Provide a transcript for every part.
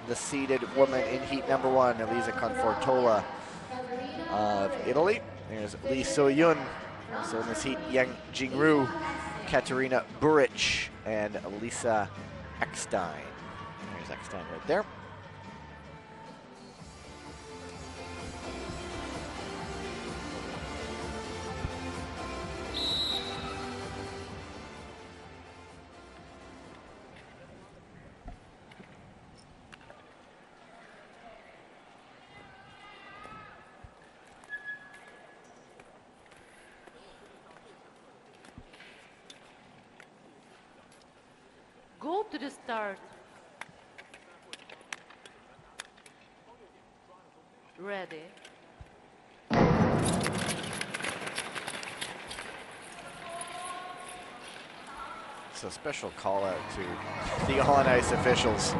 the seeded woman in heat number 1, Elisa Confortola of Italy. There's Lee So-yun. Also in this heat, Yang Jingru, Katerina Buric, and Lisa Eckstein. There's Eckstein right there. Go to the start. Ready. It's a special call out to the on-ice officials.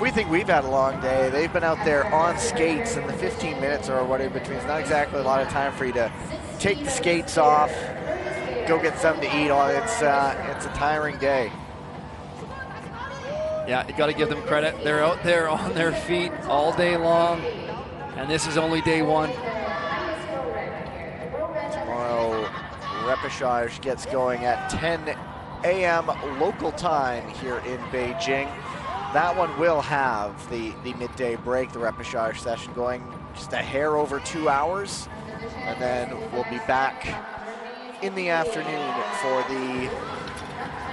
We think we've had a long day. They've been out there on skates, and the 15 minutes or whatever between is not exactly a lot of time for you to take the skates off, go get something to eat. It's a tiring day. Yeah, you got to give them credit. They're out there on their feet all day long, and this is only day 1. Tomorrow, repechage gets going at 10 a.m. local time here in Beijing. That one will have the midday break, the repechage session going just a hair over 2 hours, and then we'll be back in the afternoon for the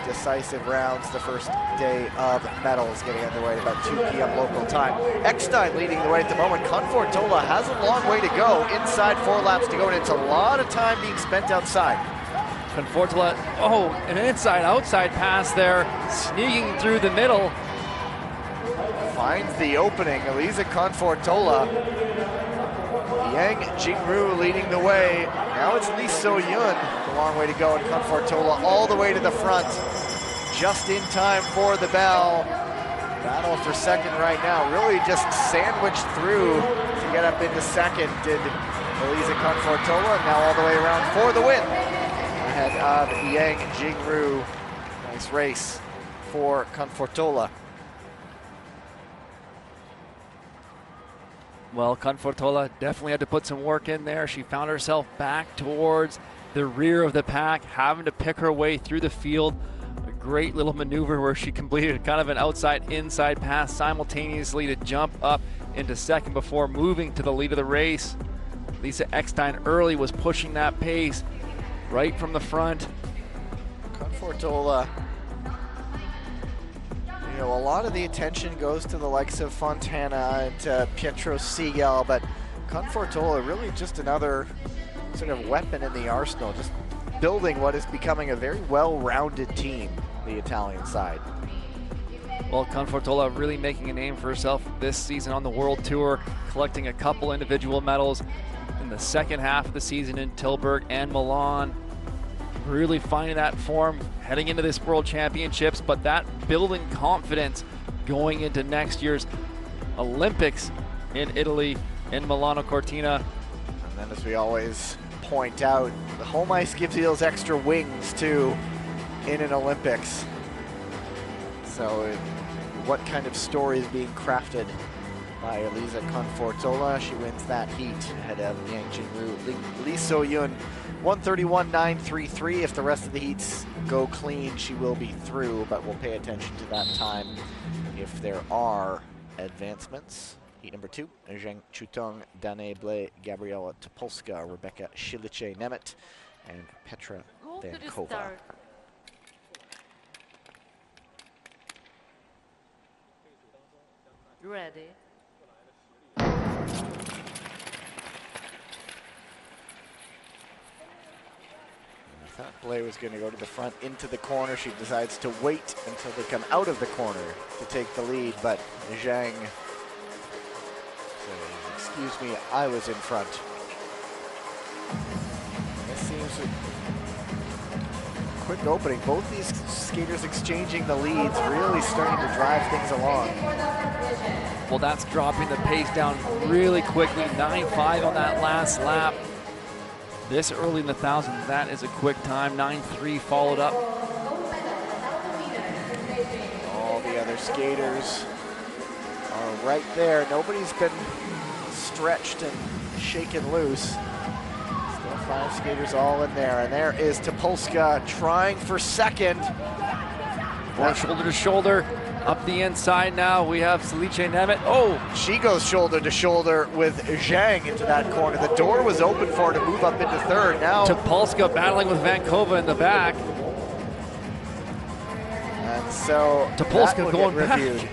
decisive rounds. The first day of medals getting underway at about 2 p.m. local time. Eckstein leading the way at the moment. Confortola has a long way to go. Inside 4 laps to go, and it's a lot of time being spent outside. Confortola, oh, an inside-outside pass there, sneaking through the middle. Finds the opening. Elisa Confortola. Yang Jingru leading the way. Now it's Lee So-yun. A long way to go, and Confortola all the way to the front. Just in time for the bell. Battle for second right now. Really just sandwiched through to get up into second did Elisa Confortola. Now all the way around for the win. Ahead of Yang Jingru. Nice race for Confortola. Well, Confortola definitely had to put some work in there. She found herself back towards the rear of the pack, having to pick her way through the field. A great little maneuver where she completed kind of an outside-inside pass simultaneously to jump up into second before moving to the lead of the race. Lisa Eckstein early was pushing that pace right from the front. Confortola, you know, a lot of the attention goes to the likes of Fontana and Pietro Siegel, but Confortola really just another sort of weapon in the arsenal, just building what is becoming a very well-rounded team, the Italian side. Well, Confortola really making a name for herself this season on the World Tour, collecting a couple individual medals in the second half of the season in Tilburg and Milan. Really finding that form heading into this World Championships, but that building confidence going into next year's Olympics in Italy, in Milano Cortina. And then, as we always point out, the home ice gives you those extra wings too in an Olympics. So what kind of story is being crafted by Elisa Confortola? She wins that heat ahead of Yang Jingru. Lee So-yun 131.933. If the rest of the heats go clean, she will be through, but we'll pay attention to that time if there are advancements. Heat number 2, Zheng Chutong, Danae Blais, Gabriela Topolska, Rebecca Shilice-Nemeth, and Petra Dankova. Ready. I thought Blais was going to go to the front into the corner. She decides to wait until they come out of the corner to take the lead, but Zhang says, excuse me, I was in front. This seems a quick opening. Both these skaters exchanging the leads, really starting to drive things along. Well, that's dropping the pace down really quickly. 9.5 on that last lap. This early in the thousands, that is a quick time. 9.3 followed up. All the other skaters right there. Nobody's been stretched and shaken loose. Still 5 skaters all in there. And there is Topolska trying for second. More shoulder to shoulder. Up the inside now, we have Salice Nemeth. Oh! She goes shoulder to shoulder with Zhang into that corner. The door was open for her to move up into third. Now Topolska battling with Vankova in the back. And so Topolska going back. reviewed.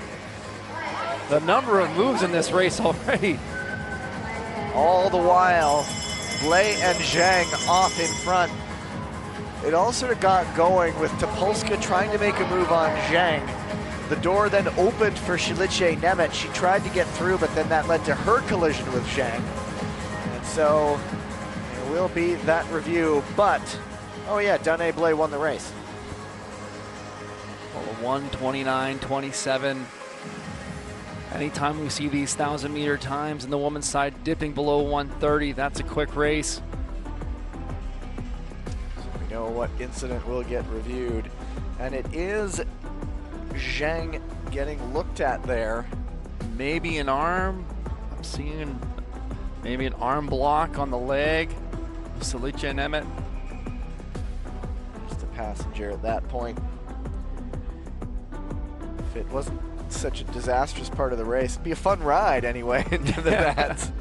The number of moves in this race already. All the while, Blais and Zhang off in front. It all sort of got going with Topolska trying to make a move on Zhang. The door then opened for Salice Nemeth. She tried to get through, but then that led to her collision with Zhang. And so there will be that review, but, oh yeah, Danae Blais won the race. Well, 1:29.27. Anytime we see these 1,000-meter times in the women's side dipping below 1:30, that's a quick race. So we know what incident will get reviewed. And it is Zhang getting looked at there. Maybe an arm. I'm seeing maybe an arm block on the leg of Salice Nemeth. Just a passenger at that point. If it wasn't such a disastrous part of the race, it'd be a fun ride anyway into the mats.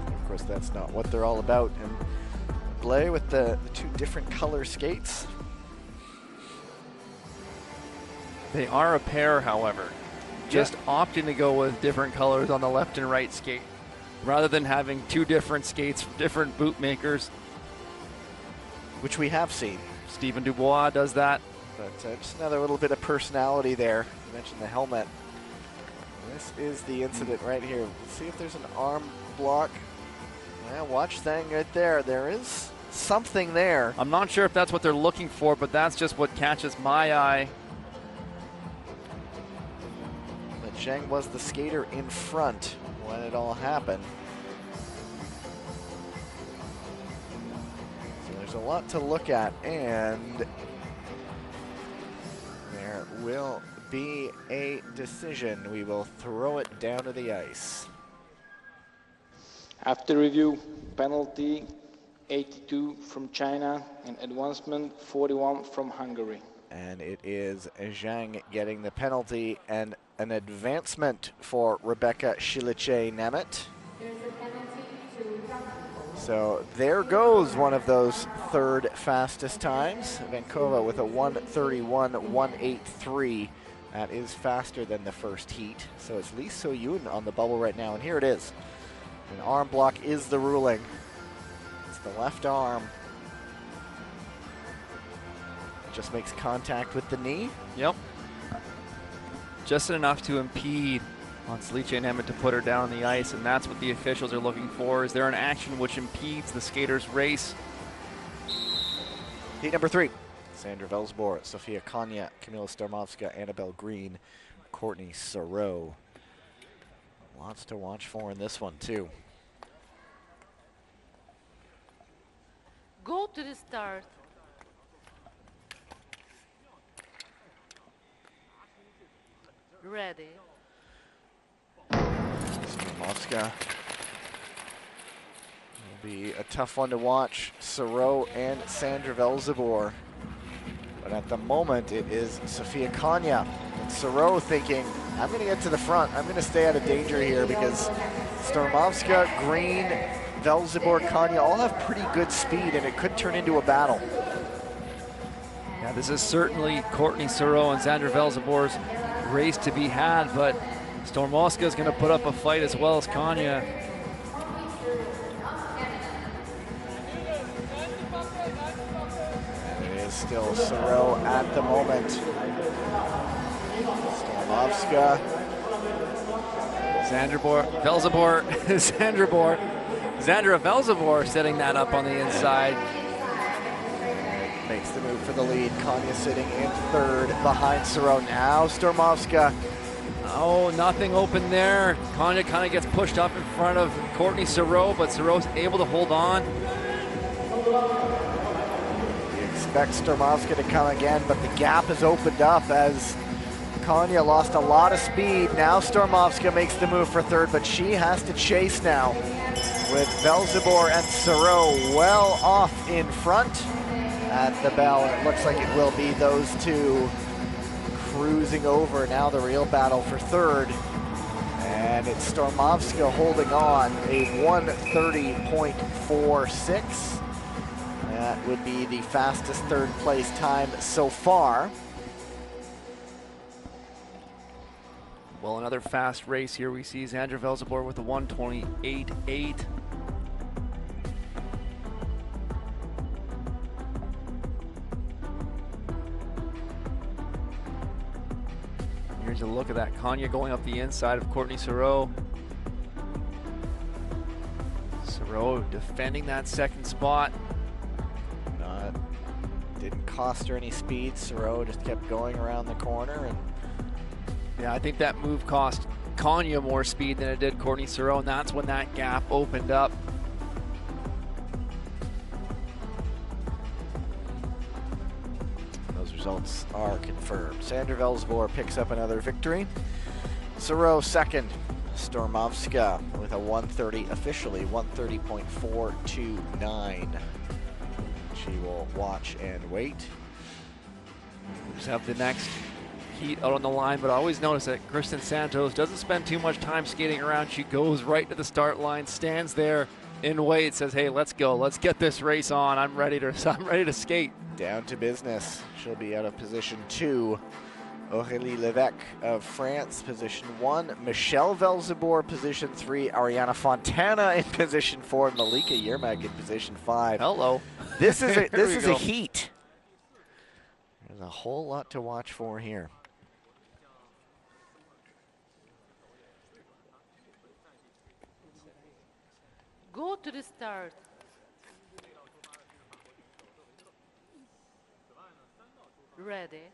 Of course, that's not what they're all about. And Blais with the 2 different color skates. They are a pair, however. Just opting to go with different colors on the left and right skate, rather than having 2 different skates from different bootmakers. Which we have seen. Stephen Dubois does that. But just another little bit of personality there. You mentioned the helmet. This is the incident right here. Let's see if there's an arm block. Yeah, watch Zhang right there. There is something there. I'm not sure if that's what they're looking for, but that's just what catches my eye. But Zhang was the skater in front when it all happened. So there's a lot to look at, and there will be a decision. We will throw it down to the ice. After review, penalty 82 from China and advancement 41 from Hungary. And it is Zhang getting the penalty and an advancement for Rebecca Salice Nemeth. So there goes one of those 3rd fastest times. Vankova with a 1:31.183. That is faster than the first heat. So it's Lee So-yoon on the bubble right now, and here it is. An arm block is the ruling. It's the left arm. Just makes contact with the knee. Yep. Just enough to impede on Salice Nemeth to put her down on the ice, and that's what the officials are looking for. Is there an action which impedes the skater's race? Heat number 3. Sandra Velsborg, Sofia Konya, Kamila Starmovska, Annabelle Green, Courtney Saroux. Lots to watch for in this one, too. Go to the start. Ready. Starmovska will be a tough one to watch. Saroux and Sandra Velsborg. But at the moment, it is Sofia Konya. And Saroux thinking, I'm going to get to the front. I'm going to stay out of danger here because Starmovska, Green, Velsborg, Konya all have pretty good speed, and it could turn into a battle. Yeah, this is certainly Courtney Saroux and Sandra Velsborg's race to be had, but Starmovska is going to put up a fight as well as Konya. And it is still Saroux at the moment. Starmovska. Sandra Velsborg setting that up on the inside. Makes the move for the lead. Konya sitting in 3rd behind Saroux. Now Starmovska. Oh, nothing open there. Konya kind of gets pushed up in front of Courtney Saroux, but Saroux's able to hold on. expect Stormovska to come again, but the gap has opened up as Kanya lost a lot of speed. Now Stormovska makes the move for third, but she has to chase now with Velzibor and Siro well off in front at the bell. It looks like it will be those two cruising over. Now the real battle for third. And it's Stormovska holding on, a 1:30.46. That would be the fastest third place time so far. Well, another fast race here. We see Xandra Velzibor with a 1:28.8. Here's a look at that. Kanya going up the inside of Courtney Siro. Siro defending that second spot. Didn't cost her any speed. Siro just kept going around the corner. And yeah, I think that move cost Kanya more speed than it did Courtney Siro, and that's when that gap opened up. Those results are confirmed. Xandra Velzibor picks up another victory. Siro second. Stormovska with a 1:30, officially 1:30.429. She will watch and wait. We just have the next heat out on the line, but I always notice that Kristen Santos doesn't spend too much time skating around. She goes right to the start line, stands there in wait, says, "Hey, let's go. Let's get this race on. I'm ready to skate." Down to business. She'll be out of position 2. Aurélie Lévesque of France, position 1. Michelle Velzibor, position 3. Ariana Fontana in position 4. And Malika Yermak in position 5. Hello. This is a heat. There's a whole lot to watch for here. Go to the start. Ready.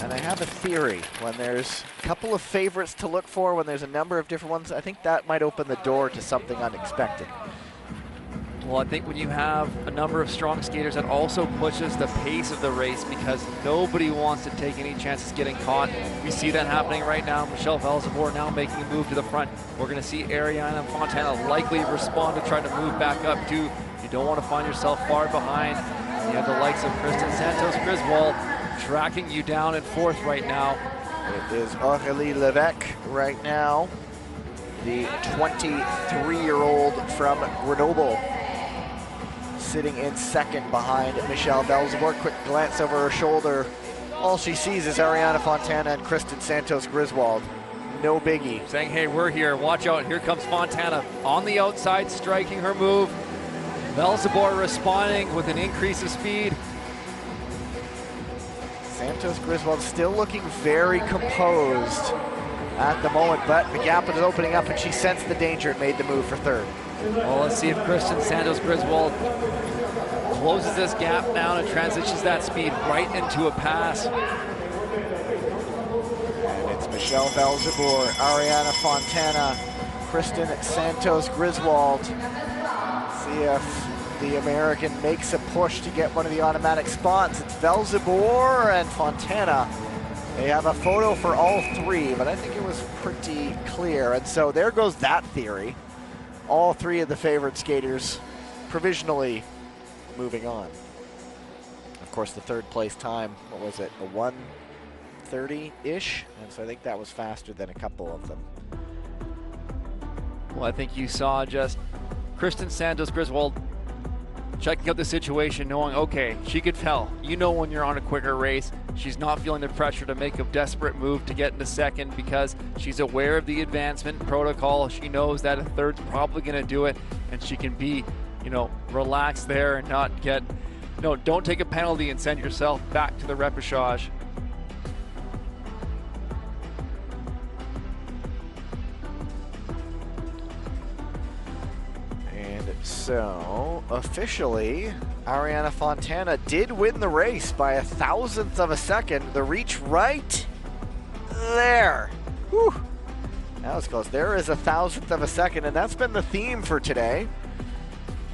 And I have a theory. When there's a couple of favorites to look for, when there's a number of different ones, I think that might open the door to something unexpected. Well, I think when you have a number of strong skaters, that also pushes the pace of the race because nobody wants to take any chances getting caught. We see that happening right now. Michelle Velzibor now making a move to the front. We're going to see Ariana Fontana likely respond to try to move back up too. You don't want to find yourself far behind. You have the likes of Kristen Santos Griswold tracking you down in fourth right now. It is Aurélie Lévesque right now, the 23-year-old from Grenoble, sitting in second behind Michelle Velzibor. Quick glance over her shoulder. All she sees is Ariana Fontana and Kristen Santos Griswold. No biggie. Saying, hey, we're here, watch out. Here comes Fontana on the outside, striking her move. Velzibor responding with an increase of speed. Santos Griswold still looking very composed at the moment, but the gap is opening up and she sensed the danger and made the move for third. Well, let's see if Kristen Santos Griswold closes this gap down and transitions that speed right into a pass. And it's Michelle Velzibor, Ariana Fontana, Kristen Santos Griswold. See if the American makes a push to get one of the automatic spots. It's Velzibor and Fontana. They have a photo for all three, but I think it was pretty clear. And so there goes that theory. All three of the favorite skaters provisionally moving on. Of course, the third place time, what was it, a 1:30-ish? And so I think that was faster than a couple of them. Well, I think you saw just Kristen Santos Griswold checking out the situation, knowing, okay, she could tell. You know when you're on a quicker race, she's not feeling the pressure to make a desperate move to get into second because she's aware of the advancement protocol. She knows that a third's probably going to do it, and she can be, you know, relaxed there and not get, no, don't take a penalty and send yourself back to the repechage. So, officially, Ariana Fontana did win the race by 1/1000th of a second. The reach right there. Whew. That was close. There is 1/1000th of a second, and that's been the theme for today.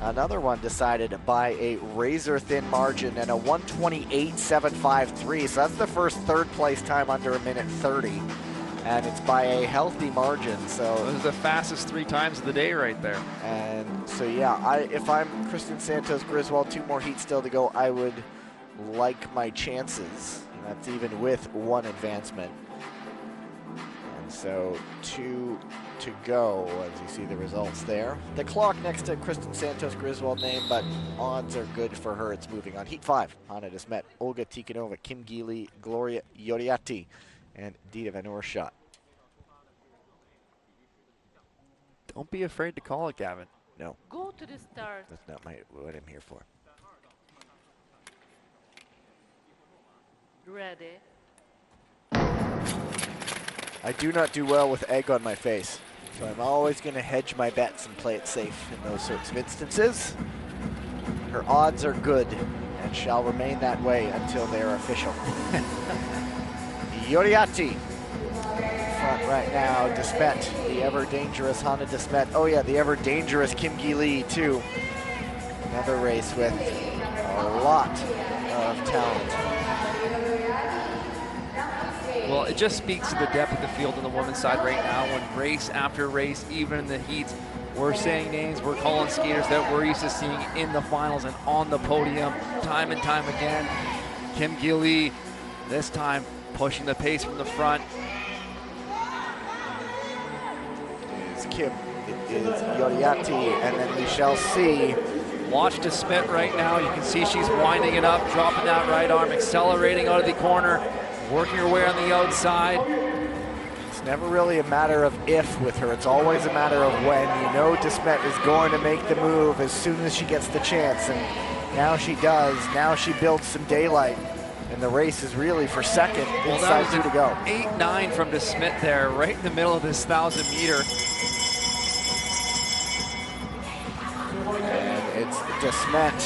Another one decided by a razor-thin margin and a 128.753. So that's the first third-place time under a minute 30, and it's by a healthy margin. So those are the fastest 3 times of the day right there. And so yeah, if I'm Kristen Santos Griswold, 2 more heats still to go, I would like my chances. And that's even with 1 advancement. And so 2 to go as you see the results there. The clock next to Kristen Santos Griswold name, but odds are good for her. It's moving on. Heat 5. Hannah Desmet, Olga Tikhonova, Kim Geely, Gloria Yoriati, and Dita Van Oorschot. Don't be afraid to call it, Gavin. No. Go to the start. That's not what I'm here for. Ready. I do not do well with egg on my face, so I'm always going to hedge my bets and play it safe in those sorts of instances. Her odds are good and shall remain that way until they are official. Yoriati front right now. Desmet, the ever-dangerous Hannah Desmet. Oh yeah, the ever-dangerous Kim Geely too. Another race with a lot of talent. Well, it just speaks to the depth of the field on the women's side right now. When race after race, even in the heats, we're saying names, we're calling skaters that we're used to seeing in the finals and on the podium time and time again. Kim Geely, this time pushing the pace from the front. It is Kim, it is Yoriati, and then we shall see. Watch Desmet right now. You can see she's winding it up, dropping that right arm, accelerating out of the corner, working her way on the outside. It's never really a matter of if with her, it's always a matter of when. You know Desmet is going to make the move as soon as she gets the chance, and now she does. Now she builds some daylight, and the race is really for second, inside 2 to go. 8-9 from Desmet there, right in the middle of this 1,000 meter. And it's Desmet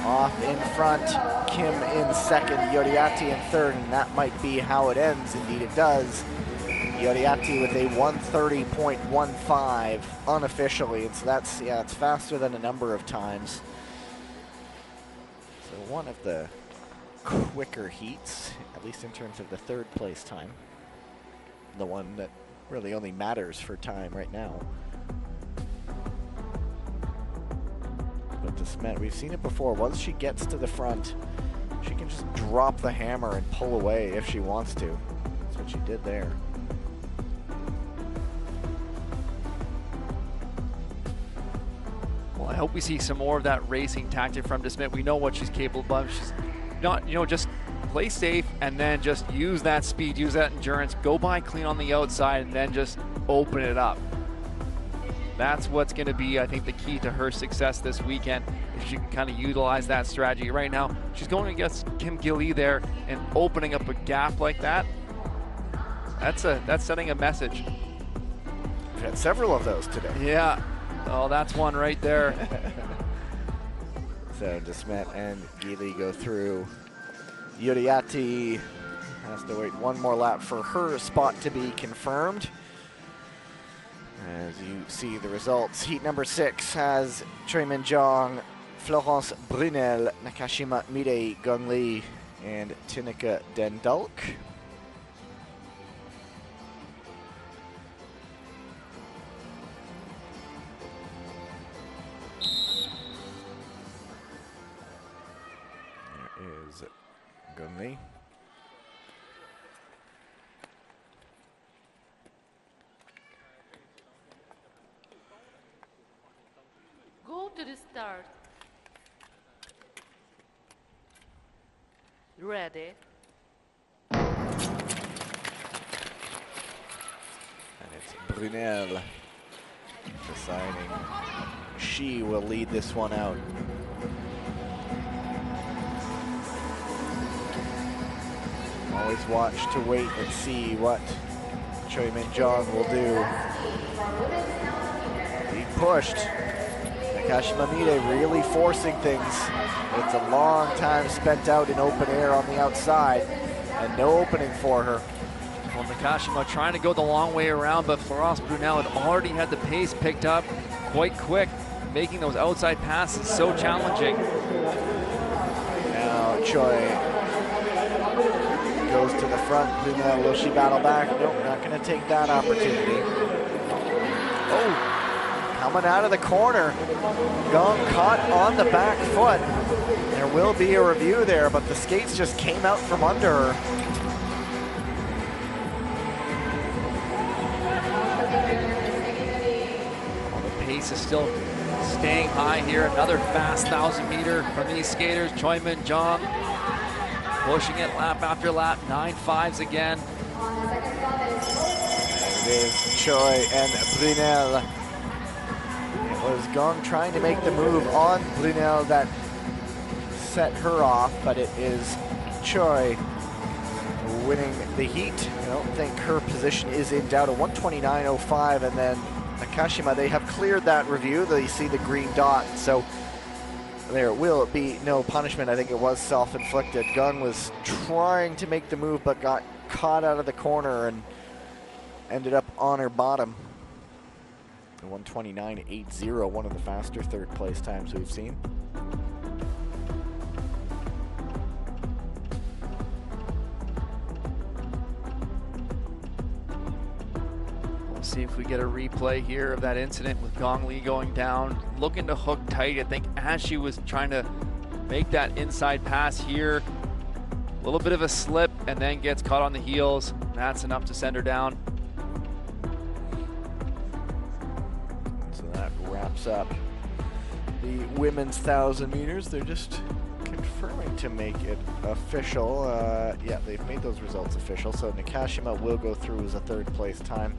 off in front, Kim in second, Yoriati in third, and that might be how it ends. Indeed it does. Yoriati with a 130.15 unofficially, and so that's, yeah, it's faster than a number of times. So one of the quicker heats, at least in terms of the 3rd place time. The one that really only matters for time right now. But Desmet, we've seen it before. Once she gets to the front, she can just drop the hammer and pull away if she wants to. That's what she did there. Well, I hope we see some more of that racing tactic from Desmet. We know what she's capable of. She's not, just play safe and then just use that speed, use that endurance, go by clean on the outside, and then just open it up. That's what's going to be, I think, the key to her success this weekend, if she can kind of utilize that strategy. Right now, she's going against Kim Geely there and opening up a gap like that. That's sending a message. We've had several of those today. Yeah. Oh, that's one right there. So Desmet and Geely go through. Yoriati has to wait one more lap for her spot to be confirmed. As you see the results, heat number 6 has Choi Min-jong, Florence Brunel, Nakashima Mirei Gongli, and Tineke Dendalk. There is Gongli. Go to the start. Ready. And it's Brunel deciding she will lead this one out. Always watch to wait and see what Choi Min-jong will do. Being pushed. Nakashima Mirei really forcing things. It's a long time spent out in open air on the outside, and no opening for her. Well, Nakashima trying to go the long way around, but Florence Brunel had already had the pace picked up quite quick making those outside passes so challenging. Now Choi goes to the front. Brunel, will she battle back? Nope, not going to take that opportunity. Oh, coming out of the corner. Gong caught on the back foot. There will be a review there, but the skates just came out from under her. Well, the pace is still staying high here. Another fast 1,000 meter from these skaters. Choi Min-jong pushing it lap after lap. 9.5s again. It is Choi and Brunel. It was Gong trying to make the move on Brunel that set her off, but it is Choi winning the heat. I don't think her position is in doubt. A 129.05, and then Nakashima, they have cleared that review. They see the green dot, so there will be no punishment. I think it was self-inflicted. Gong was trying to make the move, but got caught out of the corner and ended up on her bottom. 129.80, one of the faster third place times we've seen. We'll see if we get a replay here of that incident with Gong Li going down, looking to hook tight. I think as she was trying to make that inside pass here, a little bit of a slip and then gets caught on the heels. That's enough to send her down. So that wraps up the women's 1,000 meters. They're just confirming to make it official. Yeah, they've made those results official. So Nakashima will go through as a third place time.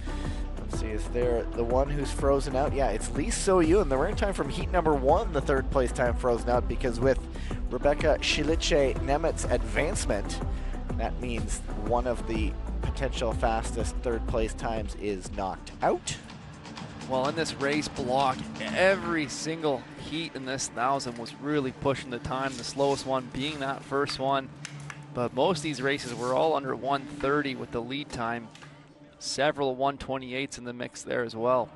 Let's see, is there the one who's frozen out? Yeah, it's Lee So-yoon. The running time from heat number 1, the third place time frozen out, because with Rebecca Shilice Nemet's advancement, that means one of the potential fastest third place times is knocked out. Well, in this race block, every single heat in this 1,000 was really pushing the time, the slowest one being that first one. But most of these races were all under 1:30 with the lead time. Several 1:28s in the mix there as well.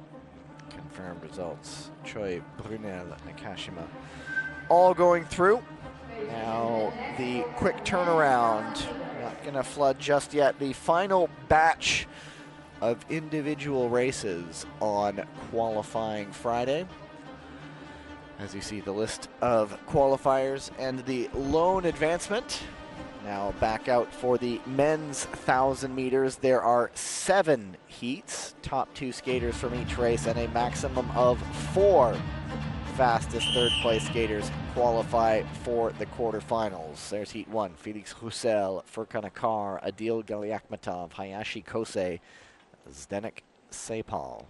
Confirmed results. Choi, Brunel, Nakashima all going through. Now the quick turnaround. Not going to flood just yet. The final batch of individual races on qualifying Friday. As you see, the list of qualifiers and the lone advancement. Now back out for the men's 1,000 meters. There are 7 heats, top 2 skaters from each race, and a maximum of 4 fastest third place skaters qualify for the quarterfinals. There's heat 1. Felix Roussel, Furkan Akar, Adil Galiakhmatov, Hayashi Kosei, Zdenek Sepal.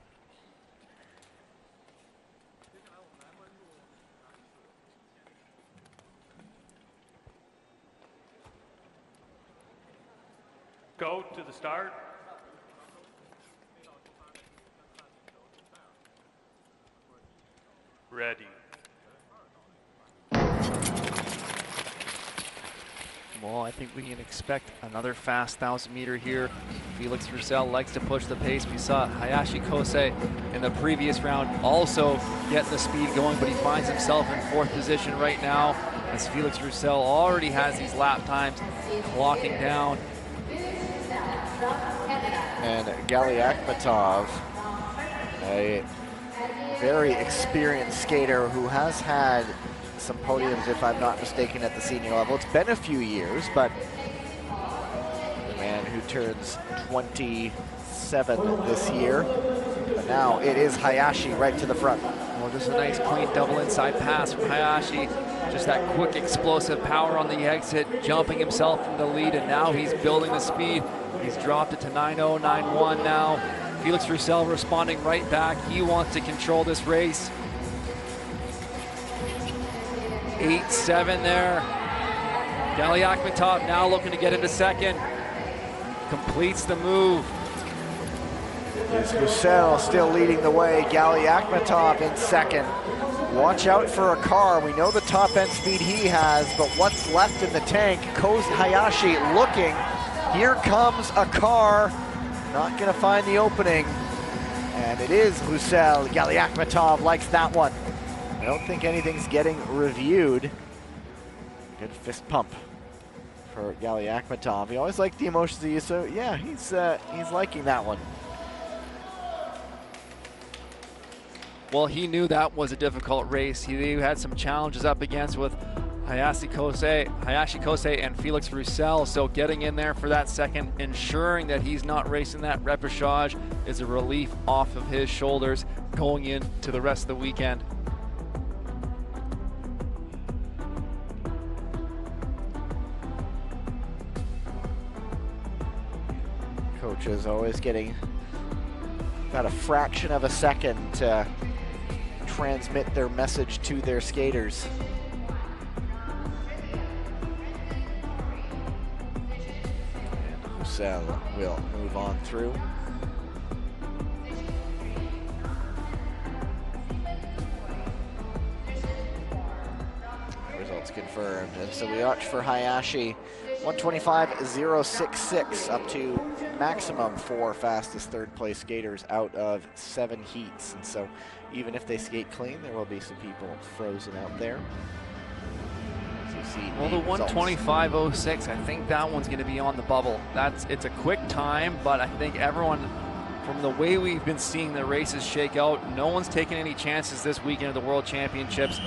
Go to the start. Ready. Well, I think we can expect another fast 1,000 meter here. Felix Roussel likes to push the pace. We saw Hayashi Kosei in the previous round also get the speed going, but he finds himself in 4th position right now as Felix Roussel already has these lap times clocking down. And Galiakhmatov, a very experienced skater who has had some podiums, if I'm not mistaken, at the senior level. It's been a few years, but the man who turns 27 this year. But now it is Hayashi right to the front. Well, just a nice clean double inside pass from Hayashi. Just that quick explosive power on the exit, jumping himself in the lead, and now he's building the speed. He's dropped it to 9.0, 9.1 now. Felix Roussel responding right back. He wants to control this race. 8.7 there. Galiakhmatov now looking to get into second. Completes the move. Is Roussel still leading the way. Galiakhmatov in second. Watch out for a car. We know the top end speed he has, but what's left in the tank? Hayashi looking. Here comes a car. Not going to find the opening. And it is Roussel. Galiakhmatov likes that one. I don't think anything's getting reviewed. Good fist pump for Gali Akhmatov. He always liked the emotions of ISU. Yeah, he's liking that one. Well, he knew that was a difficult race. He had some challenges up against with Hayashi Kosei and Felix Roussel, so getting in there for that second, ensuring that he's not racing that repechage is a relief off of his shoulders going into the rest of the weekend. Coaches always getting about a fraction of a second to transmit their message to their skaters. And Roussel will move on through. Results confirmed. And so we watch for Hayashi. 125.066 up to maximum 4 fastest third place skaters out of 7 heats. And so even if they skate clean, there will be some people frozen out there. As you see, well, the 125.06, I think that one's going to be on the bubble. It's a quick time, but I think everyone, from the way we've been seeing the races shake out, no one's taking any chances this weekend of the World Championships.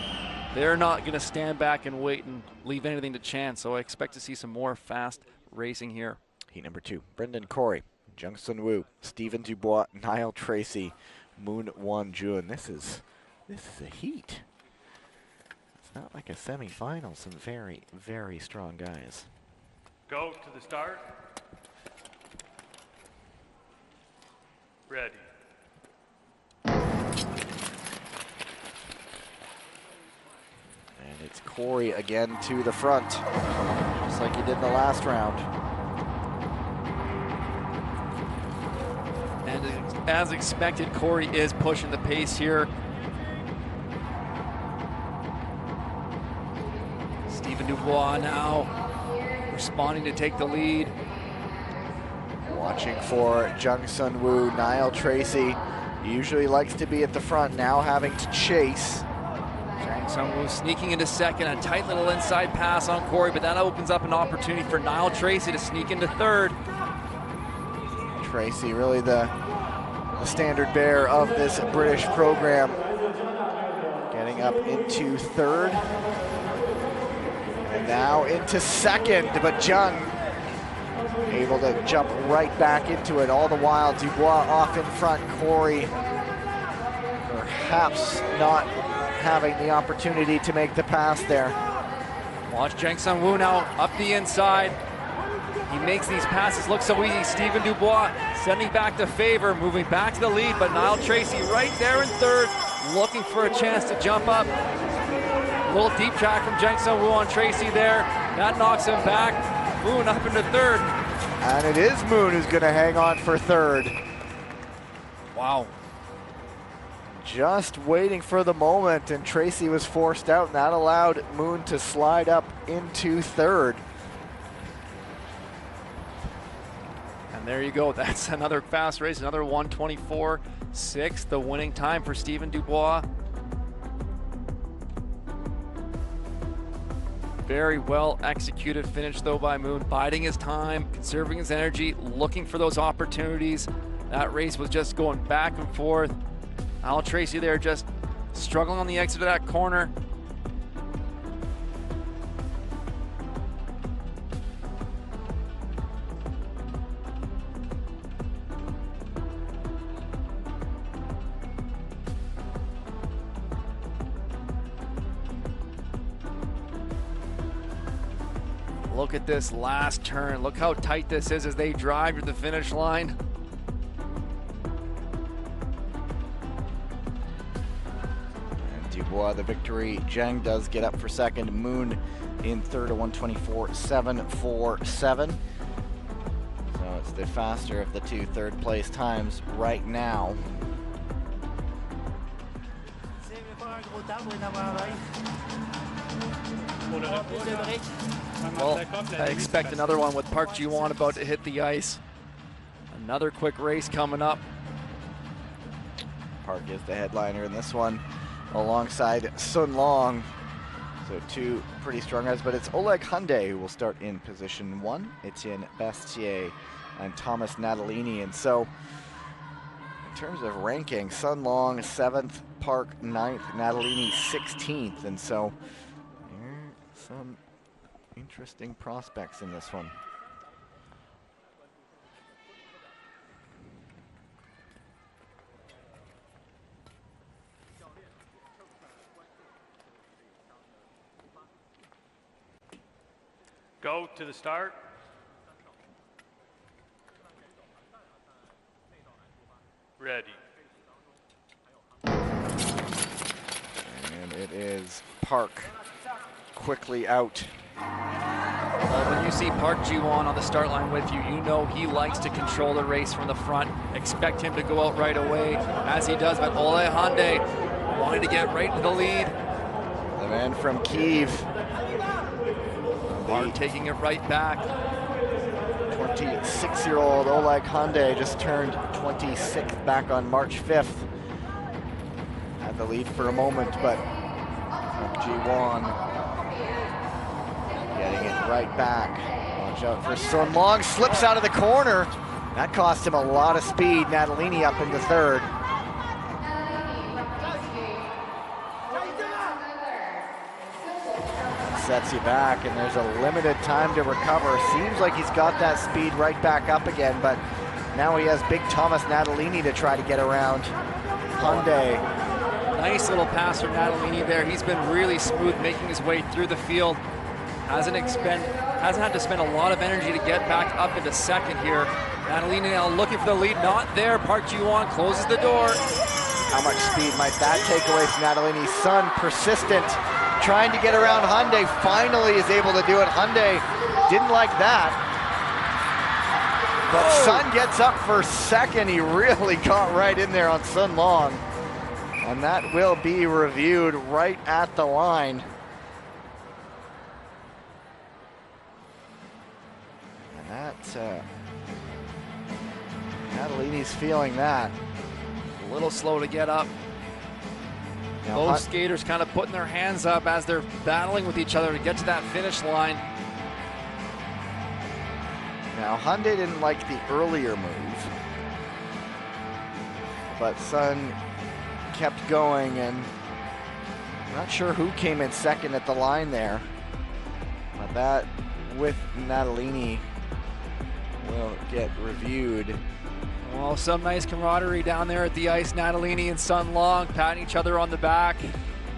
They're not going to stand back and wait and leave anything to chance, so I expect to see some more fast racing here. Heat number 2, Brendan Corey, Jungsun Wu, Stephen Dubois, Niall Tracy, Moon Won Jun. This is a heat. It's not like a semi-final. Some very, very strong guys. Go to the start. Ready. And it's Corey again to the front, just like he did in the last round. And as expected, Corey is pushing the pace here. Stephen Dubois now responding to take the lead. Watching for Jungsun Wu, Niall Tracy usually likes to be at the front, now having to chase. Jungsun Wu sneaking into second, a tight little inside pass on Corey, but that opens up an opportunity for Niall Tracy to sneak into third. Tracy, really the standard bearer of this British program, getting up into third. And now into second, but Jung able to jump right back into it. All the while, Dubois off in front, Corey perhaps not having the opportunity to make the pass there. Watch Jungsun Wu now up the inside. He makes these passes look so easy. Stephen Dubois sending back to favor, moving back to the lead, but Niall Tracy right there in third, looking for a chance to jump up. A little deep track from Jungsun Wu on Tracy there. That knocks him back. Moon up into third. And it is Moon who's going to hang on for third. Wow. Just waiting for the moment, and Tracy was forced out, and that allowed Moon to slide up into third. And there you go. That's another fast race, another 124.6, the winning time for Stephen Dubois. Very well executed finish though by Moon, biding his time, conserving his energy, looking for those opportunities. That race was just going back and forth. Niall Tracy there just struggling on the exit of that corner. Look at this last turn. Look how tight this is as they drive to the finish line. And Dubois the victory. Zhang does get up for second. Moon in third at 124.747. So it's the faster of the two third place times right now. Well, I expect another one with Park Ji-won about to hit the ice. Another quick race coming up. Park is the headliner in this one. alongside Sun Long. So two pretty strong guys, but it's Oleg Hyundai who will start in position 1, Etienne Bastier and Thomas Natalini. And so in terms of ranking, Sun Long 7th, Park 9th, Natalini 16th. And so some interesting prospects in this one. Go to the start. Ready. And it is Park quickly out. Well, when you see Park Ji-won on the start line with you, you know he likes to control the race from the front. Expect him to go out right away, as he does, but Ole Hyundai wanted to get right into the lead. The man from Kyiv. Park taking it right back. 26-year-old Oleg Hyundai just turned 26th back on March 5th. Had the lead for a moment, but Ji-won getting it right back. Watch out for Sun Long, slips out of the corner. That cost him a lot of speed. Natalini up into 3rd. Sets you back, and there's a limited time to recover. Seems like he's got that speed right back up again, but now he has big Thomas Natalini to try to get around Hyundai. Nice little pass from Natalini there. He's been really smooth making his way through the field. Hasn't had to spend a lot of energy to get back up into 2nd here. Natalini now looking for the lead, not there. Park Ji-won closes the door. How much speed might that take away from Natalini's son? Persistent, trying to get around Hyundai, finally is able to do it. Hyundai didn't like that. But Sun gets up for 2nd. He really got right in there on Sun Long. And that will be reviewed right at the line. And that, Natalini's feeling that. A little slow to get up. Now, Both skaters kind of putting their hands up as they're battling with each other to get to that finish line. Now, Hyundai didn't like the earlier move, but Sun kept going, and I'm not sure who came in 2nd at the line there, but that with Natalini will get reviewed. Well, some nice camaraderie down there at the ice. Natalini and Sun Long patting each other on the back,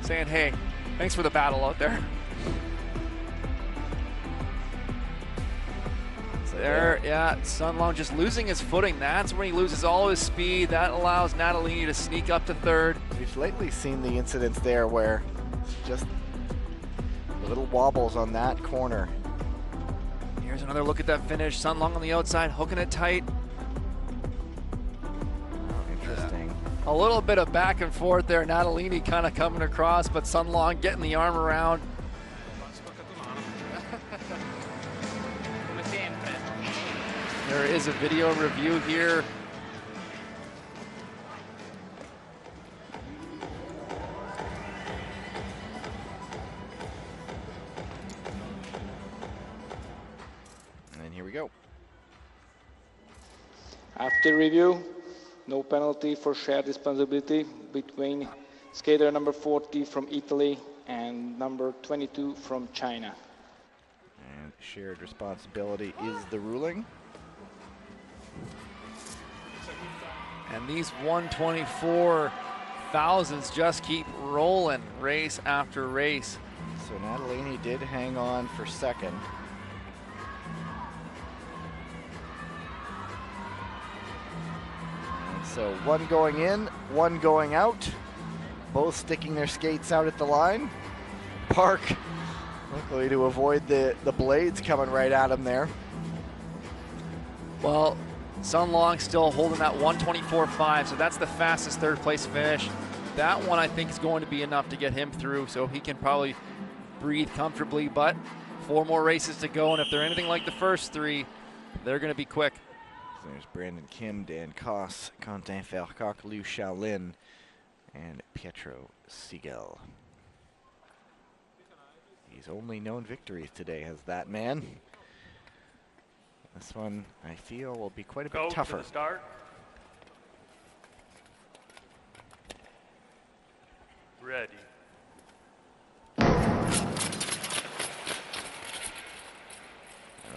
saying, hey, thanks for the battle out there. So there, yeah, Sun Long just losing his footing. That's when he loses all his speed. That allows Natalini to sneak up to 3rd. We've lately seen the incidents there where it's just little wobbles on that corner. Here's another look at that finish. Sun Long on the outside, hooking it tight. A little bit of back and forth there. Natalini kind of coming across, but Sun Long getting the arm around. There is a video review here. And here we go. After review, no penalty for shared responsibility between skater number 40 from Italy and number 22 from China. And shared responsibility is the ruling. And these 124 thousands just keep rolling race after race. So Natalini did hang on for 2nd. So one going in, one going out, both sticking their skates out at the line. Park, luckily to avoid the blades coming right at him there. Well, Sun Long still holding that 124.5, so that's the fastest 3rd place finish. That one I think is going to be enough to get him through, so he can probably breathe comfortably, but 4 more races to go, and if they're anything like the first 3, they're going to be quick. There's Brandon Kim, Dan Koss, Quentin Fercock, Liu Shaolin, and Pietro Siegel. He's only known victories today as that man. This one, I feel, will be quite a bit tougher. To the start. Ready.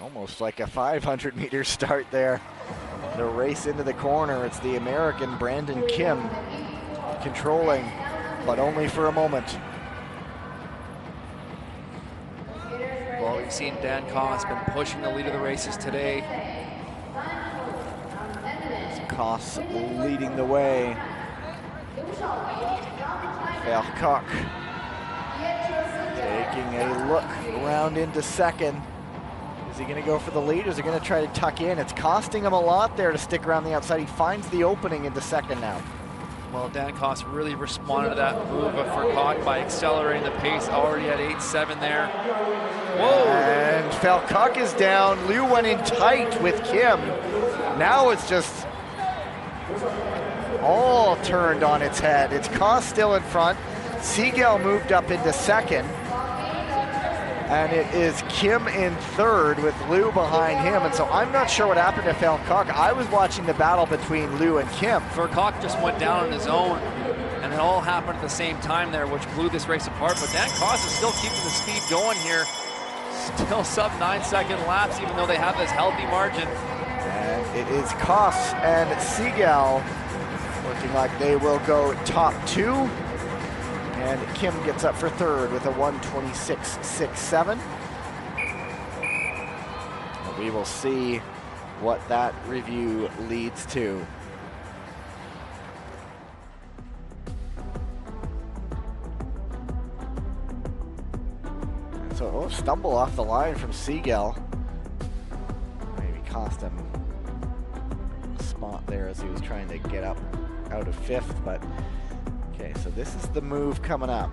Almost like a 500-meter start there. The race into the corner. It's the American Brandon Kim controlling, but only for a moment. Well, we've seen Dan Koss been pushing the lead of the races today. Koss leading the way. Vercock taking a look around into second. Is he going to go for the lead, or is he going to try to tuck in? It's costing him a lot there to stick around the outside. He finds the opening into second now. Well, Dan Koss really responded to that move of Vercock by accelerating the pace, already at 8.7 there. Whoa! And Vercock is down. Liu went in tight with Kim. Now it's just all turned on its head. It's Koss still in front. Siegel moved up into second. And it is Kim in third with Liu behind him. And so I'm not sure what happened to Vercock. I was watching the battle between Liu and Kim. Vercock just went down on his own, and it all happened at the same time there, which blew this race apart. But Dan Koss is still keeping the speed going here. Still sub 9-second laps, even though they have this healthy margin. And it is Koss and Siegel looking like they will go top two. And Kim gets up for third with a 1:26.67. We will see what that review leads to. And so, stumble off the line from Siegel. Maybe cost him a spot there as he was trying to get up out of fifth, but okay, so this is the move coming up.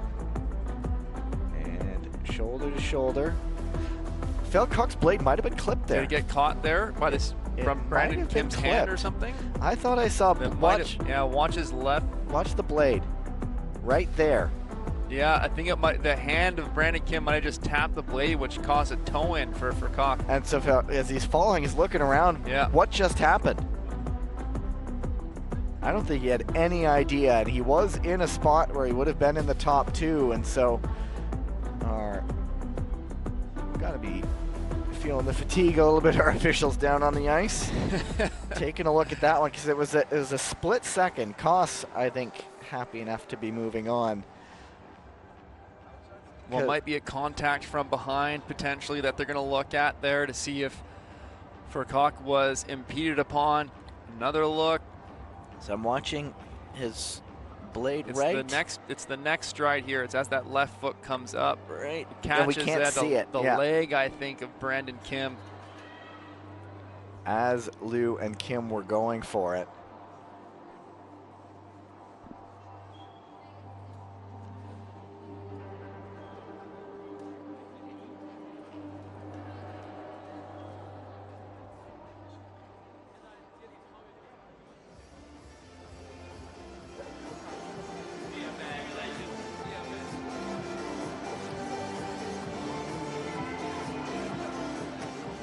And shoulder to shoulder. Vercock's blade might have been clipped there. Did he get caught there by this from Brandon Kim's hand or something? I thought I saw, watch his left. Watch the blade, right there. Yeah, I think it might, the hand of Brandon Kim might have just tapped the blade, which caused a toe in for Vercock. And so as he's falling, he's looking around, what just happened? I don't think he had any idea, and he was in a spot where he would have been in the top two, and so gotta be feeling the fatigue a little bit, our officials down on the ice. Taking a look at that one, because it was a split second. Koss, I think, happy enough to be moving on. Well, it might be a contact from behind, potentially, that they're going to look at there to see if Vercock was impeded upon. Another look. So I'm watching his blade It's the next stride here. It's as that left foot comes up. Right. It catches we can't see it. The leg, I think, of Brandon Kim. As Liu and Kim were going for it.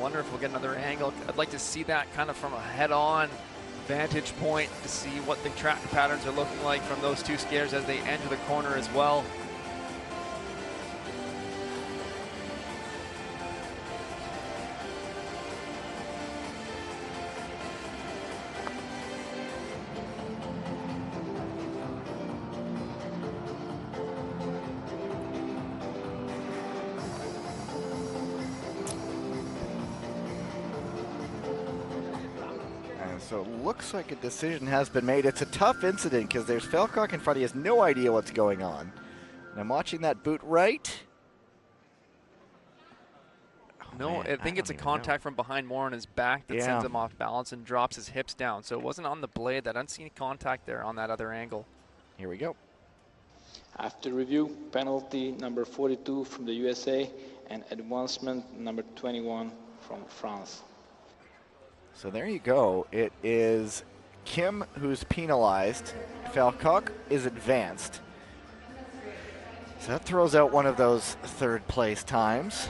Wonder if we'll get another angle. I'd like to see that kind of from a head-on vantage point to see what the track patterns are looking like from those two skaters as they enter the corner as well. So it looks like a decision has been made. It's a tough incident because there's Vercock in front. He has no idea what's going on. And I'm watching that boot right. No, I think it's a contact from behind more on his back that sends him off balance and drops his hips down. So it wasn't on the blade. That unseen contact there on that other angle. Here we go. After review, penalty number 42 from the USA and advancement number 21 from France. So there you go. It is Kim who's penalized. Falcock is advanced. So that throws out one of those third place times.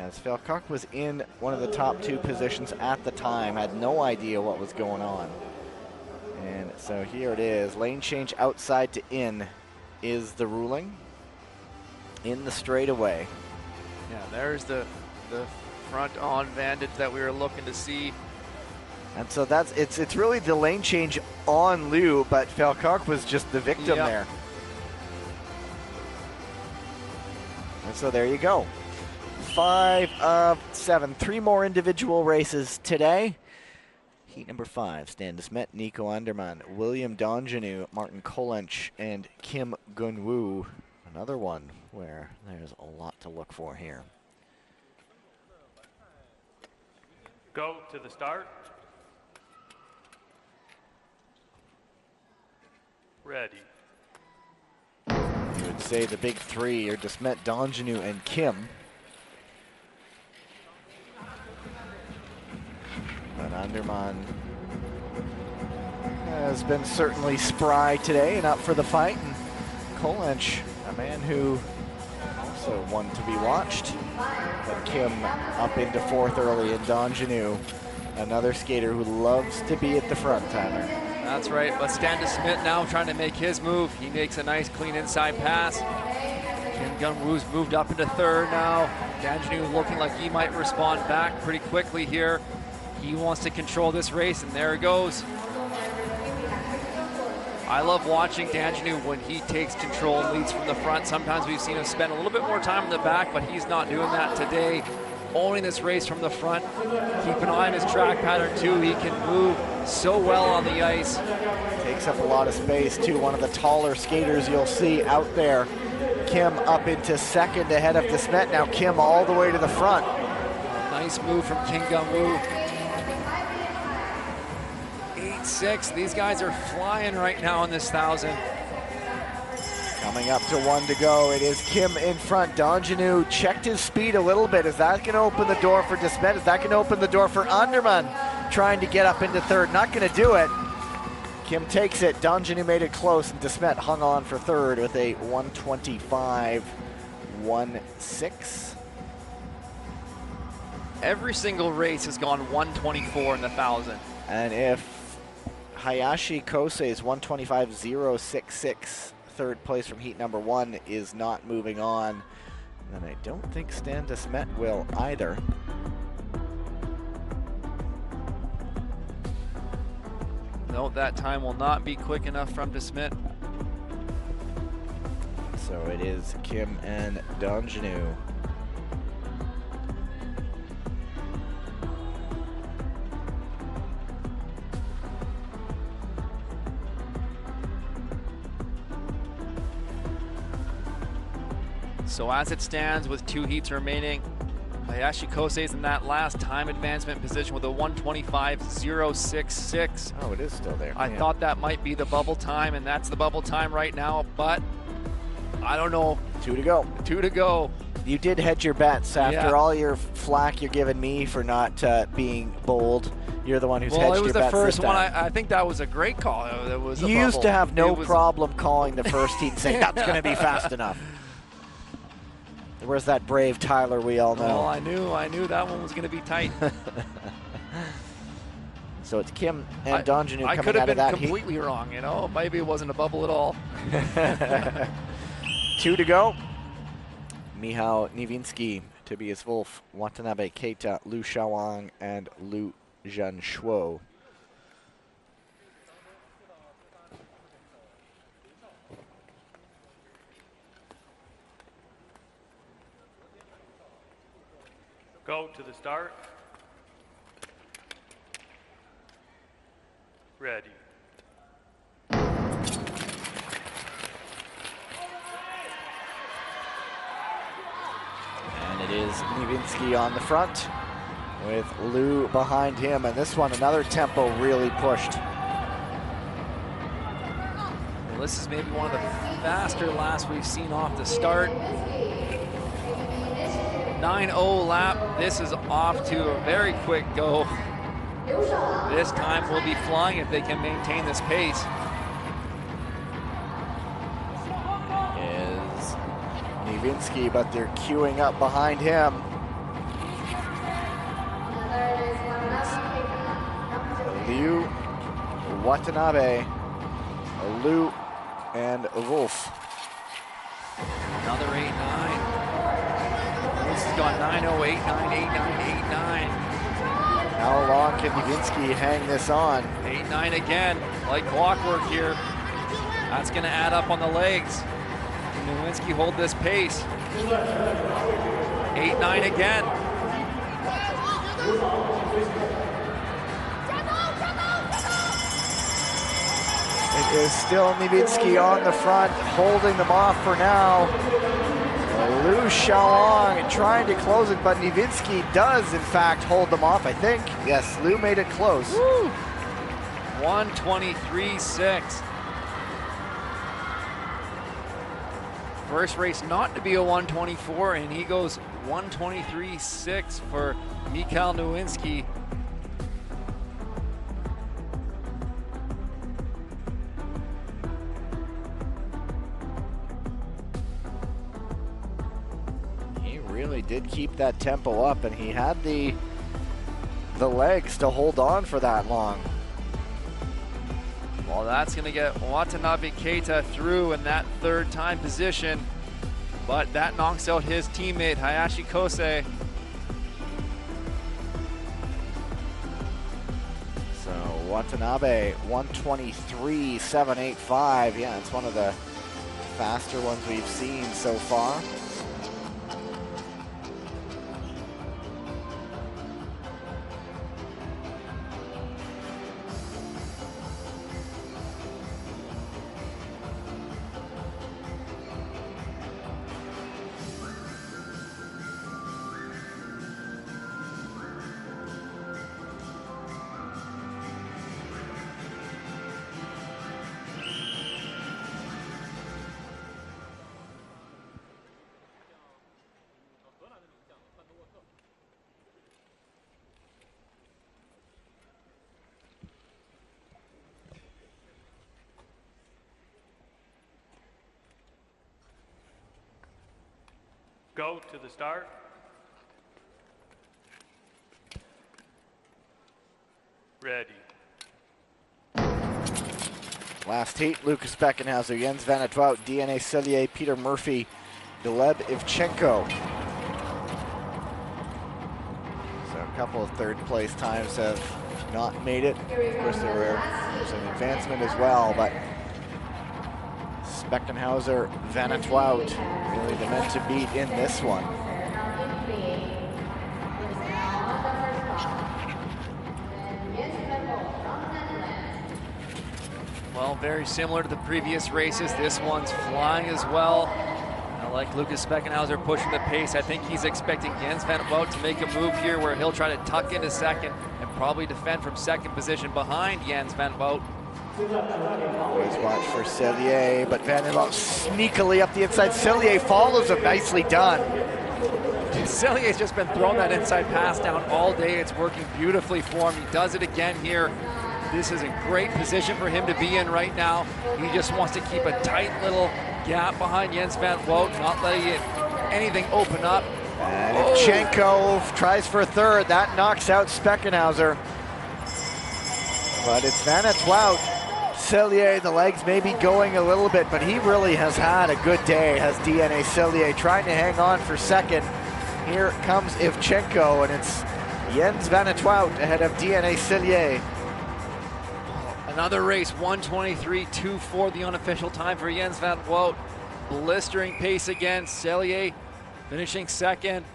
As Falcock was in one of the top 2 positions at the time, had no idea what was going on. And so here it is, lane change outside to in is the ruling. In the straightaway. Yeah, there's the front on vantage that we were looking to see. And so it's really the lane change on Lou, but Falcock was just the victim there. And so there you go. 5 of 7, 3 more individual races today. Heat number 5, Stan de Smet, Nico Anderman, William Dongenew, Martin Kolench, and Kim Gunwoo. Another one where there's a lot to look for here. Go to the start. Ready. You would say the big 3 are de Smet, Dongenew, and Kim. But Anderman has been certainly spry today and up for the fight. And Kolench, a man who also one to be watched. But Kim up into 4th early, and Dongenew, another skater who loves to be at the front, Tyler. That's right, but Stan de Smet now trying to make his move. He makes a nice clean inside pass. Kim Gunwoo's moved up into 3rd now. Dongenew looking like he might respond back pretty quickly here. He wants to control this race, and there it goes. I love watching Dongenew when he takes control and leads from the front. Sometimes we've seen him spend a little bit more time in the back, but he's not doing that today. Owning this race from the front. Keep an eye on his track pattern too. He can move so well on the ice. Takes up a lot of space too. One of the taller skaters you'll see out there. Kim up into 2nd ahead of de Smet. Now Kim all the way to the front. Nice move from Kim Gunwoo. 8-6. These guys are flying right now in this 1,000. Coming up to 1 to go. It is Kim in front. Dongenew checked his speed a little bit. Is that going to open the door for de Smet? Is that going to open the door for Anderman trying to get up into 3rd? Not going to do it. Kim takes it. Dongenew made it close, and de Smet hung on for 3rd with a 125.16. Every single race has gone 124 in the 1,000. And if Hayashi Kosei's 125.066, 3rd place from heat number 1, is not moving on, then I don't think Stan de Smet will either. No, that time will not be quick enough from de Smet. So it is Kim and Dongenew. So as it stands with 2 heats remaining, Hayashi Kosei is in that last time advancement position with a 125.066. Oh, it is still there. I thought that might be the bubble time, and that's the bubble time right now, but I don't know. 2 to go. 2 to go. You did hedge your bets after all your flack you're giving me for not being bold. You're the one who's hedged your bets. Well, it was the first one. I think that was a great call. It was you used to have no problem calling the first heat and saying that's going to be fast enough. Where's that brave Tyler we all know? Well, I knew that one was going to be tight. So it's Kim and Dongenew coming out of that heat. I could have been completely wrong, you know. Maybe it wasn't a bubble at all. 2 to go. Michał Niewinski, Tobias Wolf, Watanabe Keita, Lu Xiaowang, and Lu Zhanshuo. Go to the start. Ready. And it is Niewinski on the front with Lu behind him. And this one, another tempo really pushed. Well, this is maybe one of the faster laps we've seen off the start. 9.0 lap. This is off to a very quick go. This time will be flying if they can maintain this pace. Nivinsky, but they're queuing up behind him. Liu, Watanabe, Liu, and Wolf. Another 8-9. This has gone 9-0, 8-9, 8-9, 8-9. How long can Nivinsky hang this on? 8-9 again, like clockwork here. That's going to add up on the legs. Can Nowinski hold this pace? 8-9 again. It is still Nivinsky on the front, holding them off for now. Liu Xiaolong trying to close it, but Nivinsky does in fact hold them off, I think. Yes, Liu made it close. 1:23.6. First race not to be a 1:24, and he goes 1:23.6 for Mikhail Nowinski. He really did keep that tempo up, and he had the legs to hold on for that long. Well, that's going to get Watanabe Keita through in that third time position, but that knocks out his teammate Hayashi Kosei. So Watanabe, 1:23.785. Yeah, it's one of the faster ones we've seen so far. Go to the start. Ready. Last heat, Lucas Beckenhauser, Jens Van Atwout, DNA Cellier, Peter Murphy, Gleb Ivchenko. So a couple of third place times have not made it. Of course, there was an advancement as well, but Beckenhauser, Van Atwout, really the men to beat in this one. Well, very similar to the previous races. This one's flying as well. I like Lucas Beckenhauser pushing the pace. I think he's expecting Jens Van Atwout to make a move here where he'll try to tuck into second and probably defend from second position behind Jens Van Atwout. Always watch for Cellier, but Van Atwout sneakily up the inside. Cellier follows him, nicely done. Cellier's just been throwing that inside pass down all day. It's working beautifully for him. He does it again here. This is a great position for him to be in right now. He just wants to keep a tight little gap behind Jens Van Atwout, not letting anything open up. And Ivchenko tries for a third. That knocks out Beckenhauser. But it's Van Atwout. Cellier, the legs may be going a little bit, but he really has had a good day, has DNA Cellier, trying to hang on for second. Here comes Ivchenko, and it's Jens Van Atwout ahead of DNA Cellier. Another race, 1:23.24, the unofficial time for Jens Van Atwout. Blistering pace again. Cellier finishing second.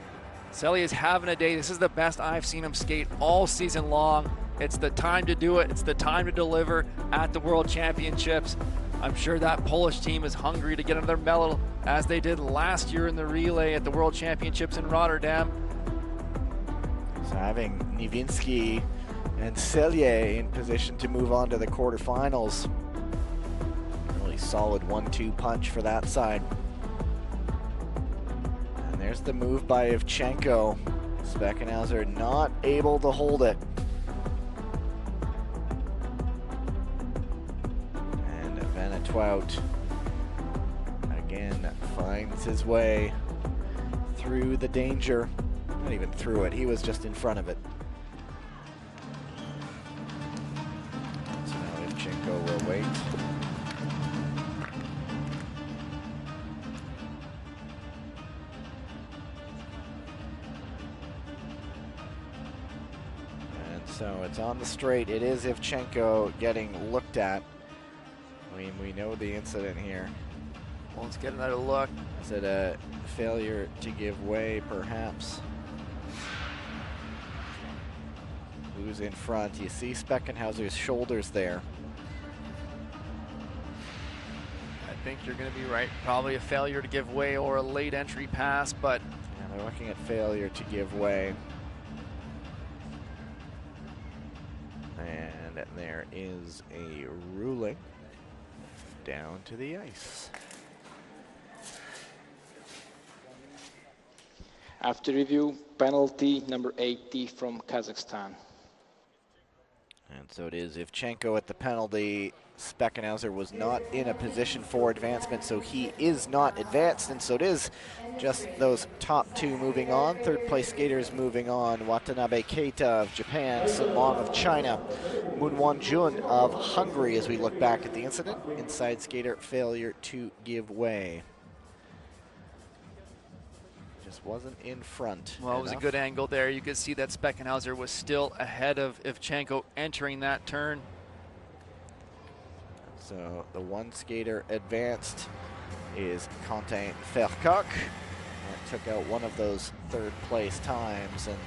Cellier is having a day. This is the best I've seen him skate all season long. It's the time to do it. It's the time to deliver at the World Championships. I'm sure that Polish team is hungry to get another medal, as they did last year in the relay at the World Championships in Rotterdam. So having Nivinsky and Cellier in position to move on to the quarterfinals. Really solid 1-2 punch for that side. And there's the move by Ivchenko. Beckenhauser not able to hold it. And Van Atwout Again, finds his way through the danger. Not even through it, he was just in front of it. So now Ivchenko will wait. And so it's on the straight. It is Ivchenko getting looked at. I mean, we know the incident here. Well, let's get another look. Is it a failure to give way, perhaps? Who's in front? You see Speckenhauser's shoulders there. I think you're going to be right. Probably a failure to give way or a late entry pass, but Yeah, they're looking at failure to give way. And there is a ruling down to the ice. After review, penalty number 80 from Kazakhstan. And so it is Ivchenko at the penalty. Speckenhauser was not in a position for advancement, so he is not advanced, and so it is just those top two moving on. Third place skaters moving on. Watanabe Keita of Japan, Sun Long of China, Moonwon Jun of Hungary as we look back at the incident. Inside skater failure to give way. Just wasn't in front. well, it was a good angle there. You could see that Speckenhauser was still ahead of Ivchenko entering that turn. So the one skater advanced is Quentin Fercoq. That took out one of those third place times. And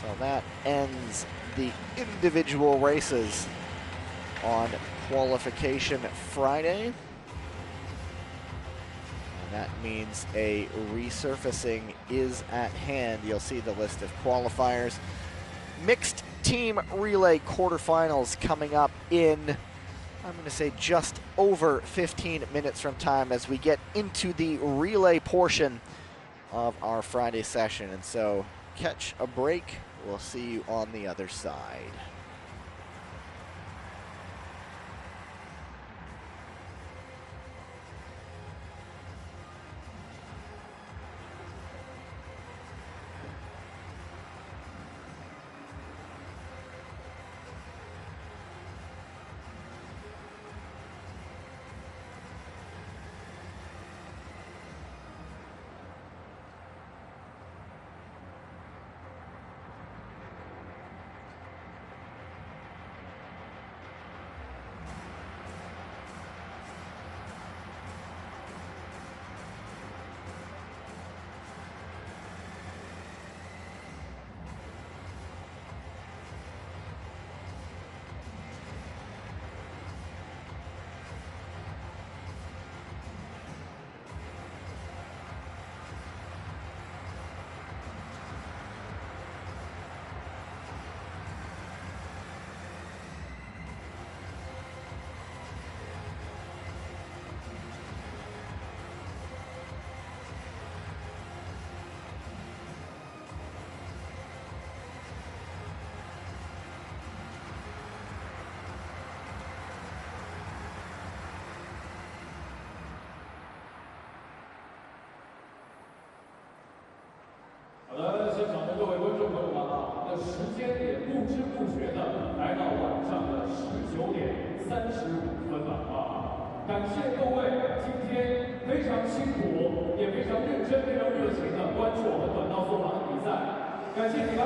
so that ends the individual races on qualification Friday. And that means a resurfacing is at hand. You'll see the list of qualifiers. Mixed team relay quarterfinals coming up in, I'm going to say, just over 15 minutes from time as we get into the relay portion of our Friday session. And so catch a break. We'll see you on the other side.好的，现场的各位观众朋友们啊，那时间也不知不觉的来到晚上的19:35了啊！感谢各位今天非常辛苦，也非常认真、非常热情的关注我们短道速滑的比赛，感谢你们。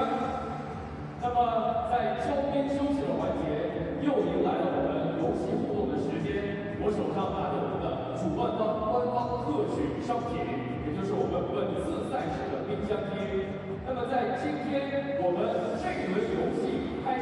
那么在交边休息的环节，又迎来了我们游戏互动的时间。我手上拿着我们的主办方官方特许商品，也就是我们本次赛事的冰箱贴。那么在今天我们这轮游戏开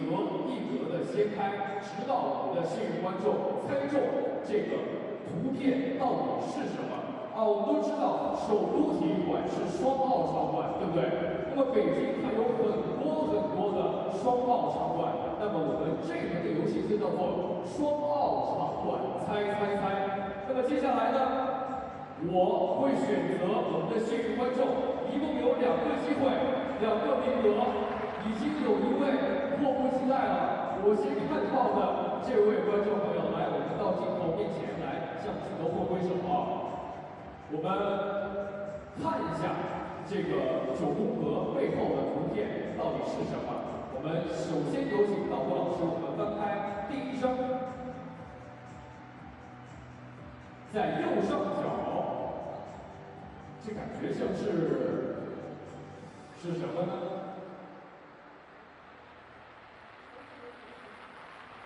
一格的掀开，直到我们的幸运观众猜中这个图片到底是什么。我们都知道首都体育馆是双奥场馆，对不对？那么北京还有很多的双奥场馆，那么我们这门的游戏就叫做双奥场馆猜。那么接下来呢，我会选择我们的幸运观众，一共有2个机会，2个名额，已经有一位迫不及待了。我先看到的这位观众朋友，来，我们到镜头面前来向镜头挥手啊！我们看一下这个9宫格背后的图片到底是什么。我们首先有请导播老师，我们翻开第1张，在右上角，这感觉像是什么呢？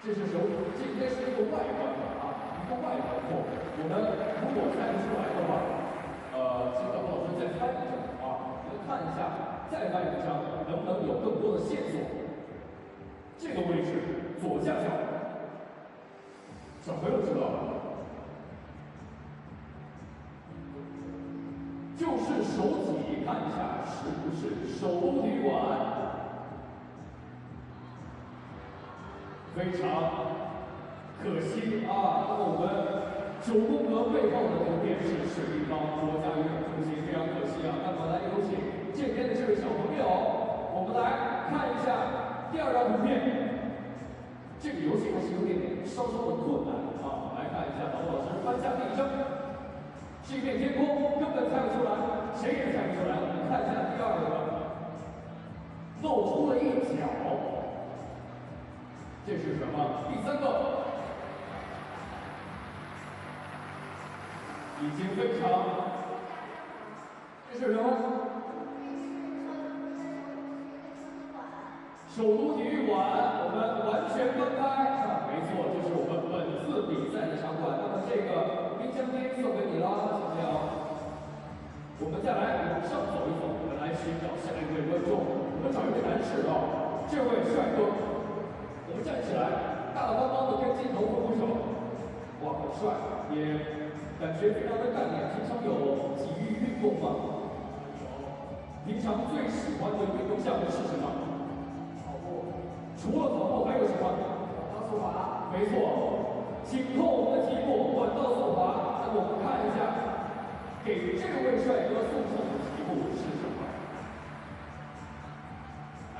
这应该是一个外观啊，一个外观后。我们如果猜不出来的话，请导播老师再翻一张啊，我们看一下，再翻一张，能不能有更多的线索？这个位置左下角，小朋友知道了，就是首体，看一下是不是首都体育馆？非常可惜啊！那么我们9宫格背后的图片是水立方国家运动中心，非常可惜啊！那么来有请这边的这位小朋友，我们来看一下第2张图片。这个游戏还是有点稍的困难啊！来看一下，导播老师翻下第1张，是一片天空，根本猜不出来，谁也猜不出来。我们看一下第2个，露出了一角。这是什么？第3个，已经非常，这是什么？首都体育馆，我们完全分开。没错，这是我们本次比赛的场馆。那么这个冰箱贴送给你了，小朋友。我们再来往上走一走，我们来寻找下一位观众。我们找一位男士啊，这位帅哥。我们站起来，大大方方的跟镜头挥手，哇，很帅，也感觉非常的干练。平常有体育运动吗？有。平常最喜欢的运动项目是什么？跑步。除了跑步还有什么？短道速滑。没错。请扣我们的题目：短道速滑。那么我们看一下，给这位帅哥送上的题目是什么？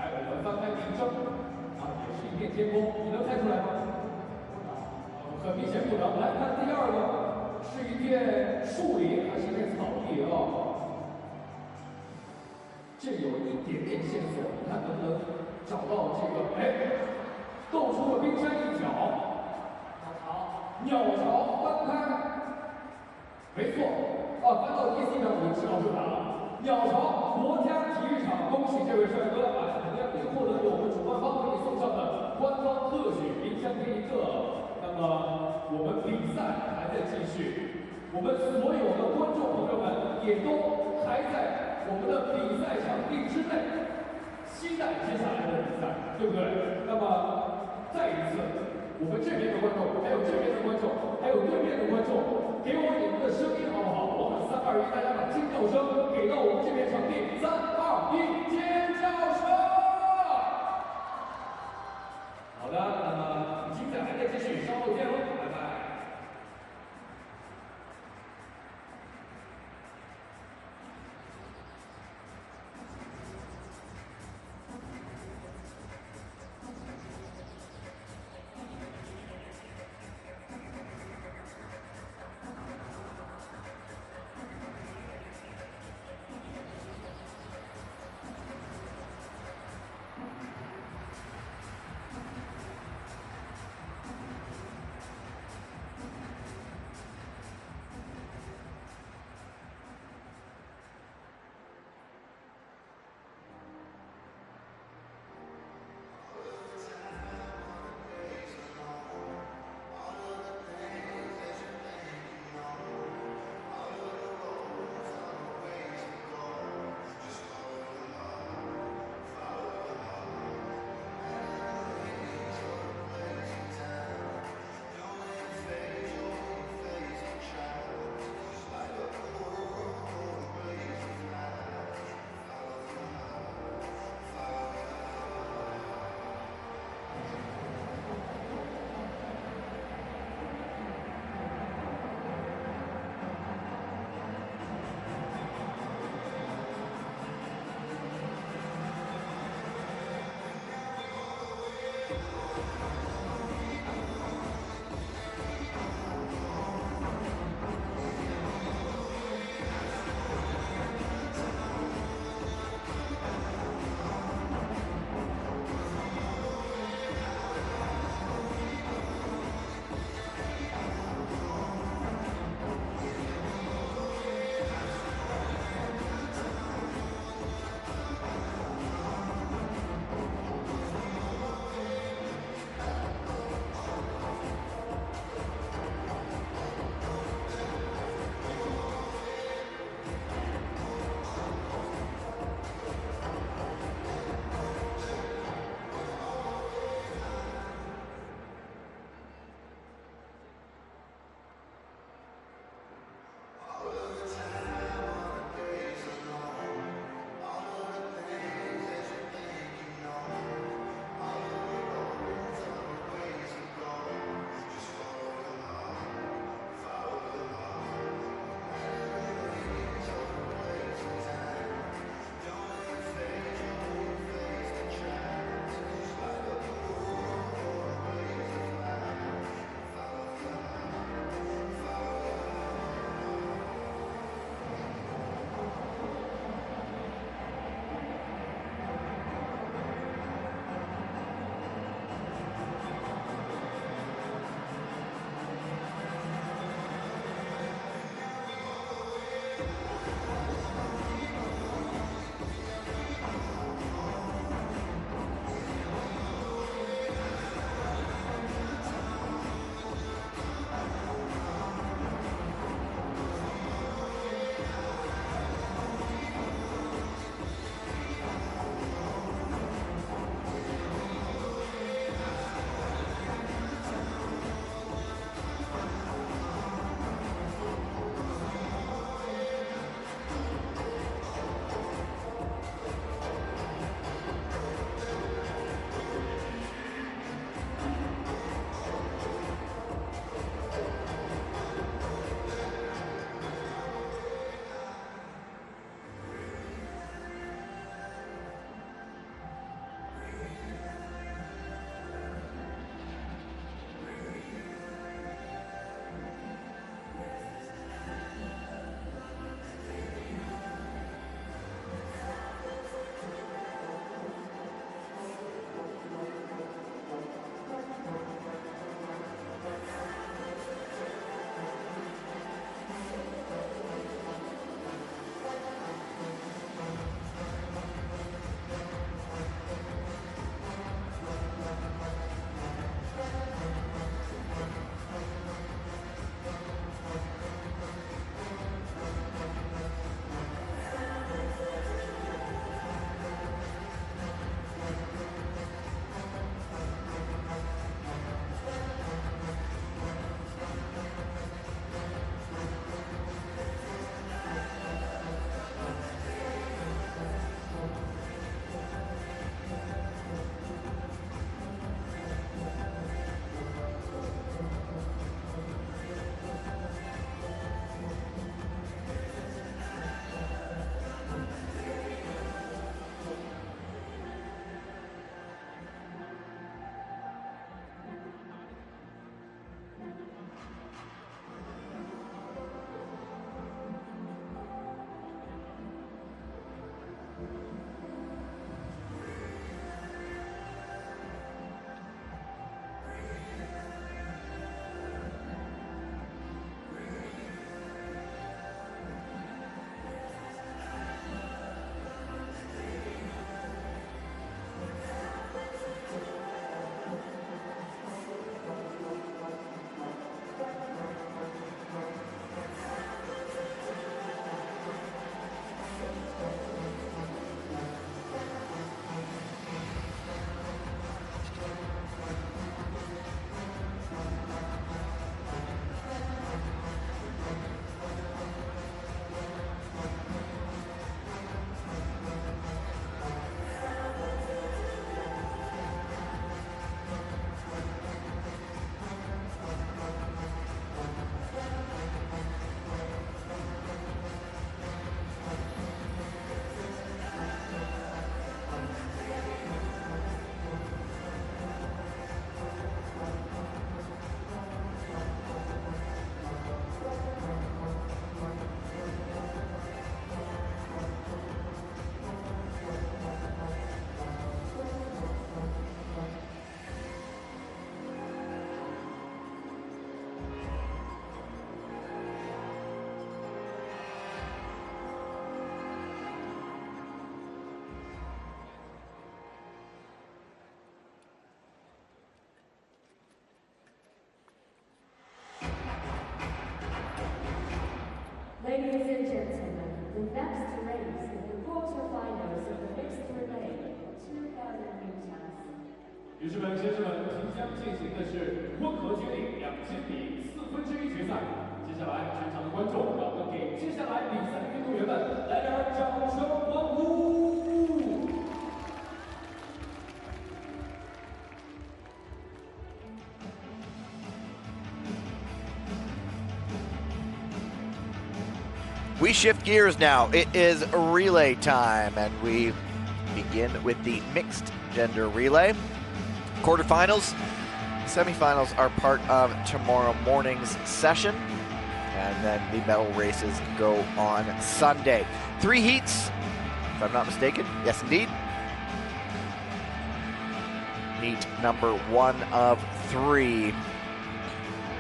来，我们翻开第1张。也是一片天空，你能猜出来吗？很明显不能。来看第2个，是一片树林还是一片草地啊？这有一点点线索，你看能不能找到这个？哎，露出了冰山一角。鸟巢翻开，没错啊，翻到第4张我就知道是哪了。鸟巢国家体育场，恭喜这位帅哥啊！同样也获得了我们主办方给你送上的官方特许冰箱贴1个。那么我们比赛还在继续，我们所有的观众朋友们也都还在我们的比赛场地之内，期待接下来的比赛，对不对？那么再一次，我们这边的观众，还有这边的观众，还有对面的观众，给我你们的声音好不好？我喊3、2、1，大家把尖叫声给到我们这边场地。3、2、1，尖叫声！好的，那么精彩还在继续，稍后见喽，拜拜。next race is the quarterfinals of the mixed relay 2,000 meters. 女士们、先生们，即将进行的是混合接力2000米1/4决赛。接下来，全场的观众，让我们给接下来比赛的运动员们来点掌声欢呼！ We shift gears now. It is relay time, and we begin with the mixed gender relay. Quarterfinals, semifinals are part of tomorrow morning's session, and then the medal races go on Sunday. 3 heats, if I'm not mistaken. Yes, indeed. Heat number 1 of 3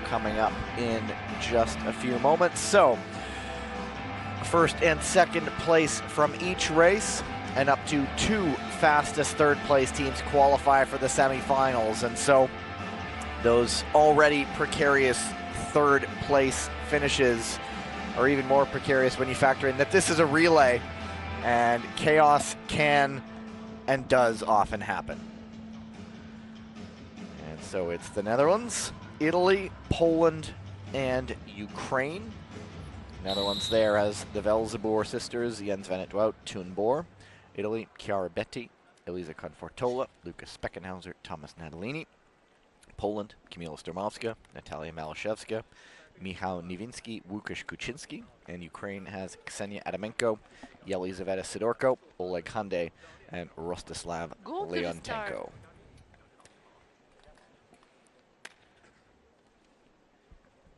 coming up in just a few moments. So, first and second place from each race, and up to 2 fastest third place teams qualify for the semifinals. And so those already precarious third place finishes are even more precarious when you factor in that this is a relay and chaos can and does often happen. And so it's the Netherlands, Italy, Poland, and Ukraine. Netherlands there has the Velzeboer sisters, Jens van het Wout, Toon Boer. Italy, Chiara Betti, Elisa Confortola, Lucas Speckenhauser, Thomas Natalini. Poland, Kamila Sturmovska, Natalia Malashevska, Michał Niewinski, Łukasz Kuczynski. And Ukraine has Ksenia Adamenko, Yelizaveta Sidorko, Oleg Hande, and Rostislav Go to the Leontenko. start.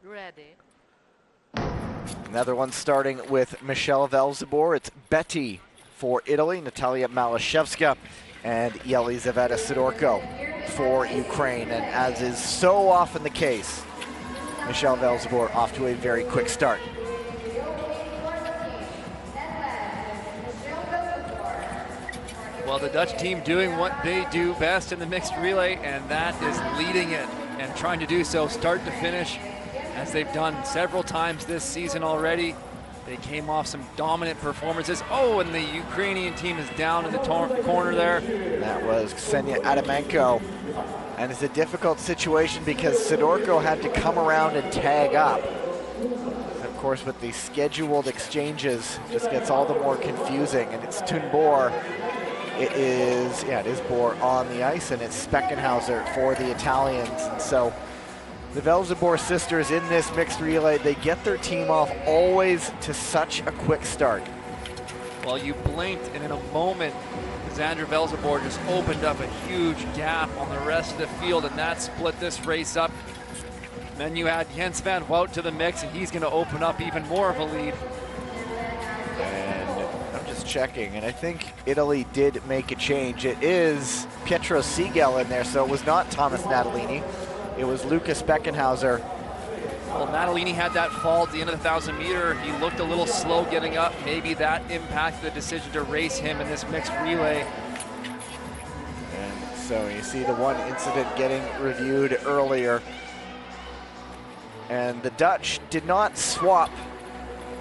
Ready. Another one starting with Michelle Velzeboer. It's Betty for Italy, Natalia Malashevska, and Yelizaveta Sidorko for Ukraine. And as is so often the case, Michelle Velzeboer off to a very quick start. Well, the Dutch team doing what they do best in the mixed relay, and that is leading it and trying to do so start to finish, as they've done several times this season already. They came off some dominant performances. Oh, and the Ukrainian team is down in the corner there. That was Ksenia Adamenko. And it's a difficult situation because Sidorko had to come around and tag up. Of course, with the scheduled exchanges, it just gets all the more confusing. And it's Toon Boer. It is Boer on the ice, and it's Speckenhauser for the Italians. And so the Velzeboer sisters in this mixed relay, they get their team off always to such a quick start. Well, you blinked, and in a moment, Xandra Velzeboer just opened up a huge gap on the rest of the field, and that split this race up. And then you add Jens van Wout to the mix, and he's going to open up even more of a lead. And I'm just checking, and I think Italy did make a change. It is Pietro Siegel in there, so it was not Thomas Natalini. It was Lucas Beckenhauser. Well, Natalini had that fall at the end of the 1,000 meter. He looked a little slow getting up. Maybe that impacted the decision to race him in this mixed relay. And so you see the one incident getting reviewed earlier. And the Dutch did not swap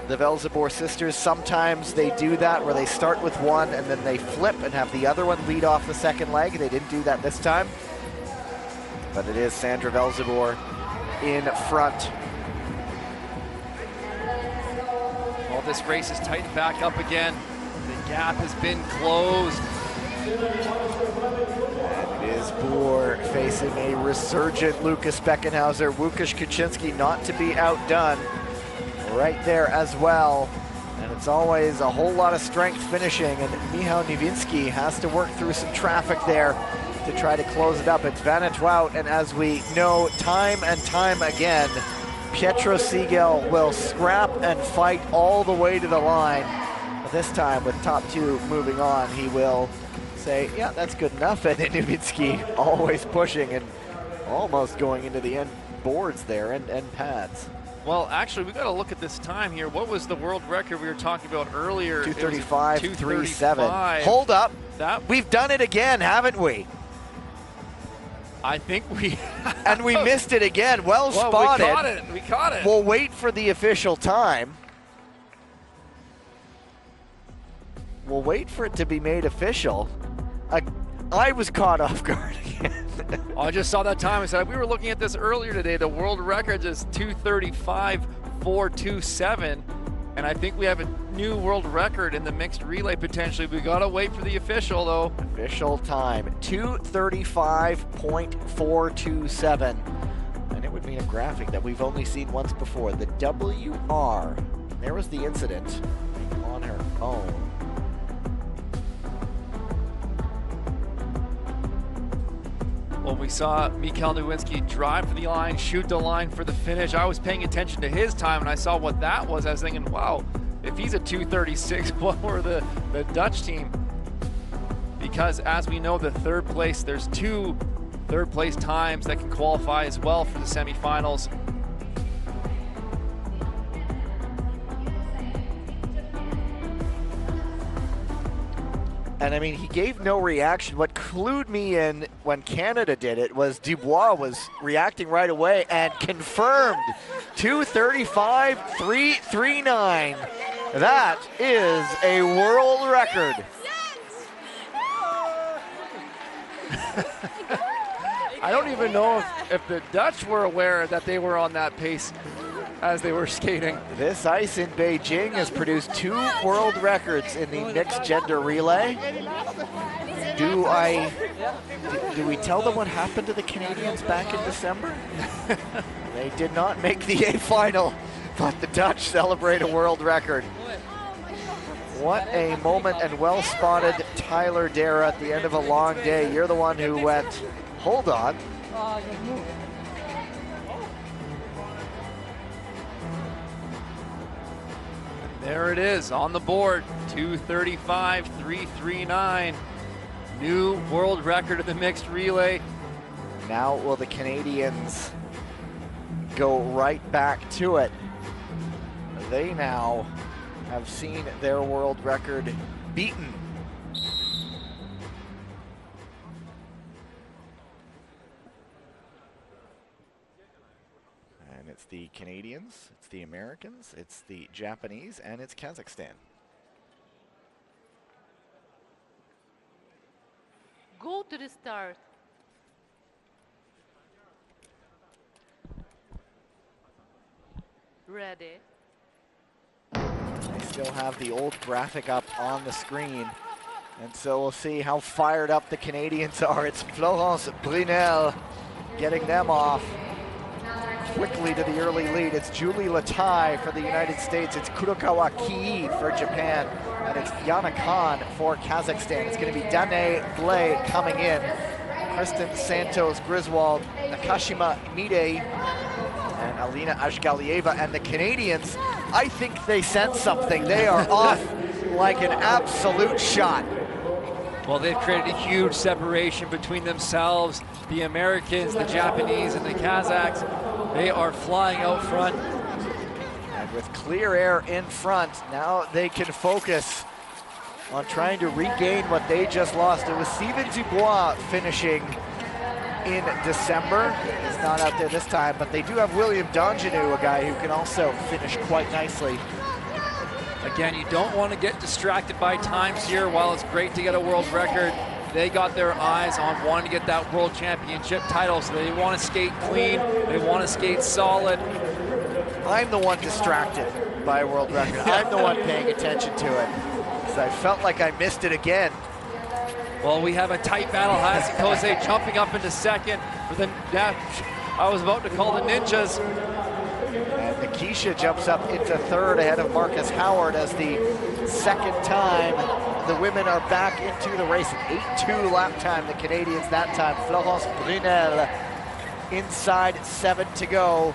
the Velzeboer sisters. Sometimes they do that where they start with one and then they flip and have the other one lead off the second leg. They didn't do that this time. But it is Sandra Velzeboer in front. Well, this race is tightened back up again. The gap has been closed. And it is Boer facing a resurgent Lucas Beckenhauser. Łukasz Kuczynski not to be outdone right there as well. And it's always a whole lot of strength finishing, and Michał Niewinski has to work through some traffic there to try to close it up. It's Van het Wout, and as we know time and time again, Pietro Siegel will scrap and fight all the way to the line. But this time, with top 2 moving on, he will say, yeah, that's good enough. And Niewinski always pushing and almost going into the end boards there and end pads. Well, actually, we got to look at this time here. What was the world record we were talking about earlier? 2:35.37. Hold up. We've done it again, haven't we? I think we and we missed it again. Well spotted. We caught it. We'll wait for the official time. we'll wait for it to be made official. I was caught off guard again. I just saw that time. I said, we were looking at this earlier today. The world record is 2:35.427. And I think we have a new world record in the mixed relay potentially. We gotta wait for the official though. Official time, 2:35.427. And it would mean a graphic that we've only seen once before. The WR, there was the incident on her own. Well, we saw Mikhail Nowinski drive for the line, shoot the line for the finish. I was paying attention to his time and I saw what that was. I was thinking, wow, if he's a 2:36, what were the Dutch team? Because as we know, the third place, there's 2 third place times that can qualify as well for the semifinals. And I mean, he gave no reaction. What clued me in when Canada did it was Dubois was reacting right away and confirmed 2:35.339. That is a world record. I don't even know if the Dutch were aware that they were on that pace as they were skating. This ice in Beijing has produced 2 world records in the mixed gender relay. Do we tell them what happened to the Canadians back in December? They did not make the A final, but the Dutch celebrate a world record. What a moment, and well spotted, Tyler Dara, at the end of a long day. You're the one who went, hold on. There it is on the board, 2:35.339. New world record of the mixed relay. Now will the Canadians go right back to it? They now have seen their world record beaten. And it's the Canadians, it's the Americans, it's the Japanese, and it's Kazakhstan. Go to the start. Ready. They still have the old graphic up on the screen. And so we'll see how fired up the Canadians are. It's Florence Brunel getting them off quickly to the early lead. It's Julie Latai for the United States. It's Kurokawa Kii for Japan. And it's Yana Khan for Kazakhstan. It's going to be Danae Blay coming in. Kristen Santos Griswold, Nakashima Mide, and Alina Ashgalieva. And the Canadians, I think they sense something. They are off like an absolute shot. Well, they've created a huge separation between themselves, the Americans, the Japanese, and the Kazakhs. They are flying out front. And with clear air in front, now they can focus on trying to regain what they just lost. It was Steven Dubois finishing in December. He's not out there this time, but they do have William Dongenou, a guy who can also finish quite nicely. Again, you don't want to get distracted by times here. While it's great to get a world record, they got their eyes on wanting to get that world championship title, so they want to skate clean, they want to skate solid. I'm the one distracted by a world record. I'm the one paying attention to it, because I felt like I missed it again. Well, we have a tight battle. Hasi Kose jumping up into second for the, I was about to call the Ninjas. And Nikisha jumps up into third ahead of Marcus Howard as the second time the women are back into the race. An 8.2 lap time, the Canadians that time. Florence Brunel inside 7 to go.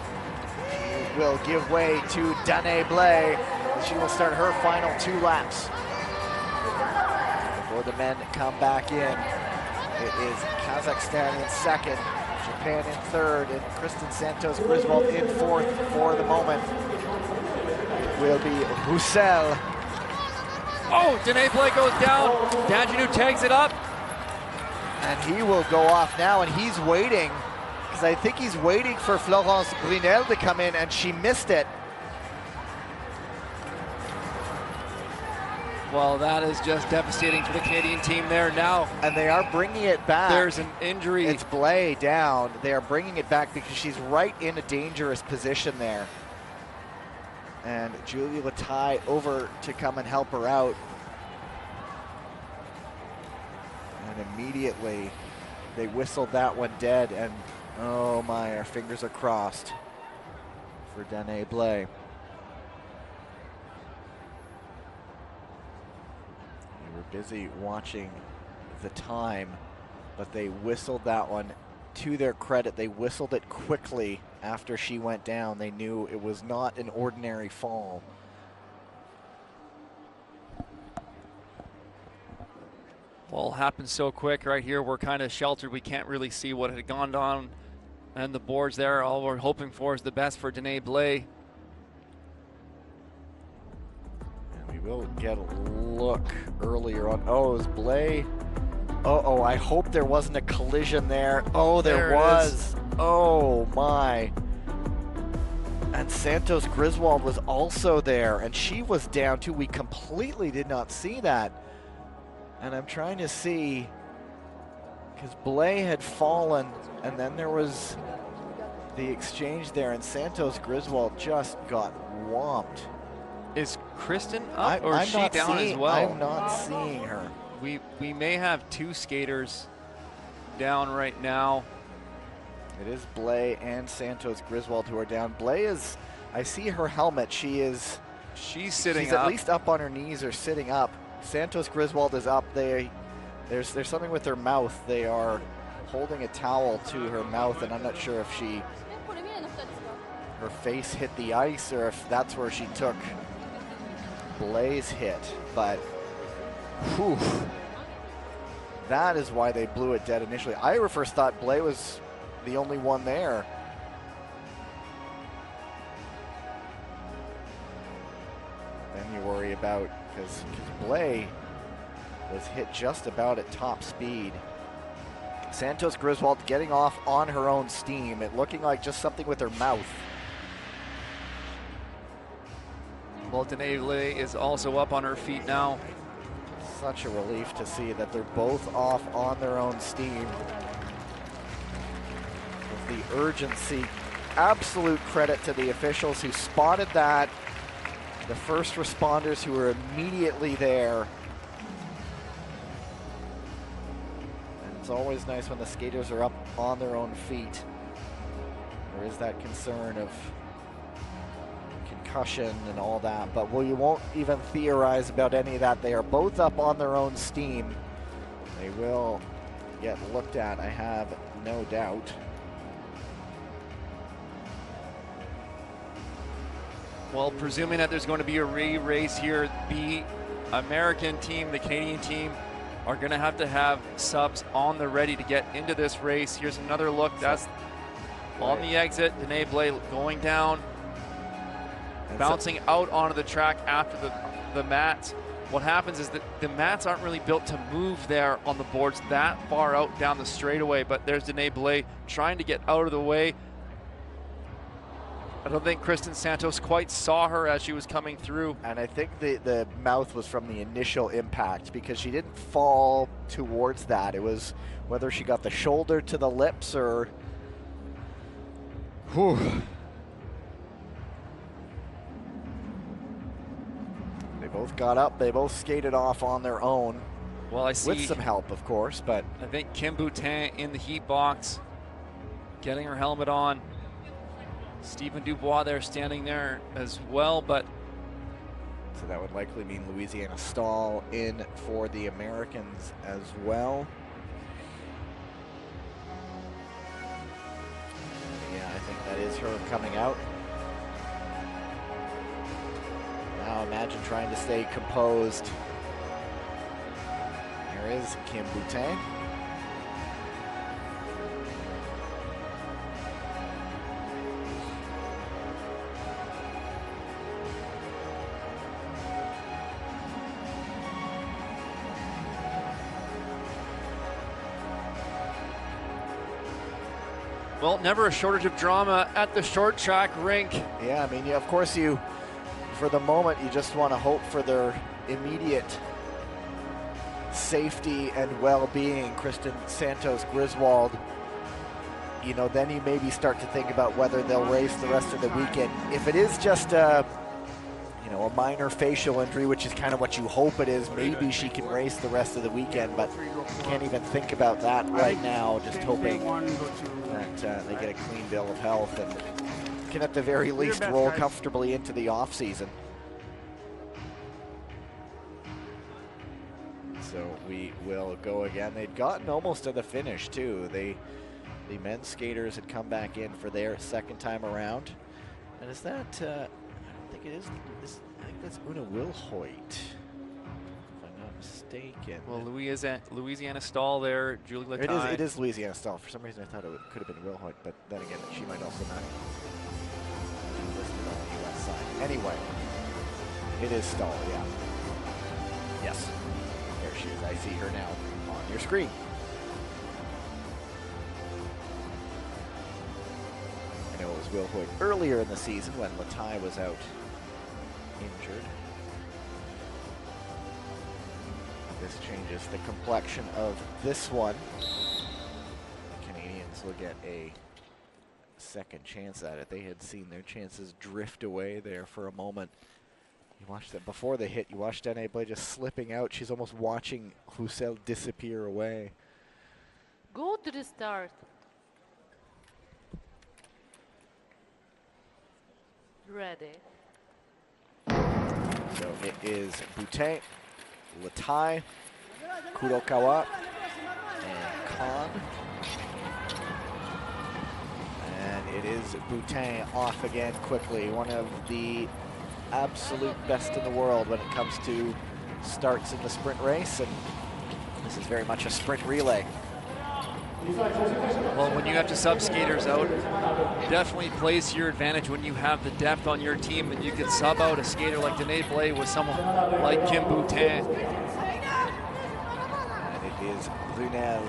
She will give way to Danae Blay. She will start her final 2 laps. Before the men come back in, it is Kazakhstan in second, Japan in third, and Kristen Santos Griswold in fourth for the moment. It will be Roussel. Oh, Danae Blay goes down. Dongenou tags it up. And he will go off now, and he's waiting, because I think he's waiting for Florence Brunel to come in, and she missed it. Well, that is just devastating for the Canadian team there now. And they are bringing it back. There's an injury. It's Blais down. They are bringing it back because she's right in a dangerous position there. And Julia Latai over to come and help her out. And immediately they whistled that one dead, and oh my, our fingers are crossed for Danae Blais. We were busy watching the time, but they whistled that one. To their credit, they whistled it quickly after she went down. They knew it was not an ordinary fall. Well, it happened so quick right here. We're kind of sheltered. We can't really see what had gone on and the boards there. All we're hoping for is the best for Danae Blais. And we will get a look earlier on. Oh, it was Blais. Uh-oh, I hope there wasn't a collision there. Oh, there was. Oh, my. And Santos Griswold was also there, and she was down too. We completely did not see that. And I'm trying to see, because Blais had fallen, and then there was the exchange there, and Santos Griswold just got whomped. Is Kristen up, or I'm is she not down seeing, as well? I'm not seeing her. We may have two skaters down right now. It is Blais and Santos Griswold who are down. Blais is, I see her helmet. She's sitting she's up. At least up on her knees or sitting up. Santos Griswold is up. There's something with her mouth. They are holding a towel to her mouth, and I'm not sure if her face hit the ice or if that's where she took Blais' hit. But whew, that is why they blew it dead initially. I first thought Blais was the only one there. Then you worry about, because Blais was hit just about at top speed. Santos Griswold getting off on her own steam. It looking like just something with her mouth. Well, Danae Blais is also up on her feet now. Such a relief to see that they're both off on their own steam. With the urgency, absolute credit to the officials who spotted that, the first responders who were immediately there. And it's always nice when the skaters are up on their own feet. There is that concern of concussion and all that, but you won't even theorize about any of that. They are both up on their own steam. They will get looked at, I have no doubt. Well, presuming that there's going to be a re-race here, the American team, the Canadian team, are going to have subs on the ready to get into this race. Here's another look. That's on the exit. Danae Blais going down, bouncing out onto the track after the mats. What happens is that the mats aren't really built to move there on the boards that far out down the straightaway, but there's Danae Blais trying to get out of the way. I don't think Kristen Santos quite saw her as she was coming through. And I think the mouth was from the initial impact, because she didn't fall towards that. It was whether she got the shoulder to the lips or... Whew. They both got up, they both skated off on their own. Well, I see. With some help, of course, but... I think Kim Boutin in the heat box, getting her helmet on. Stephen Dubois there standing there as well, but... So that would likely mean Louisiana Stahl in for the Americans as well. Yeah, I think that is her coming out. Now imagine trying to stay composed. There is Kim Boutin. Well, never a shortage of drama at the short track rink. Yeah, I mean, of course you for the moment, you just want to hope for their immediate safety and well-being. Kristen Santos Griswold, you know, then you maybe start to think about whether they'll race the rest of the weekend. If it is just a, you know, a minor facial injury, which is kind of what you hope it is, maybe she can race the rest of the weekend, but can't even think about that right now, just hoping that they get a clean bill of health and can at the very least roll comfortably into the off season. So we will go again. They'd gotten almost to the finish too. The men's skaters had come back in for their second time around. And is that, I don't think it is, I think that's Una Wilhoit, if I'm not mistaken. Well, Louisiana Stall there, Julie Latai. It is Louisiana Stall. For some reason I thought it could have been Wilhoit, but then again, she might also not be listed on the US side. Anyway, it is Stall, yeah. Yes. There she is. I see her now on your screen. I know it was Wilhoit earlier in the season when Latai was out injured. This changes the complexion of this one. The Canadians will get a second chance at it. They had seen their chances drift away there for a moment. You watched that before they hit. You watched Danae Blay just slipping out. She's almost watching Roussel disappear away. Go to the start. Ready. So it is Boutin, Latai, Kurokawa, and Khan. And it is Boutin off again quickly. One of the absolute best in the world when it comes to starts in the sprint race, and this is very much a sprint relay. Well, when you have to sub skaters out, definitely plays to your advantage when you have the depth on your team, and you can sub out a skater like Danae Blay with someone like Kim Boutin. And it is Brunel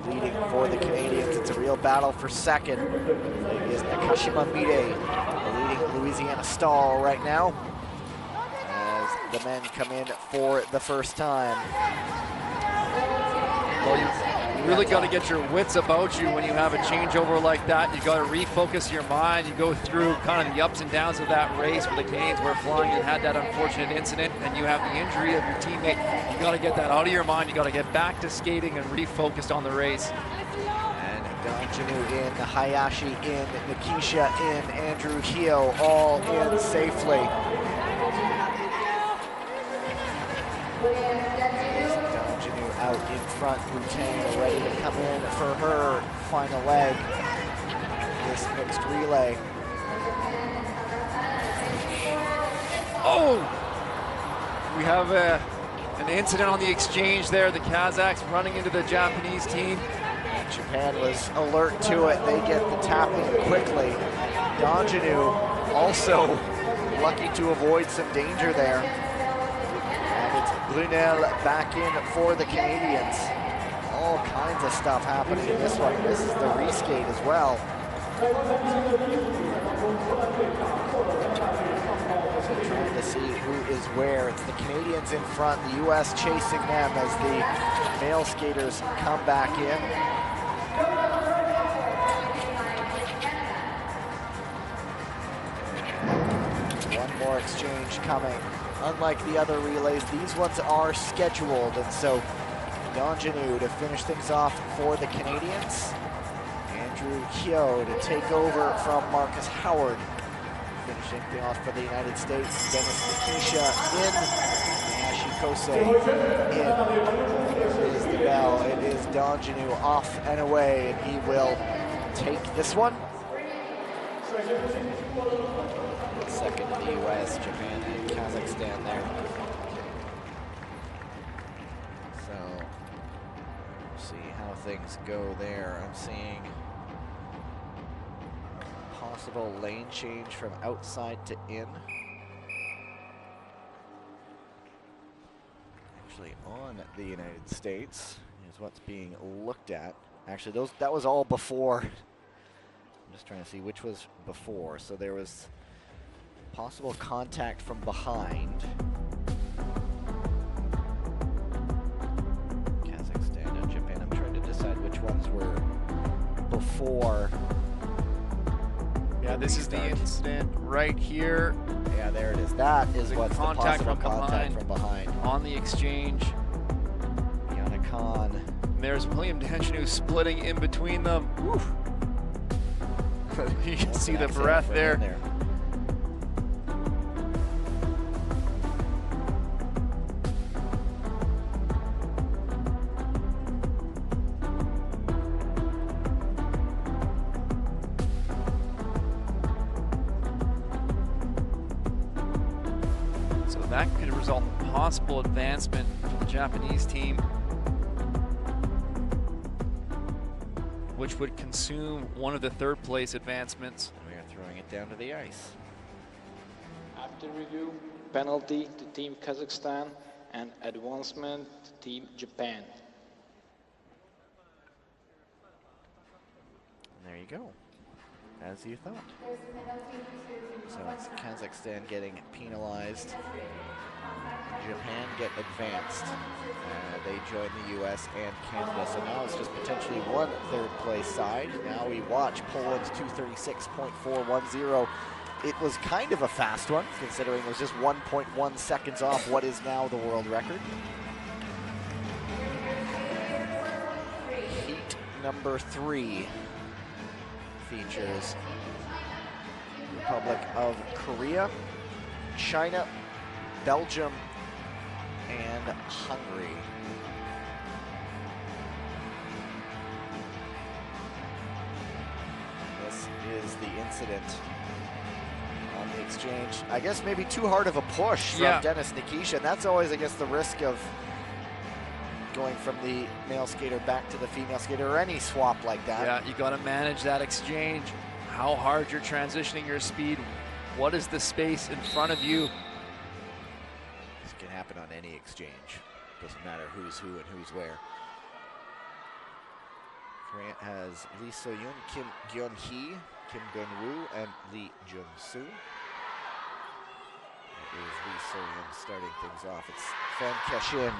leading for the Canadians. It's a real battle for second. It is Nakashima Mide leading Louisiana Stall right now as the men come in for the first time. Well, you really got to get your wits about you when you have a changeover like that. You got to refocus your mind. You go through kind of the ups and downs of that race where the Canadians were flying and had that unfortunate incident, and you have the injury of your teammate. You got to get that out of your mind. You got to get back to skating and refocused on the race. And Donjanu in, Hayashi in, Nikisha in, Andrew Hio all in safely. Donjanu out in front, Boutin ready to come in for her final leg. This mixed relay. Oh! We have an incident on the exchange there. The Kazakhs running into the Japanese team. Japan was alert to it. They get the tapping quickly. Donjanu also lucky to avoid some danger there. And it's Brunel back in for the Canadians. All kinds of stuff happening in this one. This is the reskate as well. So trying to see who is where. It's the Canadians in front, the US chasing them as the male skaters come back in. One more exchange coming. Unlike the other relays, these ones are scheduled, and so Donjanu to finish things off for the Canadians. Andrew Hio to take over from Marcus Howard. Finishing things off for the United States. Dennis Nikisha in. Ashikose in. There is the bell. It is Donjanu off and away, and he will take this one. Second to the US, Japan, and Kazakhstan there. So, we'll see how things go there. I'm seeing possible lane change from outside to in. Actually, on the United States is what's being looked at. Actually, that was all before. I'm just trying to see which was before. So there was possible contact from behind. Kazakhstan and Japan. I'm trying to decide which ones were before. Yeah, this is the incident right here. Yeah, there it is. That is The what's contact the possible from contact behind. from behind. On the exchange. Yana Khan. And there's William Danchanu splitting in between them. Whew. You can see the breath there. So that could result in possible advancement for the Japanese team, which would consume one of the third place advancements. We are throwing it down to the ice. After review, penalty to Team Kazakhstan and advancement to Team Japan. And there you go, as you thought. So it's Kazakhstan getting penalized. Japan get advanced. They join the US and Canada. So now it's just potentially one third place side. Now we watch Poland's 236.410. It was kind of a fast one, considering it was just 1.1 seconds off what is now the world record. Heat number 3 features Republic of Korea, China, Belgium, and Hungary. This is the incident on the exchange. I guess maybe too hard of a push from Dennis Nikisha, and that's always, I guess, the risk of going from the male skater back to the female skater, or any swap like that. Yeah, you got to manage that exchange, how hard you're transitioning your speed, what is the space in front of you. This can happen on any exchange. Doesn't matter who's who and who's where. Korea has Lee So-yoon, Kim Gyun-hee, Kim Gun-woo, and Lee Jung-soo. That is Lee So-yoon starting things off. It's Fan Keshin.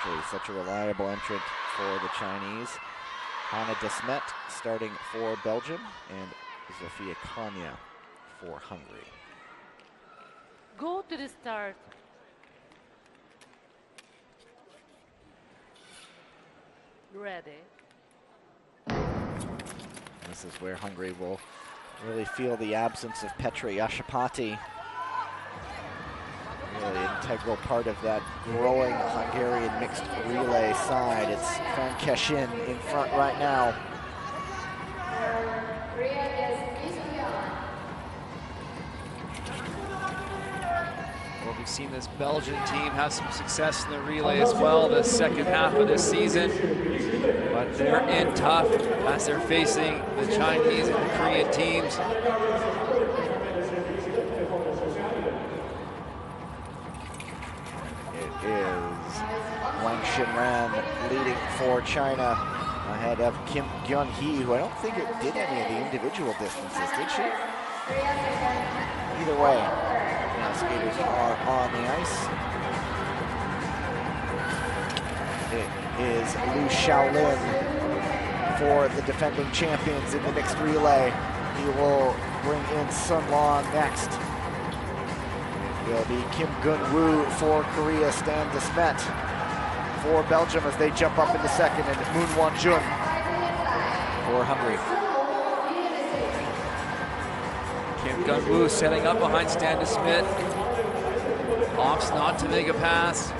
Usually such a reliable entrant for the Chinese. Hannah Desmet starting for Belgium, and Zofia Konya for Hungary. Go to the start. Ready. This is where Hungary will really feel the absence of Petra Yashapati. Really integral part of that growing Hungarian mixed relay side. It's Fan Keshin in front right now. Well, we've seen this Belgian team have some success in the relay as well the second half of this season, but they're in tough as they're facing the Chinese and the Korean teams. Is Wang Xinran leading for China ahead of Kim Gyun-hee, who I don't think it did any of the individual distances, did she? Either way, now skaters are on the ice. It is Liu Shaolin for the defending champions in the mixed relay. He will bring in Sun Long next. Will be Kim Gun-woo for Korea, Stan Desmet for Belgium as they jump up into second, and Moon Won-jun for Hungary. Kim Gun-woo setting up behind Stan Desmet. Opts not to make a pass.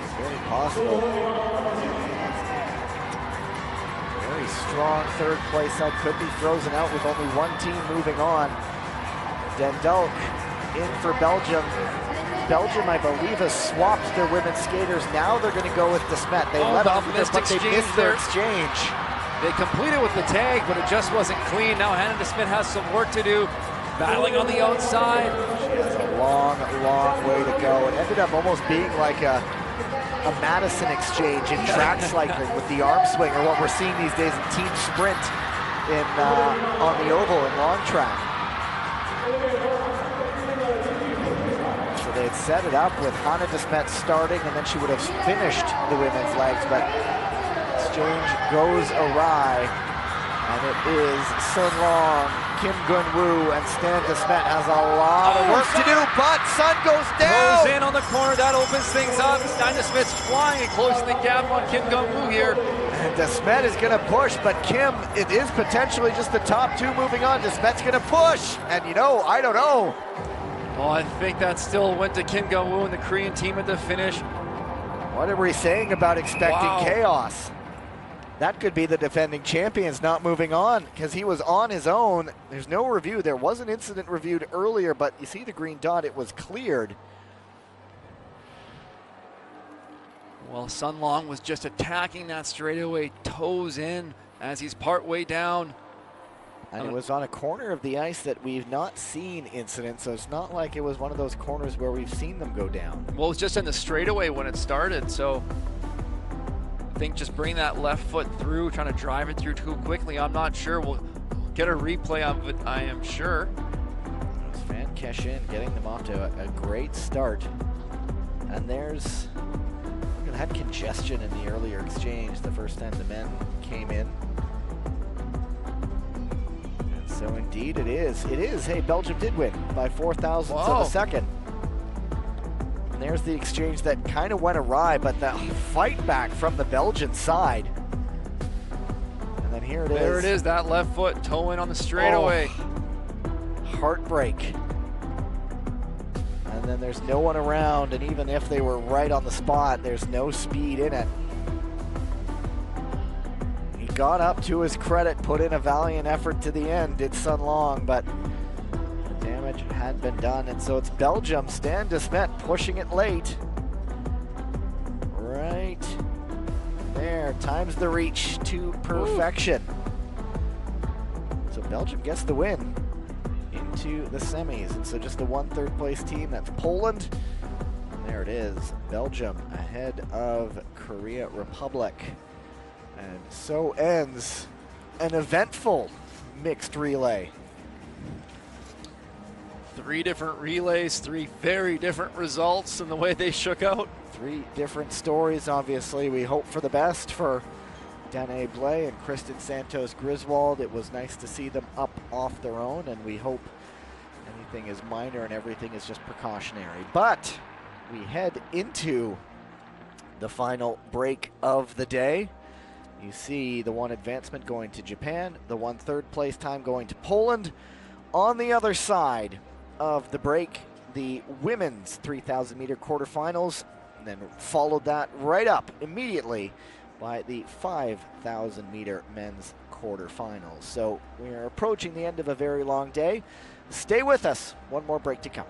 It's very possible. Very strong third place side could be frozen out with only one team moving on. Den Dulk in for Belgium. Belgium, I believe, has swapped their women's skaters. Now they're going to go with Desmet. They let them, but they missed their exchange. They completed with the tag, but it just wasn't clean. Now Hannah Desmet has some work to do, battling on the outside. She has a long, long way to go. It ended up almost being like a a Madison exchange in track cycling with the arm swing, or what we're seeing these days in team sprint in on the oval in long track. So they had set it up with Hannah de Smet starting, and then she would have finished the women's legs, but exchange goes awry, and it is Sun Long, Kim Gun-woo, and Stan de Smet has a lot of work to do, but Sun goes down! Goes in on the corner, that opens things up. Stan de Smet's flying and closing the gap on Kim Gun-woo here. And de Smet is gonna push, but Kim, it is potentially just the top two moving on. De Smet's gonna push, and you know, I don't know. Oh, I think that still went to Kim Gun-woo and the Korean team at the finish. What are we saying about expecting Wow. chaos? That could be the defending champions not moving on, because he was on his own. There's no review. There was an incident reviewed earlier, but you see the green dot, it was cleared. Well, Sun Long was just attacking that straightaway, toes in as he's partway down. And it was on a corner of the ice that we've not seen incidents, so it's not like it was one of those corners where we've seen them go down. Well, it was just in the straightaway when it started, so I think just bring that left foot through, trying to drive it through too quickly. I'm not sure. We'll get a replay of it, I am sure. It was Van Keshin getting them off to a great start. And there's, we had congestion in the earlier exchange the first time the men came in. And so indeed it is. It is. Hey, Belgium did win by 4,000ths of a second. And there's the exchange that kind of went awry, but the fight back from the Belgian side. And then here it is. There it is, that left foot toe in on the straightaway. Oh, heartbreak. And then there's no one around, and even if they were right on the spot, there's no speed in it. He got up, to his credit, put in a valiant effort to the end, did Sun Long, but the damage had been done, and so it's Belgium, Stan de Smet pushing it late. Right there, times the reach to perfection. Ooh. So Belgium gets the win into the semis, and so just the 1 third place team, that's Poland. And there it is, Belgium ahead of Korea Republic. And so ends an eventful mixed relay. 3 different relays, 3 very different results in the way they shook out. 3 different stories, obviously. We hope for the best for Danae Blais and Kristen Santos Griswold. It was nice to see them up off their own, and we hope anything is minor and everything is just precautionary. But we head into the final break of the day. You see the 1 advancement going to Japan, the 1 third place time going to Poland. On the other side of the break, the women's 3,000 meter quarterfinals, and then followed that right up immediately by the 5,000 meter men's quarterfinals. So we are approaching the end of a very long day. Stay with us, 1 more break to come.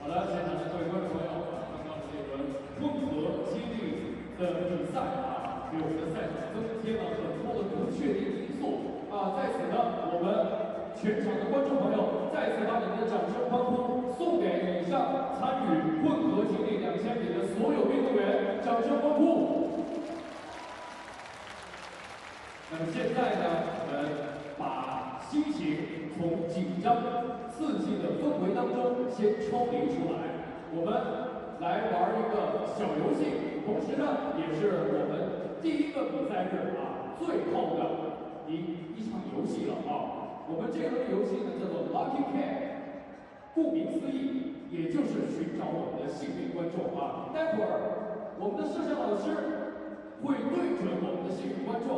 好的，现场的各位观众朋友，刚刚的这轮混合接力的比赛给我们的赛场增添了很多的不确定因素在此呢，我们全场的观众朋友再次把你们的掌声欢呼送给以上参与混合接力2000米的所有运动员，掌声欢呼。那么现在呢，我们把心情从紧张刺激的氛围当中先抽离出来，我们来玩一个小游戏。同时呢，也是我们第一个比赛日啊最后的一场游戏了啊。我们这轮游戏呢叫做 Lucky Cat， 顾名思义，也就是寻找我们的幸运观众啊。待会儿我们的摄像老师会对准我们的幸运观众，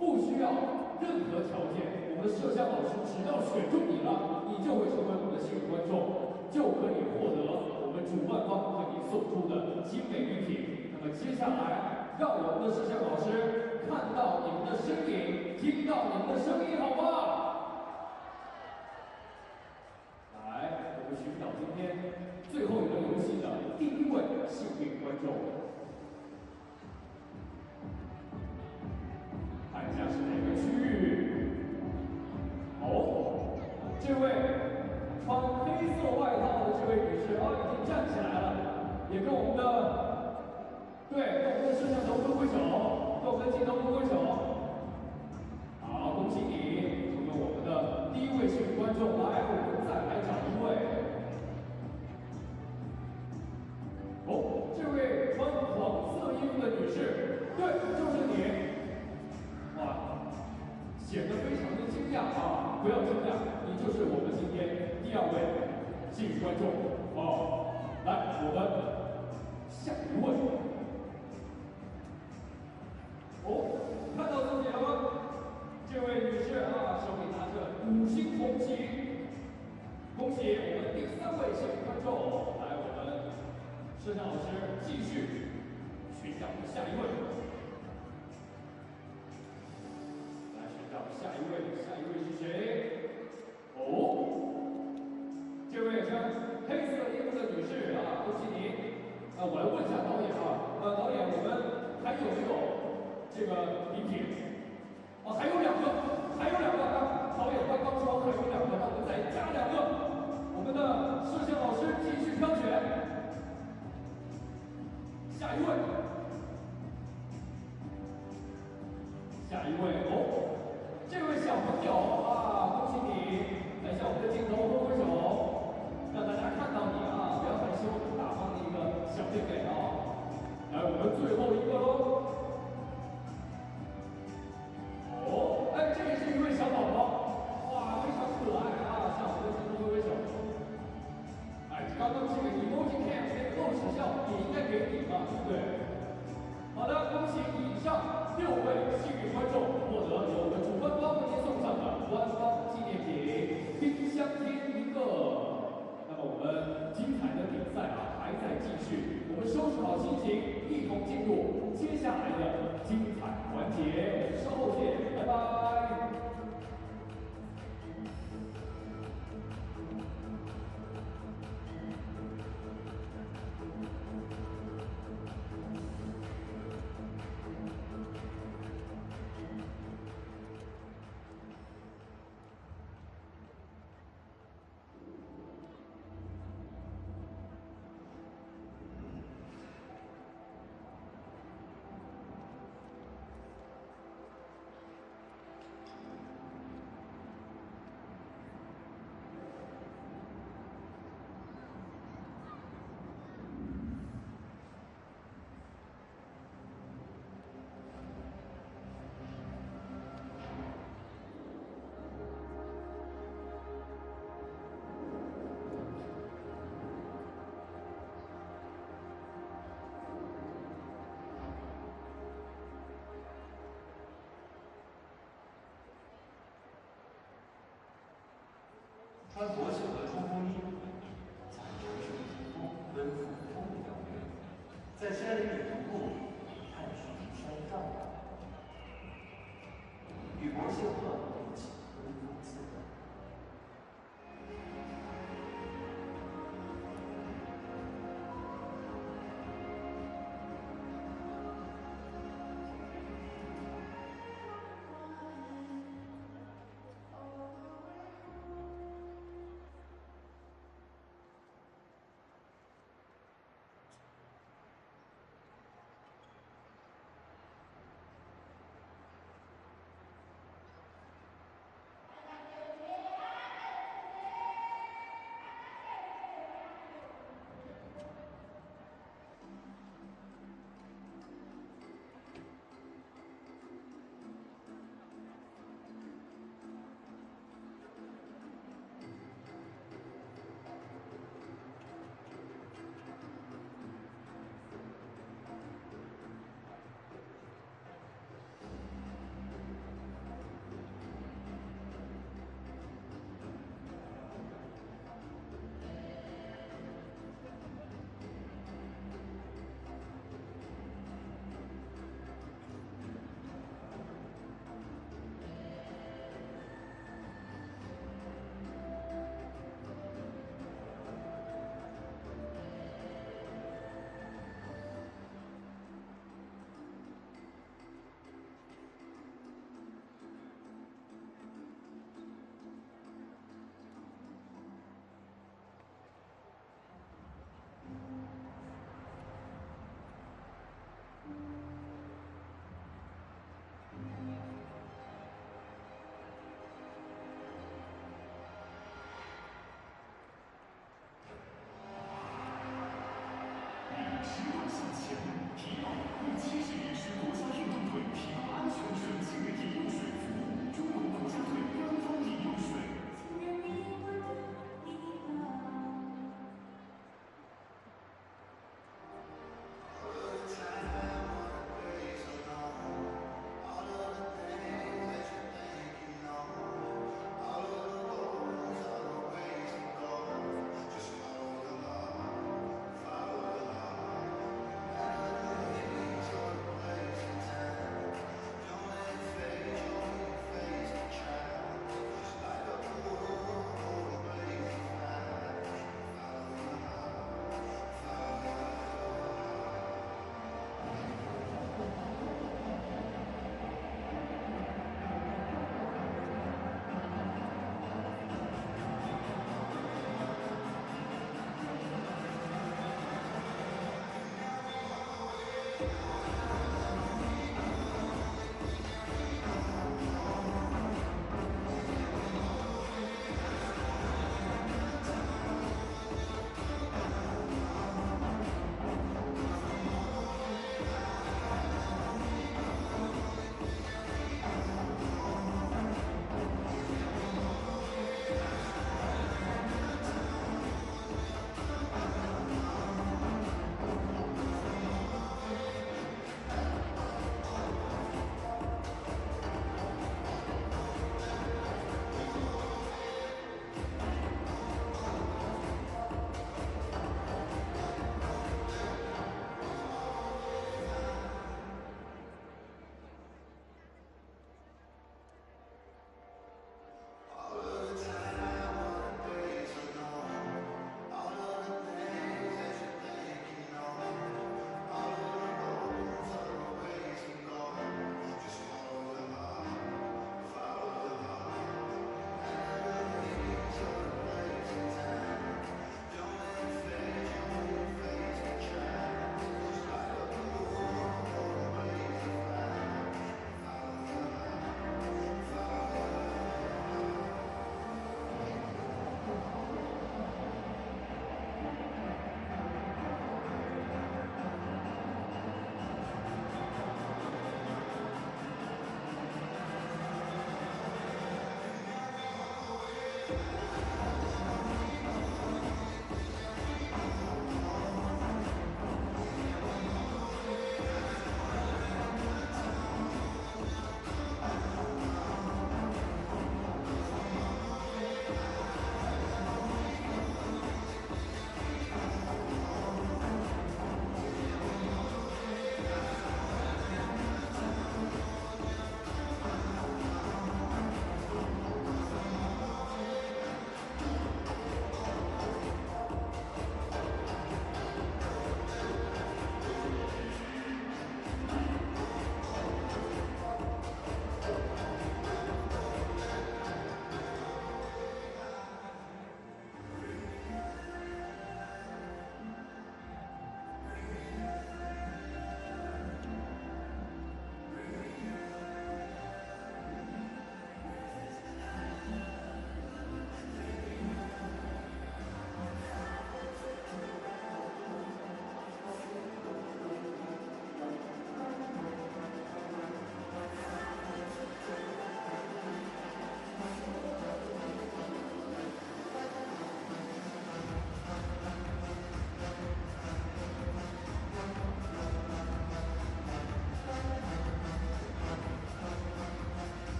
不需要任何条件，我们的摄像老师只要选中你了，你就会成为我们的幸运观众，就可以获得我们主办方为你送出的精美礼品。那么接下来，让我们的摄像老师看到你们的身影，听到你们的声音，好吗？来，我们寻找今天最后一轮游戏的第一位幸运观众。看一下是哪个区域？哦，这位穿黑色外套的这位女士啊，已经站起来了，也跟我们的摄像头挥挥手，跟我们的镜头挥挥手。好，恭喜你成为我们的第一位幸运观众。来，我们再来找一位。哦，这位穿黄色衣服的女士，对，就是你。哇，显得非常的惊讶啊！不要惊讶，你就是我们今天第二位幸运观众哦。来，我们下一位。哦，看到自己了吗？这位女士啊，手里拿着5星红旗，恭喜我们第3位幸运观众。来，我们摄像老师继续寻找下一位。下一位是谁？哦，这位穿黑色衣服的女士啊，恭喜你！我来问一下导演啊，导演，我们还有没有这个礼品？哦，还有2个，导演刚刚说还有2个，那我们再加2个。我们的摄像老师继续挑选，下一位，哦。这位小朋友啊，恭喜你！来向我们的镜头挥挥手，让大家看到你啊，不要害羞，大方的一个小妹妹啊。来，我们最后一个喽。哦，哎，这也是一位小宝宝，哇，非常可爱啊，向我们的镜头挥挥手。哎，刚刚这个 emoji cam 那个露齿笑也应该给你吧，对不对？好的，恭喜以上6位幸运观众获得由我们主办方为您送上的官方纪念品冰箱贴1个。那么我们精彩的比赛啊还在继续，我们收拾好心情，一同进入接下来的精彩环节。稍后见，拜拜。穿国旗和冲锋衣，在城市里徒步奔赴风的遥远，在山林里徒步探寻山障，与伯谢赫一起奔赴自由。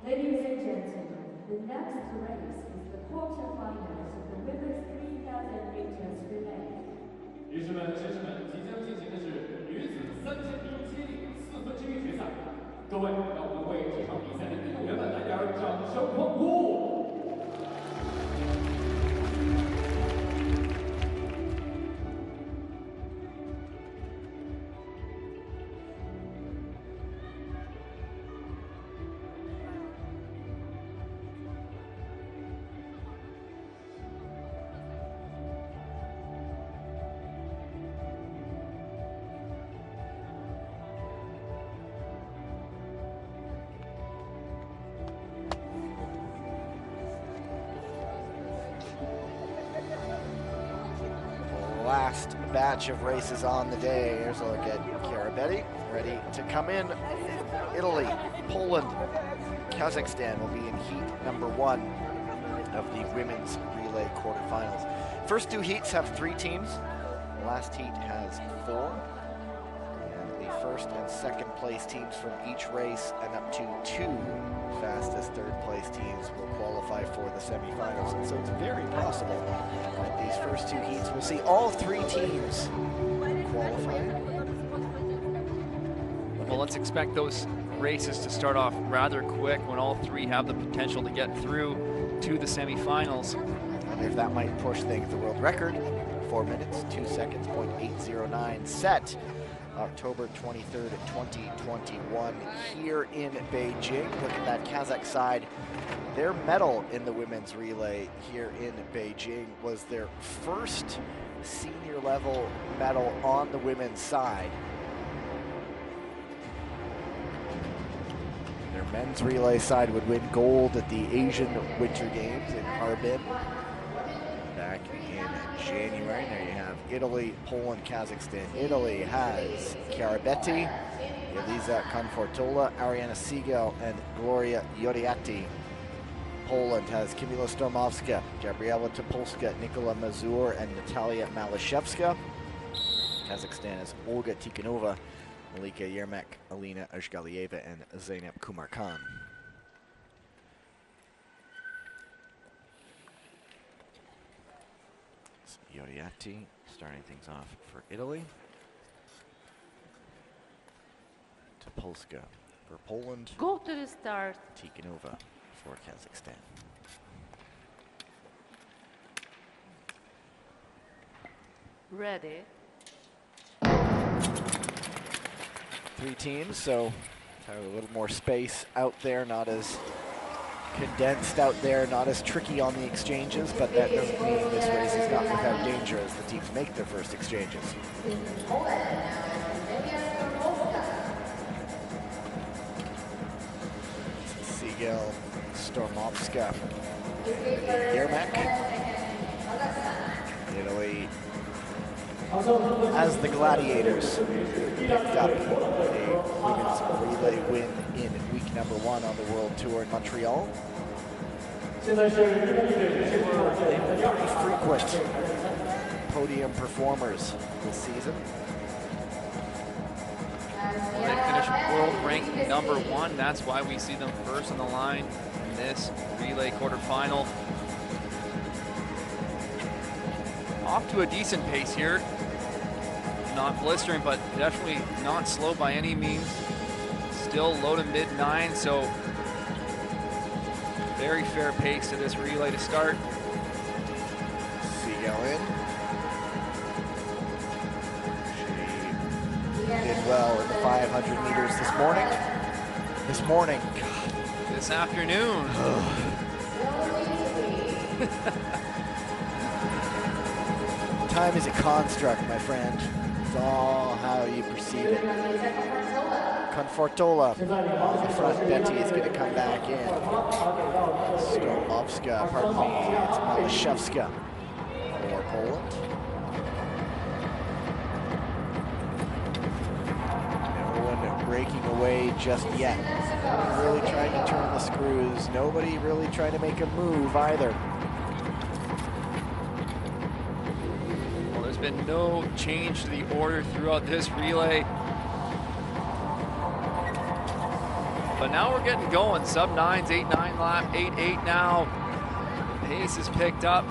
Ladies and gentlemen, the next race is the quarterfinals of the women's 3,000 meters relay. 女士们、先生们，即将进行的是女子3000米接力4分之一决赛。各位，让我们为这场比赛的运动员们来点掌声欢呼！ batch of races on the day. Here's a look at Chiarabetti, ready to come in. Italy, Poland, Kazakhstan will be in heat number 1 of the women's relay quarterfinals. First 2 heats have 3 teams. The last heat has 4. And the first and second place teams from each race and up to 2 fastest third place teams will qualify for the semifinals. And so it's very possible that these first 2 heats will see all 3 teams qualify. Well, let's expect those races to start off rather quick when all 3 have the potential to get through to the semifinals. And if that might push things, the world record, 4 minutes, 2 seconds, .809, set October 23rd, 2021 here in Beijing. Look at that Kazakh side. Their medal in the women's relay here in Beijing was their first senior level medal on the women's side. Their men's relay side would win gold at the Asian Winter Games in Harbin back in January. There you have Italy, Poland, Kazakhstan. Italy has Chiarabetti, Eliza Confortola, Ariana Siegel, and Gloria Yoriati. Poland has Kamila Stormovska, Gabriela Topolska, Nikola Mazur, and Natalia Malashevska. Kazakhstan has Olga Tikhanova, Malika Yermak, Alina Ashgalieva, and Zainab Kumarkan. Yoriati starting things off for Italy. Topolska for Poland. Go to the start. Tikhanova for Kazakhstan. Ready. 3 teams, so have a little more space out there, not as condensed out there, not as tricky on the exchanges, but that doesn't mean this race is not without danger as the teams make their first exchanges. Siegel, Stormovska, Yermak. Italy, as the Gladiators, picked up a women's relay win in week number 1 on the World Tour in Montreal. They were pretty frequent podium performers this season. They finished world ranked number 1. That's why we see them first on the line in this relay quarterfinal. Off to a decent pace here. Not blistering, but definitely not slow by any means. Still low to mid 9, so very fair pace to this relay to start. Siegel in. She did well in the 500 meters this morning. This afternoon. Time is a construct, my friend. It's all how you perceive it. Confortola on the front. Betty is going to come back in. Stormovska, pardon me, it's Malashevska for Poland. No one breaking away just yet. Nobody really trying to turn the screws. Nobody really trying to make a move either. Been no change to the order throughout this relay. But now we're getting going. Sub 9s, 8-9 lap, 8-8 now. Pace is picked up.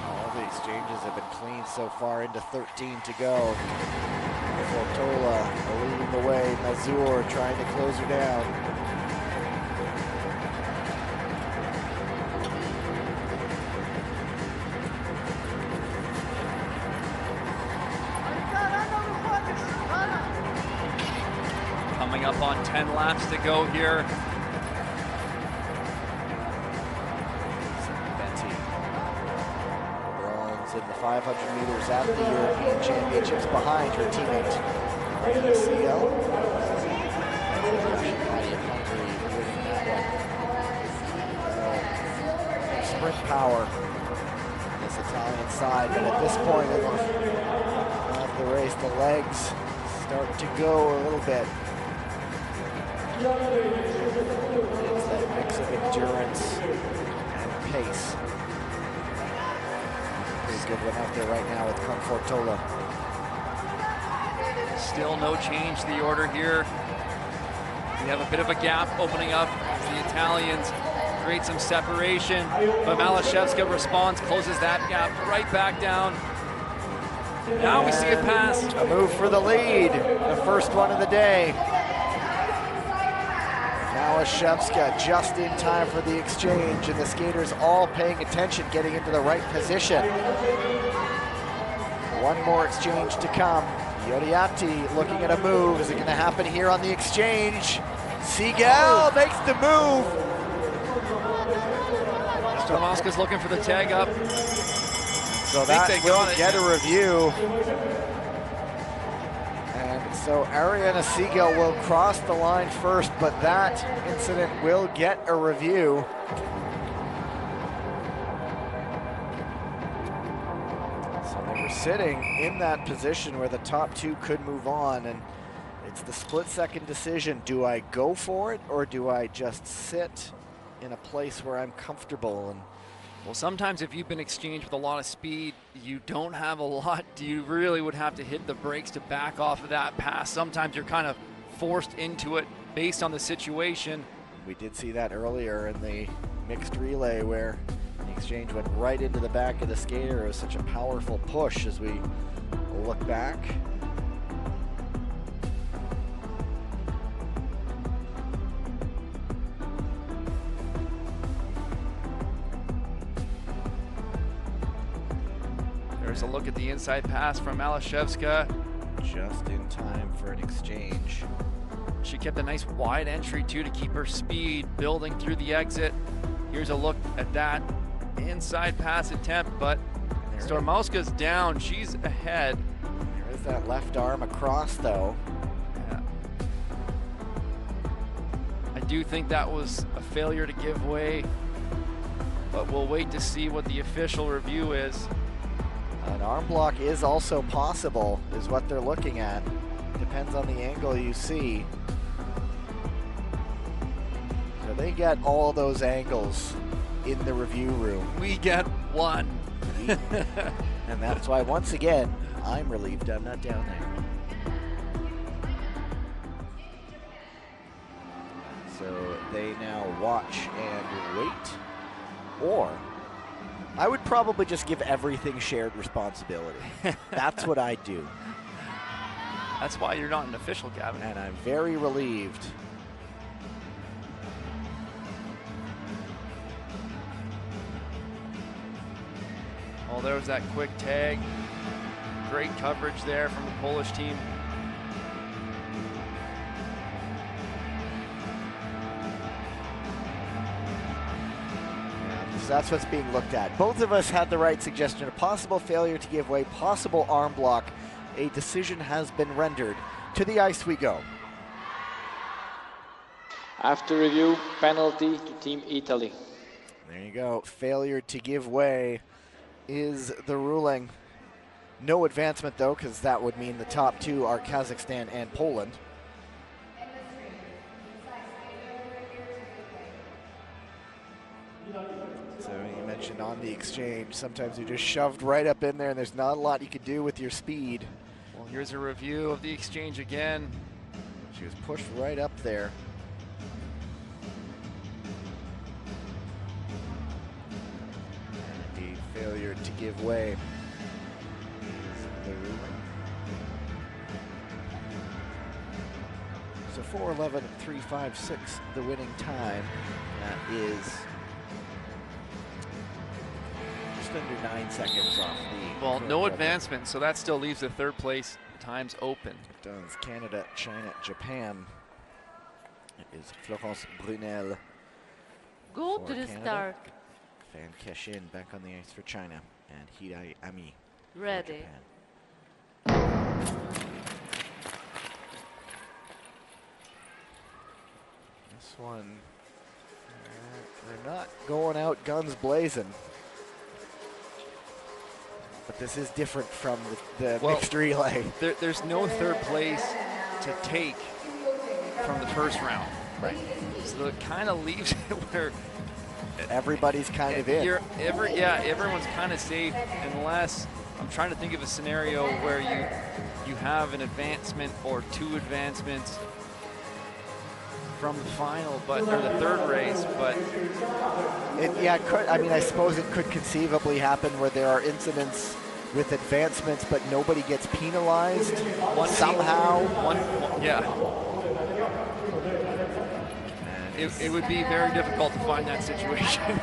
All the exchanges have been clean so far, into 13 to go. Fortola leading the way. Mazur trying to close her down. Coming up on 10 laps to go here. Betty. Bronze in the 500 meters at the European Championships behind her teammate, CL. Sprint power this Italian side, but at this point in the race, the legs start to go a little bit. It's that mix of endurance and pace. Pretty good one out there right now with Confortola. Still no change to the order here. We have a bit of a gap opening up as the Italians create some separation, but Malashevska responds, closes that gap right back down. Now we see a pass. A move for the lead, the first one of the day. Malashevska just in time for the exchange, and the skaters all paying attention, getting into the right position. One more exchange to come. Yoriati looking at a move. Is it going to happen here on the exchange? Seagal makes the move. Stormowska's looking for the tag up. So that will get a review. And so Ariana Seagal will cross the line first, but that incident will get a review. They were sitting in that position where the top two could move on, and it's the split-second decision. Do I go for it, or do I just sit in a place where I'm comfortable? And well, sometimes if you've been exchanged with a lot of speed, you don't have a lot. You really would have to hit the brakes to back off of that pass. Sometimes you're kind of forced into it based on the situation. We did see that earlier in the mixed relay where the exchange went right into the back of the skater. It was such a powerful push as we look back. There's a look at the inside pass from Malashevska. Just in time for an exchange. She kept a nice wide entry too to keep her speed building through the exit. Here's a look at that inside pass attempt, but Stormowska's down. She's ahead. There is that left arm across though. Yeah. I do think that was a failure to give way, but we'll wait to see what the official review is. An arm block is also possible, is what they're looking at. Depends on the angle you see. So they get all those angles in the review room. We get one. And that's why, once again, I'm relieved I'm not down there. So they now watch and wait, or I would probably just give everything shared responsibility. That's what I do. That's why you're not an official, Gavin. And I'm very relieved. Oh, there was that quick tag. Great coverage there from the Polish team. That's what's being looked at. Both of us had the right suggestion. A possible failure to give way, possible arm block. A decision has been rendered. To the ice we go. After review, penalty to Team Italy. There you go. Failure to give way is the ruling. No advancement though, because that would mean the top two are Kazakhstan and Poland. So you mentioned on the exchange, sometimes you're just shoved right up in there and there's not a lot you can do with your speed. Well, here's a review of the exchange again. She was pushed right up there. And a failure to give way is the ruling. So 4:11.356, the winning time. That is under 9 seconds off the... Well, no advancement, so that still leaves the third place times open. It does. Canada, China, Japan. It is Florence Brunel. Go to the Canada. start. Fan Keshin back on the ice for China. And Hirai Ami for Ready. Japan. This one, they're not going out guns blazing. this is different from the Well, mixed relay. There's no third place to take from the first round. Right. So it kind of leaves it where everybody's kind of in. Everyone's kind of safe unless I'm trying to think of a scenario where you have an advancement or two advancements from the final, or the third race, but it could. I mean, I suppose it could conceivably happen where there are incidents with advancements, but nobody gets penalized somehow. It would be very difficult to find that situation.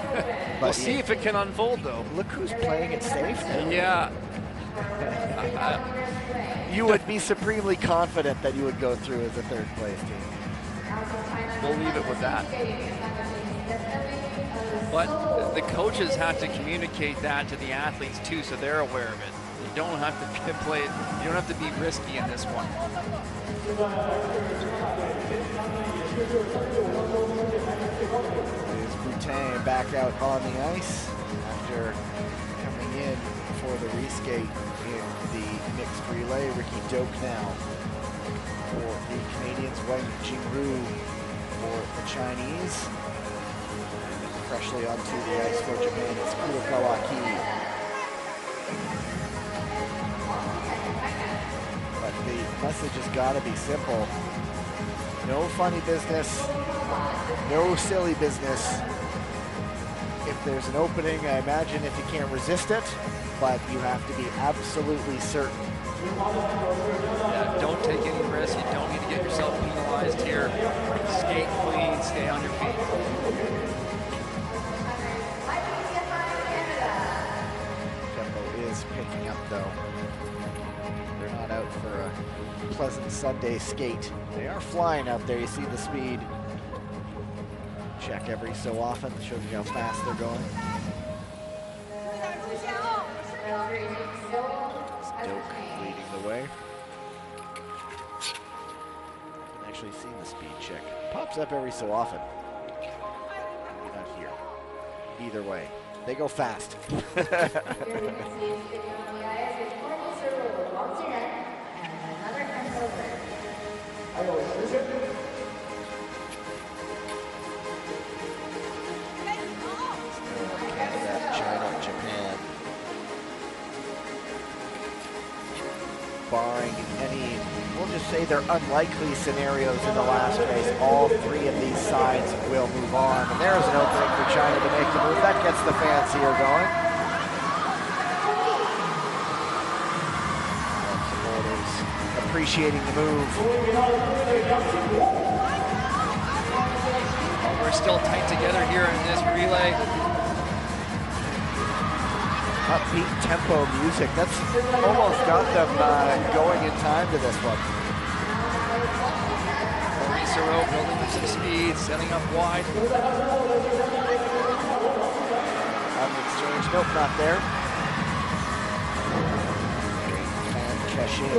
We'll see if it can unfold, though. Look who's playing it safe now. Yeah. You would be supremely confident that you would go through as a third place team. We'll leave it with that. But the coaches have to communicate that to the athletes too, so they're aware of it. You don't have to play it. You don't have to be risky in this one. Is Boutin back out on the ice after coming in for the reskate in the mixed relay. Ricky Doak now for the Canadians, Wang Jingru for the Chinese. And freshly onto the ice for Japan is Kuro Kawaki. But the message has got to be simple. No funny business, no silly business. If there's an opening, I imagine if you can't resist it, but you have to be absolutely certain. Yeah, don't take any risks. You don't need to get yourself penalized here. Skate clean, stay on your feet. Tempo is picking up though. They're not out for a pleasant Sunday skate. They are flying out there. You see the speed. Check every so often. Shows you how fast they're going. Stoke leading the way. Actually seen the speed check. Pops up every so often. Maybe not here. Either way, they go fast. Canada, China, Japan. Barring any, we'll just say they're unlikely scenarios in the last race, all three of these sides will move on. And there's an opening for China to make the move. That gets the fans here going. Supporters appreciating the move. We're still tight together here in this relay. Upbeat tempo music. That's almost got them going in time to this one. Marisa Rowe building up some speed, setting up wide. On the exchange, nope, not there. And Keshin.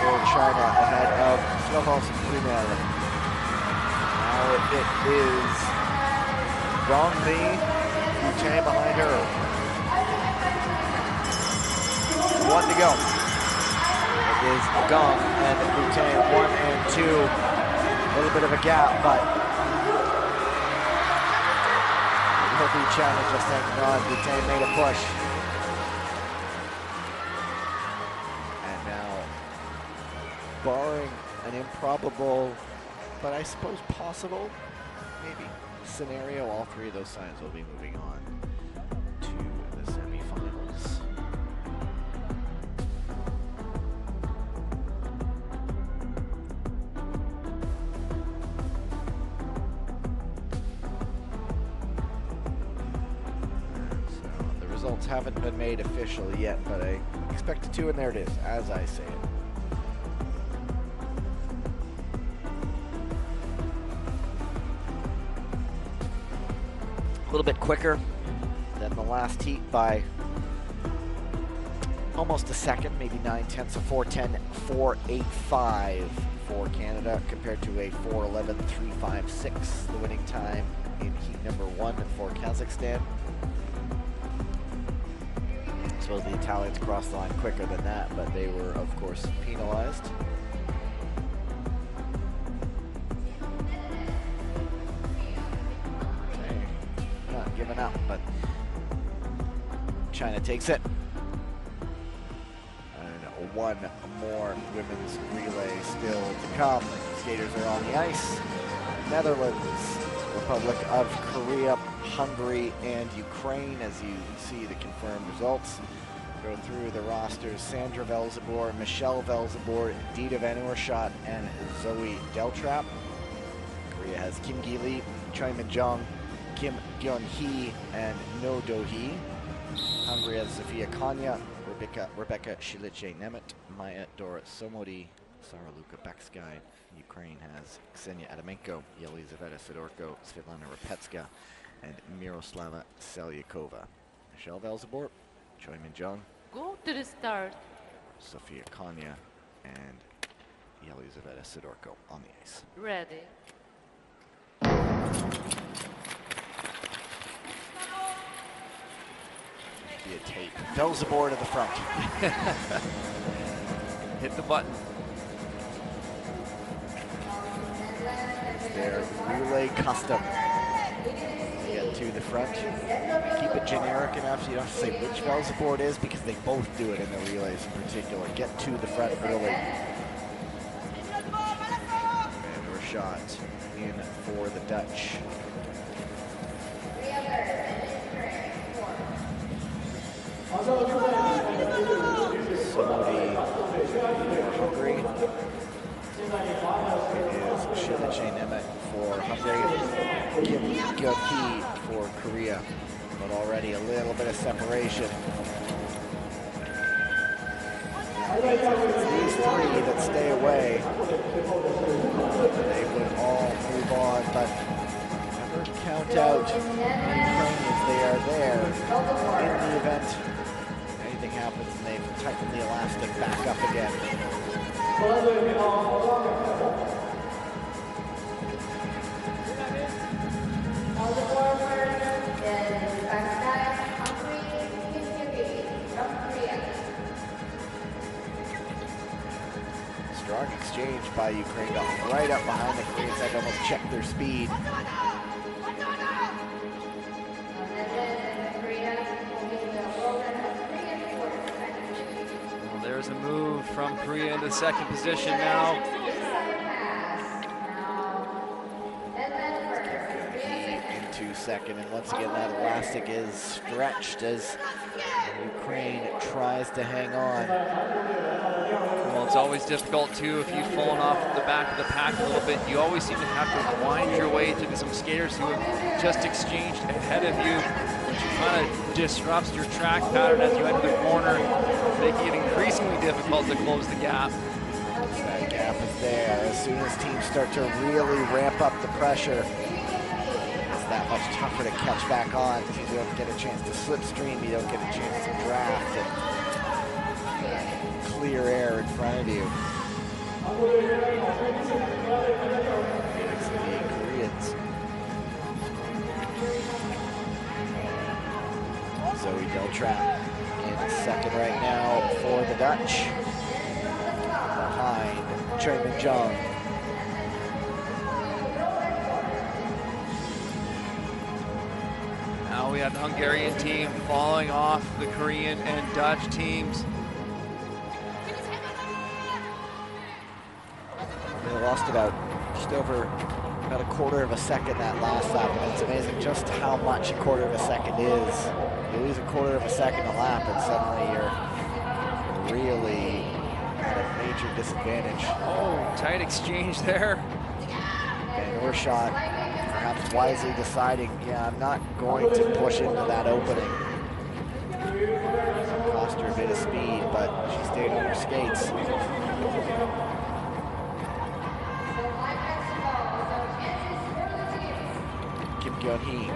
For China ahead of Snowballs and Brunel. Now it is Gong Li, Boutin behind her. 1 to go. It is Gong and Boutin, 1 and 2. A little bit of a gap, but it will be China just hanging on. Boutin made a push. And now, barring an improbable, but I suppose possible, maybe, scenario, all three of those sides will be moving on to the semifinals. So the results haven't been made official yet, but I expect it to, and there it is, as I say it. A little bit quicker than the last heat by almost a second, maybe 9/10 of 4:10, 4:85 for Canada compared to a 4:11, 3:56, the winning time in heat number 1 for Kazakhstan. I suppose the Italians crossed the line quicker than that, but they were, of course, penalized. Okay. Not giving up, but China takes it. And one more women's relay still to come. Skaters are on the ice. Netherlands, Republic of Korea, Hungary, and Ukraine. As you see the confirmed results, go through the rosters. Sandra Velzebor, Michelle Velzebor, Dita Van Oerschaut, and Zoe Deltrap. Korea has Kim Gi-lee, Choi Min-jung, Kim Gyun-hee, and No Do-hee. Hungary has Sofia Konya, Rebecca Shilice-Nemeth, Maya Dora Somodi, Sara Luka Beksky. Ukraine has Ksenia Adamenko, Yelizaveta Sidorko, Svetlana Rapetska, and Miroslava Selyakova. Michelle Velzebor, Choi Min-jung, Go to the start. Sofia Konya, and Yelizaveta Sidorko on the ice. Ready. Be a tape. Velzebor to the front. Hit the button. Their relay custom. Get to the front. Keep it generic enough so you don't have to say which Velzebor it is, because they both do it in the relays in particular. Get to the front early. And we're shot in for the Dutch. Somebody Hungary. It is Shilice-Nemeth for Hungary. Kim Gyun-hee for Korea. But already a little bit of separation. These three that stay away, they would all move on, but never count out the Ukrainians. They are there in the event anything happens and they've tightened the elastic back up again. Strong exchange by Ukraine, got right up behind the Koreans. I'd almost checked their speed. Well, there's a move from Korea into second position now. Into second, and once again that elastic is stretched as Ukraine tries to hang on. Well, it's always difficult too if you've fallen off the back of the pack a little bit. You always seem to have to wind your way through some skaters who have just exchanged ahead of you, which kind of disrupts your track pattern as you enter the corner, making it increasingly difficult to close the gap. That gap is there. As soon as teams start to really ramp up the pressure, it's that much tougher to catch back on. You don't get a chance to slipstream, you don't get a chance to draft and clear air in front of you. It's the Koreans. Zoe Deltrap in second right now for the Dutch. Behind Choi Min-jung. Now we have the Hungarian team falling off the Korean and Dutch teams. They lost just over about a quarter of a second that last lap, and it's amazing just how much a quarter of a second is. You lose a quarter of a second a lap, and suddenly you're really at a major disadvantage. Oh, tight exchange there. And Oerschaut perhaps wisely deciding, yeah, I'm not going to push into that opening. Cost her a bit of speed, but she stayed on her skates. Kim Gyun-hee.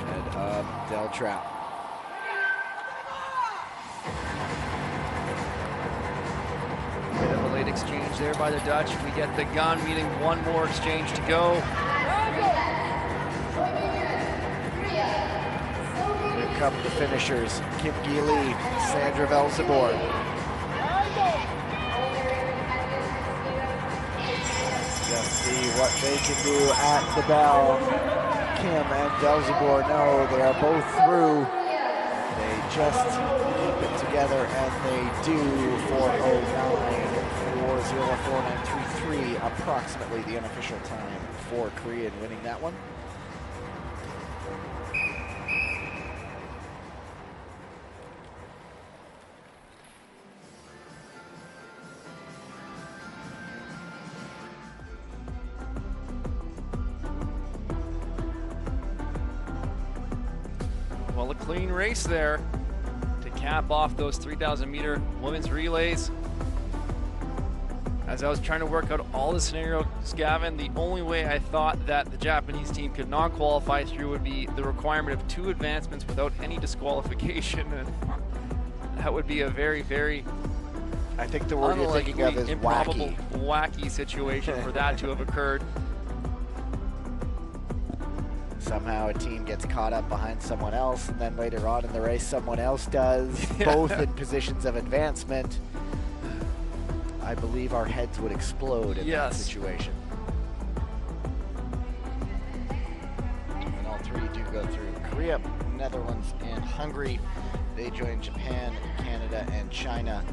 Head of Deltrap. Bit of a late exchange there by the Dutch. We get the gun, meaning one more exchange to go. Here come the finishers. Kim Gi-lee, Sandra Velzebor. Just see what they can do at the bell. Kim and Velzebor know they are both through. They just keep it together, and they do. 4:09.40.4933, approximately the unofficial time for Korea in winning that one. Well, a clean race there to cap off those 3,000 meter women's relays. As I was trying to work out all the scenarios, Gavin, the only way I thought that the Japanese team could not qualify through would be the requirement of 2 advancements without any disqualification. And that would be a very, very I think the word you're thinking of is improbable, wacky. wacky situation for that to have occurred. Somehow a team gets caught up behind someone else, and then later on in the race someone else does, both in positions of advancement. I believe our heads would explode in that situation. And all 3 do go through. Korea, Netherlands, and Hungary. They join Japan, Canada, and China,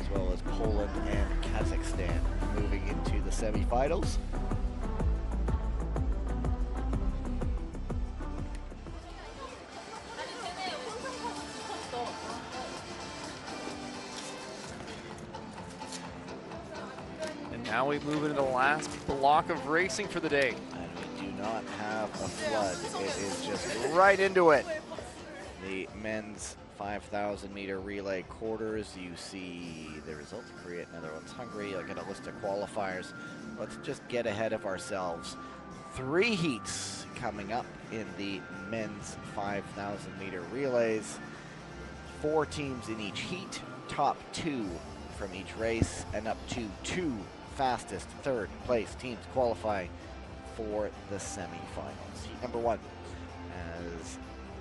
as well as Poland and Kazakhstan, moving into the semifinals. Now we move into the last block of racing for the day. And we do not have a flood. It is just right into it. The men's 5,000 meter relay quarters. You see the results. Korea, Netherlands, Hungary. I'll get a list of qualifiers. Let's just get ahead of ourselves. 3 heats coming up in the men's 5,000 meter relays. 4 teams in each heat. Top 2 from each race, and up to 2 fastest 3rd place teams qualify for the semifinals. Heat number 1, as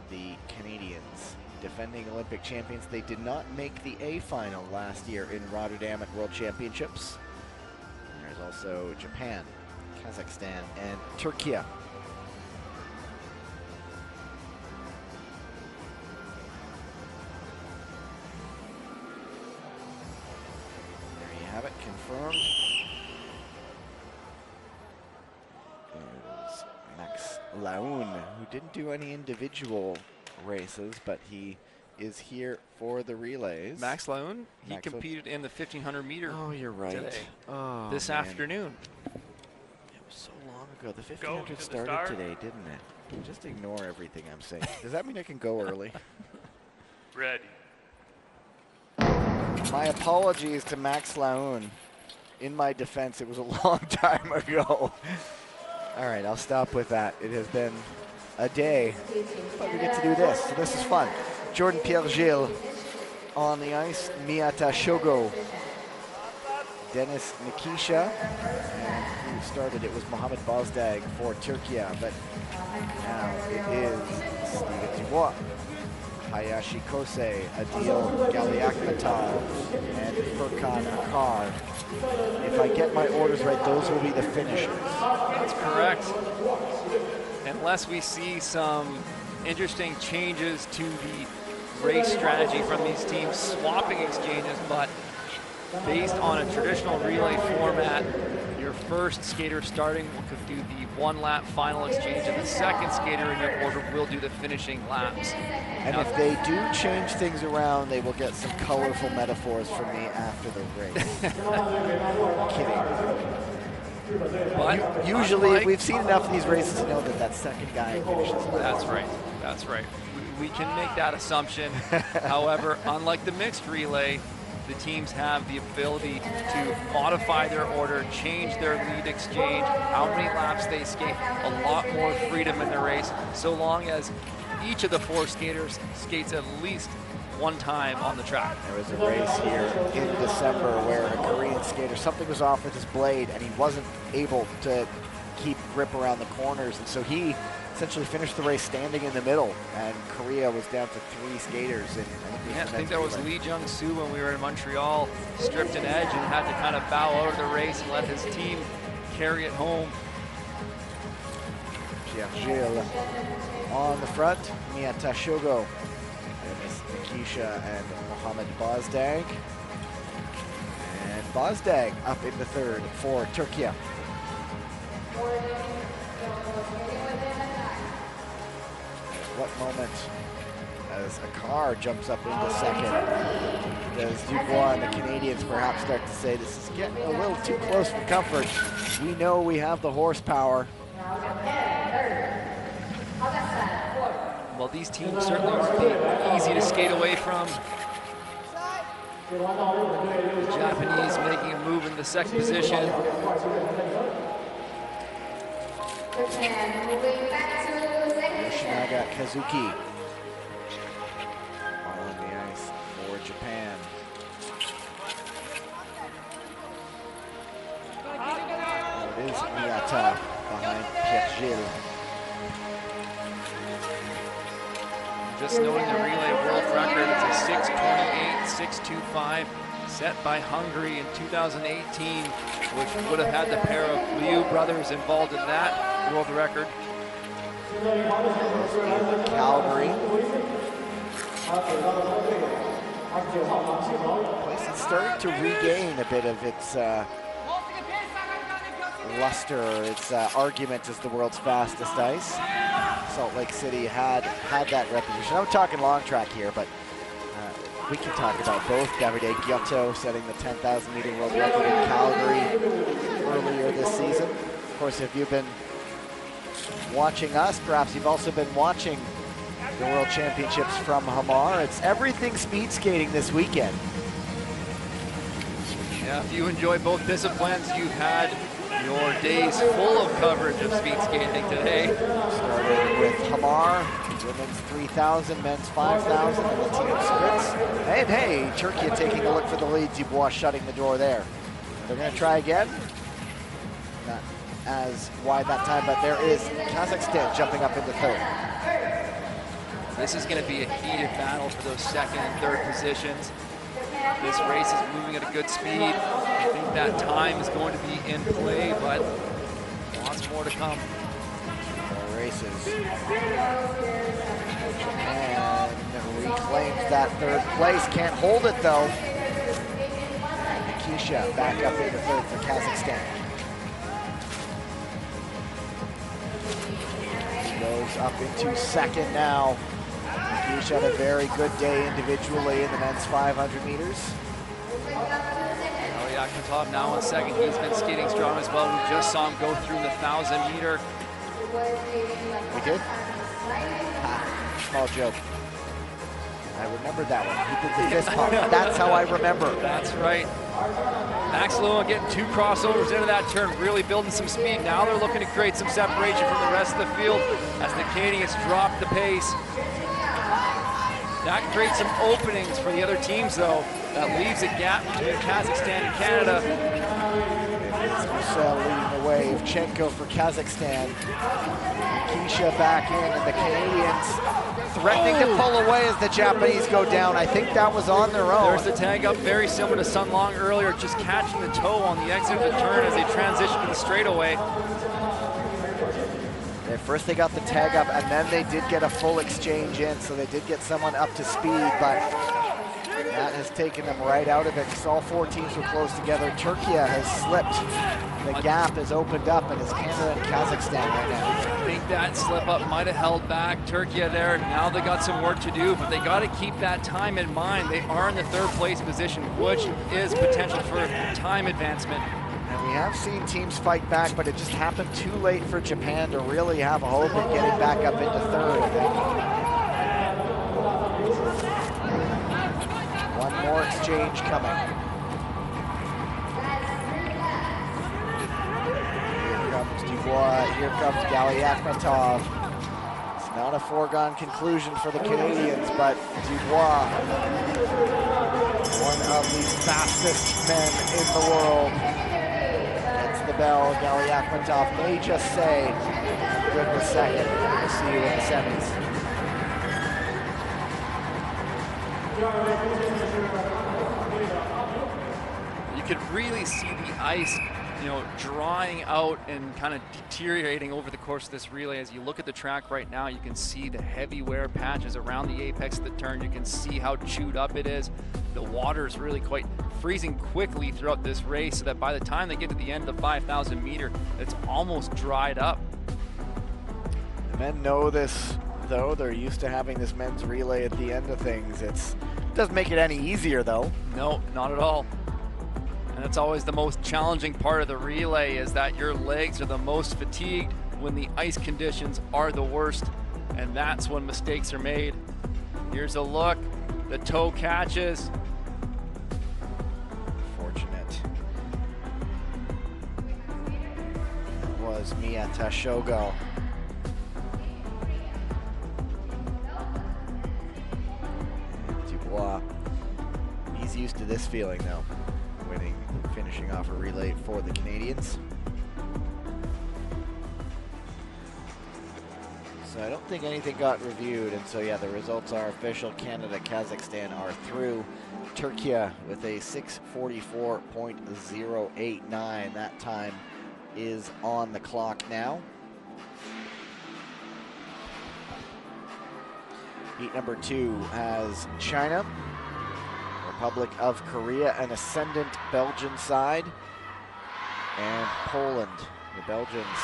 the Canadians, defending Olympic champions, they did not make the A final last year in Rotterdam at World Championships. And there's also Japan, Kazakhstan, and Turkey. There you have it, confirmed. There's Max Laun, who didn't do any individual races, but he is here for the relays. Max Laun, he competed in the 1,500 meter. Oh, you're right. Today. Oh, this man. afternoon. It was so long ago. The 1,500 started today, didn't it? Just ignore everything I'm saying. Does that mean I can go early? Ready. My apologies to Max Laun. In my defense, it was a long time ago. All right, I'll stop with that. It has been a day, but we get to do this, so this is fun. Jordan Pierre-Gilles on the ice, Miyata Shogo, Dennis Nikisha, and who started it was Mohamed Bozdag for Turkey, but now it is Steven Dubois, Hayashi Kosei, Adil Galiakmatal, and Furkan Akar. If I get my orders right, those will be the finishers. That's correct. Unless we see some interesting changes to the race strategy from these teams swapping exchanges, but based on a traditional relay format, your first skater starting could do the 1-lap final exchange, and the second skater in your order will do the finishing laps. And now, if they do change things around, they will get some colorful metaphors from me after the race. Kidding. But usually, we've seen enough of these races to know that that second guy finishes last. That's right. That's right. We can make that assumption. However, unlike the mixed relay, the teams have the ability to modify their order, change their lead exchange, how many laps they skate, a lot more freedom in the race, so long as each of the 4 skaters skates at least 1 time on the track. There was a race here in December where a Korean skater, something was off with his blade and he wasn't able to keep grip around the corners, and so he essentially finished the race standing in the middle, and Korea was down to 3 skaters. I think that was Lee Jung-soo when we were in Montreal, stripped an edge and had to kind of bow out of the race and let his team carry it home. Pierre Gilles on the front, Miyata Shogo, Nikisha and Mohamed Bozdag. And Bozdag up into 3rd for Turkey. What moment as a car jumps up into 2nd? Does Dubois and the Canadians perhaps start to say this is getting a little too close for comfort? We know we have the horsepower. Well, these teams certainly won't be easy to skate away from. The Japanese making a move in the 2nd position. Yoshinaga Kazuki on the ice for Japan. It is Miyata behind Pierre Gilles. Just knowing the relay world record, it's a 6:28.625 set by Hungary in 2018, which would have had the pair of Liu brothers involved in that world record. Calgary. Place is starting to regain a bit of its luster, its argument as the world's fastest ice. Salt Lake City had that reputation. I'm talking long track here, but we can talk about both. Davide Giotto setting the 10,000 meter world record in Calgary earlier this season. Of course, if you've been watching us, perhaps you've also been watching the World Championships from Hamar. It's everything speed skating this weekend. Yeah, if you enjoy both disciplines, you've had your days full of coverage of speed skating today. Started with Hamar, women's 3,000, men's 5,000, and the team sprints. And hey, Turkey taking a look for the lead. Dubois shutting the door there. They're going to try again. Not as wide that time, but there is Kazakhstan jumping up into 3rd. This is going to be a heated battle for those 2nd and 3rd positions. This race is moving at a good speed. I think that time is going to be in play, but lots more to come. More races. Japan reclaims that 3rd place. Can't hold it though. And Nikisha back up into 3rd for Kazakhstan. Goes up into 2nd now. Nikisha had a very good day individually in the men's 500 meters. Yakutov now in 2nd. He's been skating strong as well. We just saw him go through the 1,000 meter. We did? Small joke. I remember that one. He did the fist pump. That's how I remember. That's right. Max Lewin getting 2 crossovers into that turn, really building some speed. Now they're looking to create some separation from the rest of the field as the Canadians drop the pace. That creates some openings for the other teams, though. That leaves a gap between Kazakhstan and Canada. It's Marcel leading the way. Evchenko for Kazakhstan. Nikisha back in, and the Canadians threatening to pull away as the Japanese go down. I think that was on their own. There's the tag up, very similar to Sun Long earlier, just catching the toe on the exit of the turn as they transition to the straightaway. At first they got the tag up, and then they did get a full exchange in, so they did get someone up to speed, but that has taken them right out of it because all 4 teams were close together. Turkey has slipped. The gap has opened up, and it's Canada and Kazakhstan right now. I think that slip up might have held back Turkey there. Now they got some work to do, but they got to keep that time in mind. They are in the 3rd place position, which is potential for time advancement. And we have seen teams fight back, but it just happened too late for Japan to really have a hope at getting back up into 3rd, I think. One more exchange coming. Here comes Dubois, here comes Galyakhmatov. It's not a foregone conclusion for the Canadians, but Dubois, one of the fastest men in the world, gets the bell. Galyakhmatov may just say good in the second. We'll see you in the semis. You could really see the ice, you know, drying out and kind of deteriorating over the course of this relay. As you look at the track right now, you can see the heavy wear patches around the apex of the turn. You can see how chewed up it is. The water is really quite freezing quickly throughout this race, so that by the time they get to the end of the 5,000 meter, it's almost dried up. The men know this, though. They're used to having this men's relay at the end of things. It doesn't make it any easier, though. No, not at all. And that's always the most challenging part of the relay, is that your legs are the most fatigued when the ice conditions are the worst, and that's when mistakes are made. Here's a look. The toe catches. Fortunate. That was Mia Tashogo. And Dubois. He's used to this feeling, though. Finishing off a relay for the Canadians. So I don't think anything got reviewed, and so yeah, the results are official. Canada, Kazakhstan are through. Turkey with a 6:44.089. That time is on the clock now. Heat number 2 has China, Republic of Korea, an ascendant Belgian side, and Poland. The Belgians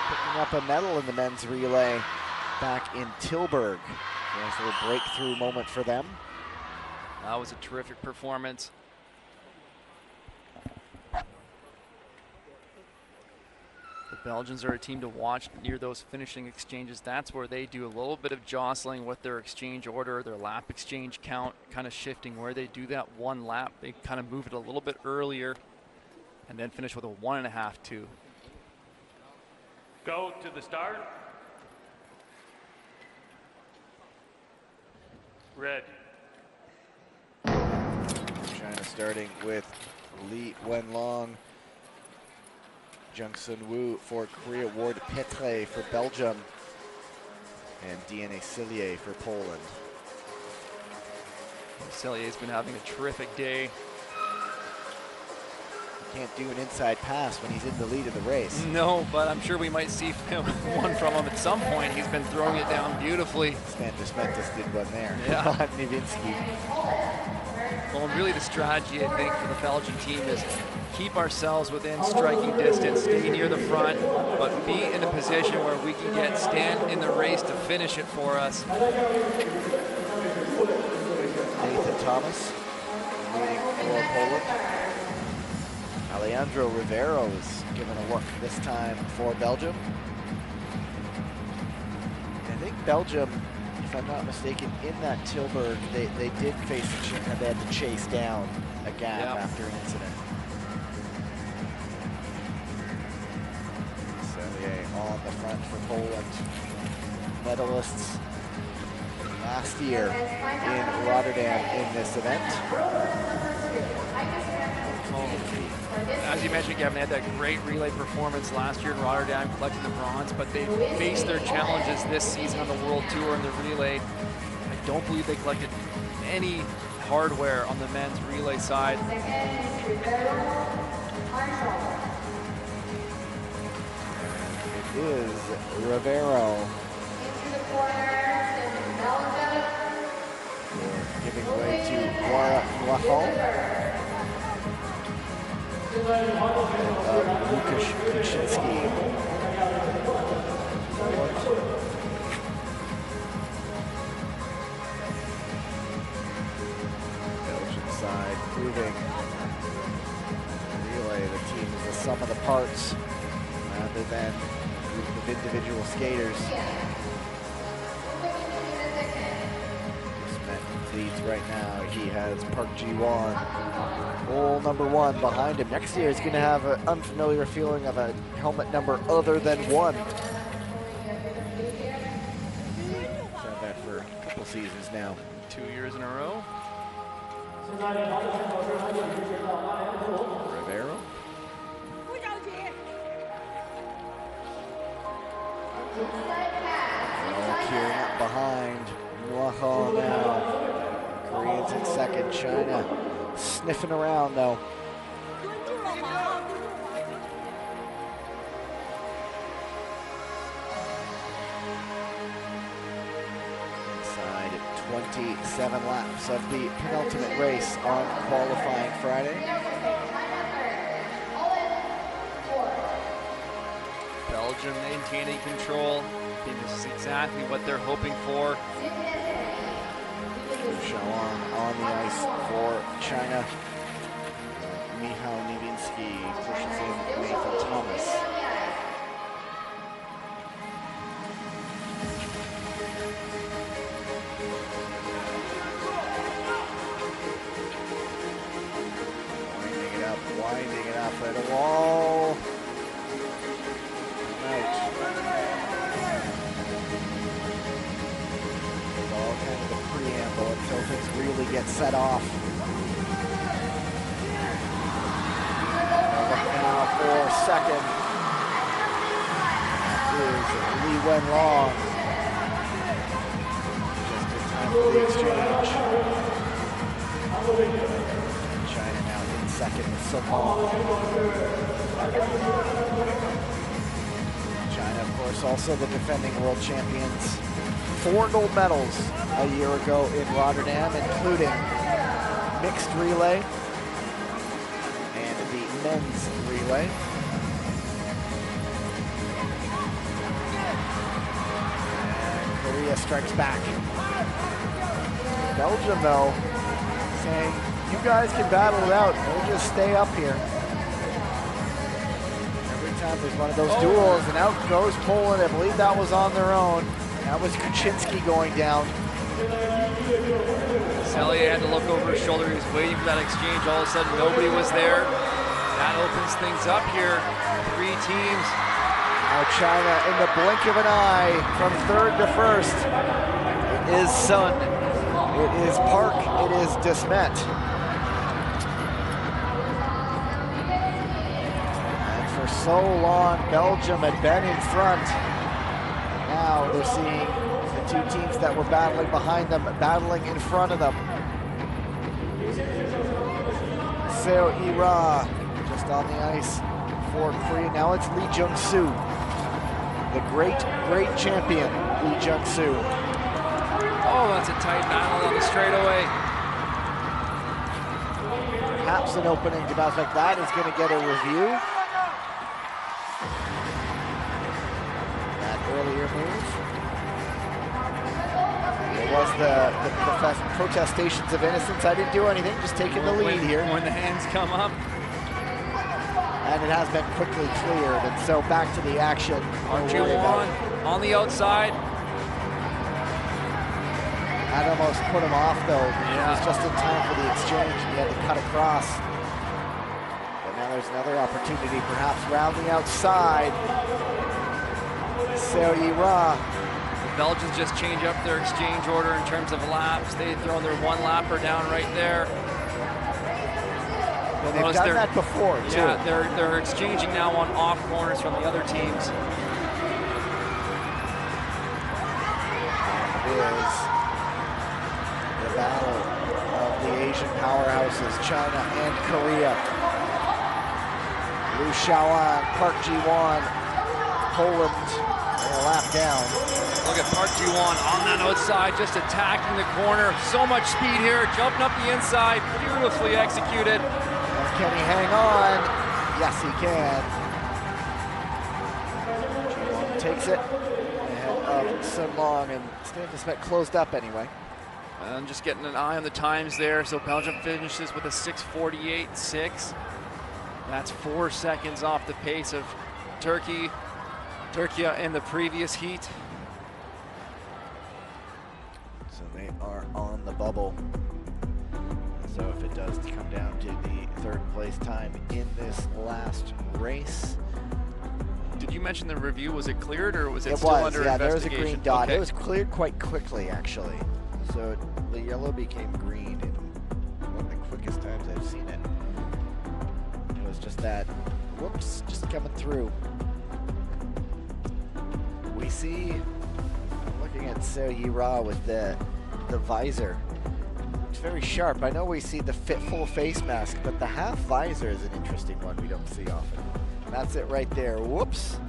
picking up a medal in the men's relay back in Tilburg. Nice little breakthrough moment for them. That was a terrific performance. The Belgians are a team to watch near those finishing exchanges. That's where they do a little bit of jostling with their exchange order, their lap exchange count, kind of shifting where they do that one lap. They kind of move it a little bit earlier and then finish with a 1.5-2. Go to the start. Red. China starting with Li Wenlong, Jungsun Wu for Korea, Ward Petre for Belgium, and DNA Cillier for Poland. Cellier's been having a terrific day. Can't do an inside pass when he's in the lead of the race. No, but I'm sure we might see one from him at some point. He's been throwing it down beautifully. Smantis did one there. Yeah. Nivinsky. Well, really the strategy, I think, for the Belgian team is keep ourselves within striking distance, stay near the front, but be in a position where we can stand in the race to finish it for us. Nathan Thomas leading for Poland. Alejandro Rivero is given a look this time for Belgium. I think Belgium, if I'm not mistaken, in that Tilburg, they did face they had to chase down a gap after an incident. Cellier on the front for Poland. Medalists last year in Rotterdam in this event. As you mentioned, Gavin, they had that great relay performance last year in Rotterdam, collecting the bronze, but they faced their challenges this season on the World Tour in the relay. I don't believe they collected any hardware on the men's relay side. It is Rivero giving way to Guara Guafon. Lukasz Kuczynski. Belgian side proving relay the team is the sum of the parts rather than a group of individual skaters. Leads right now. He has Park Ji-won, goal number 1 behind him. Next year he's going to have an unfamiliar feeling of a helmet number other than 1. He's had that for a couple seasons now. 2 years in a row. Rivero. Queuing up behind Nuaho now. Koreans in second. China sniffing around though. Inside 27 laps of the penultimate race on qualifying Friday. Belgium maintaining control. I think this is exactly what they're hoping for. Shawan on the ice for China. Michał Niewinski pushes in Nathan Thomas. Winding it up at a wall. All kind of the preamble until things really get set off. Now for second is Li Wenlong. Just in time for the exchange. China now in second with Sun Long. China, of course, also the defending world champions. 4 gold medals a year ago in Rotterdam, including mixed relay and the men's relay. And Korea strikes back. Belgium, though, saying, you guys can battle it out. We'll just stay up here. Every time there's one of those duels, and out goes Poland. I believe that was on their own. That was Kuczynski going down. Selye had to look over his shoulder. He was waiting for that exchange. All of a sudden, nobody was there. That opens things up here. 3 teams. Now China in the blink of an eye from third to first. It is Sun. It is Park. It is Desmet. And for so long, Belgium had been in front. Now they're seeing the 2 teams that were battling behind them, battling in front of them. Seo Ira just on the ice for Korea. Now it's Lee Jung-soo, the great champion, Lee Jung-soo. Oh, that's a tight battle on the straightaway. Perhaps an opening to bounce like that is going to get a review. Earlier move. It was the protestations of innocence. I didn't do anything, just taking the lead here. When the hands come up. And it has been quickly cleared, and so back to the action. On the outside. That almost put him off though. Yeah. It was just in time for the exchange, and he had to cut across. But now there's another opportunity, perhaps round the outside. Seo Ira. The Belgians just change up their exchange order in terms of laps. They throw their 1 lapper down right there. And they've done that before, too. Yeah, they're exchanging now on off corners from the other teams. And it is the battle of the Asian powerhouses, China and Korea. Liu Shaoan, Park Ji-won, Poland. A lap down. Look at Park Ji-won on that outside, just attacking the corner. So much speed here, jumping up the inside, beautifully executed. And can he hang on? Yes, he can. Ji-won takes it ahead of Sun Long, and Stan Desmet closed up anyway. And just getting an eye on the times there. So Belgium finishes with a 6:48.6. That's 4 seconds off the pace of Turkey in the previous heat. So they are on the bubble. So if it does come down to the 3rd place time in this last race. Did you mention the review? Was it cleared or was it still under investigation? investigation? There was a green dot. Okay. It was cleared quite quickly, actually. So the yellow became green in one of the quickest times I've seen it. It was just that, whoops, just coming through. We see, looking at So Yi-Ra with the visor, it's very sharp. I know we see the full face mask, but the half visor is an interesting one we don't see often. And that's it right there. Whoops.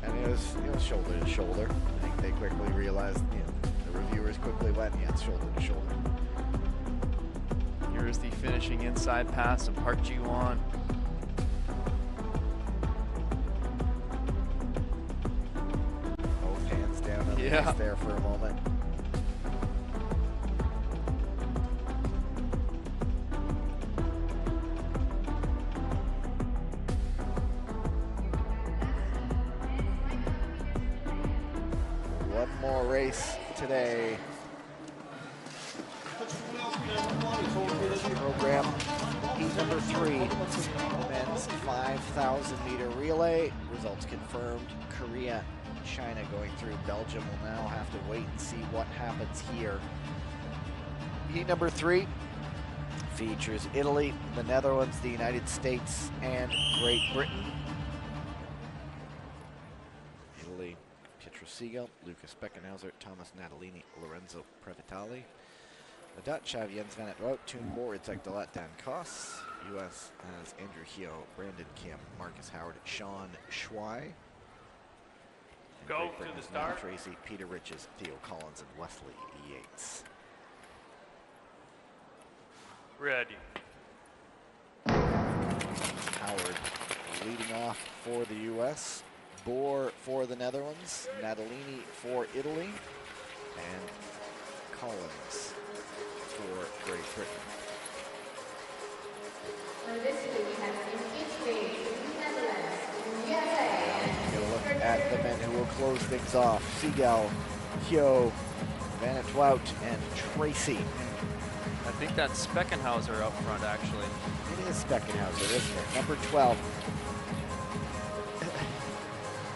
And it was shoulder to shoulder. I think they quickly realized, the reviewers quickly went, yeah, it's shoulder to shoulder. Here's the finishing inside pass of Park Ji-won. Both hands down on the wrist there for a moment. One more race today. Program heat number 3, the men's 5,000 meter relay. Results confirmed. Korea, China going through. Belgium will now have to wait and see what happens here. Heat number 3 features Italy, the Netherlands, the United States, and Great Britain. Italy, Pietro Siegel, Lucas Beckenhauser, Thomas Natalini, Lorenzo Previtali. The Dutch have Jens van het Wout, Toon Boeritzek, Delat Dan Koss. US has Andrew Hio, Brandon Kim, Marcus Howard, Sean Schwei. Go to the start. Tracy, Peter Riches, Theo Collins, and Wesley Yates. Ready. Howard leading off for the US, Boer for the Netherlands, Natalini for Italy, and Collins for Great Britain. Get a look at the men who will close things off. Siegel, Hio, Van het Wout, and Tracy. I think that's Speckenhauser up front, actually. It is Speckenhauser, isn't it? Number 12.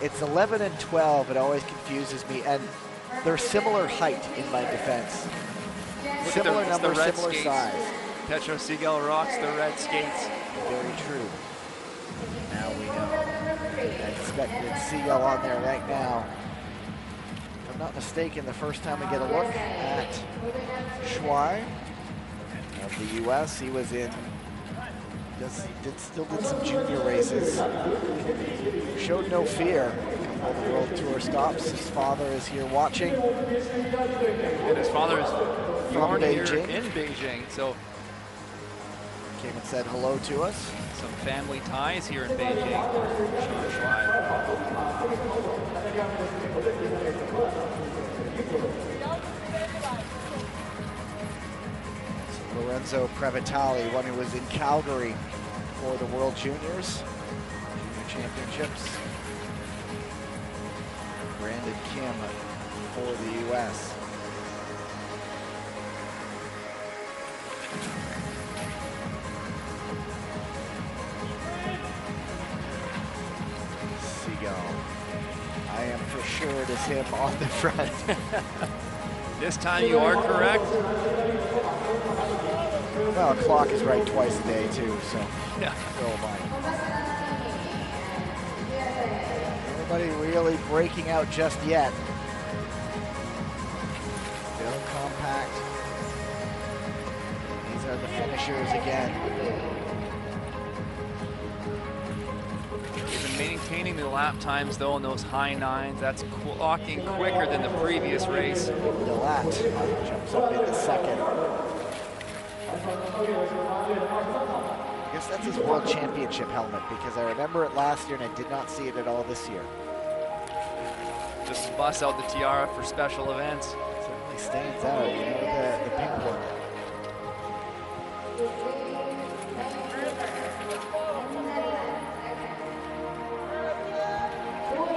It's 11 and 12. It always confuses me. And they're similar height in my defense. Similar number, similar size. Petro Siegel rocks the red skates. Very true. Now we know. I expected Siegel on there right now. If I'm not mistaken, the first time we get a look at Schwei of the US, he was in, still did some junior races. Showed no fear all the World Tour stops. His father is here watching. And his father is from Beijing. In Beijing, so came and said hello to us. Some family ties here in Beijing. Sean Schwei. So Lorenzo Previtali, one who was in Calgary for the World Juniors, Junior Championships. Brandon Kim for the US. I am for sure it is him on the front. This time you are correct. Well, clock is right twice a day too, so yeah. So am I. Nobody really breaking out just yet. Still compact. These are the finishers again. Maintaining the lap times though in those high 9s. That's clocking quicker than the previous race. Delat jumps up into second. I guess that's his World Championship helmet because I remember it last year and I did not see it at all this year. Just bust out the tiara for special events. Certainly stands out, you know, the pink one.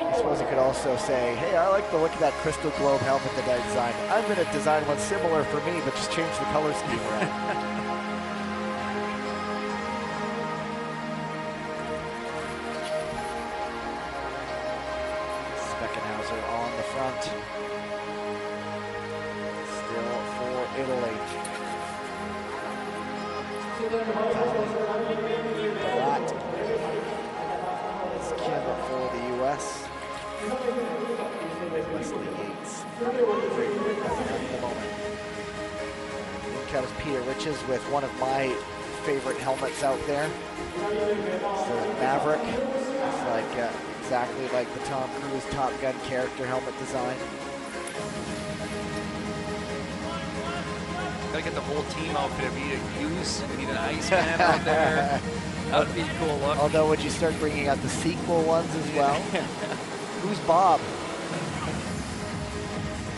I suppose you could also say, hey, I like the look of that crystal globe helmet that I designed. I'm going to design one similar for me, but just change the color scheme around. Speckenhauser on the front. Still for Italy. Delat is Kim for the US. Wesley Yates. At the moment. In comes Peter Riches with one of my favorite helmets out there. It's the Maverick. It's like exactly like the Tom Cruise Top Gun character helmet design. Gotta get the whole team outfit. We need a goose, we need an Iceman out there. That would be a cool look. Although, would you start bringing out the sequel ones as well? Who's Bob?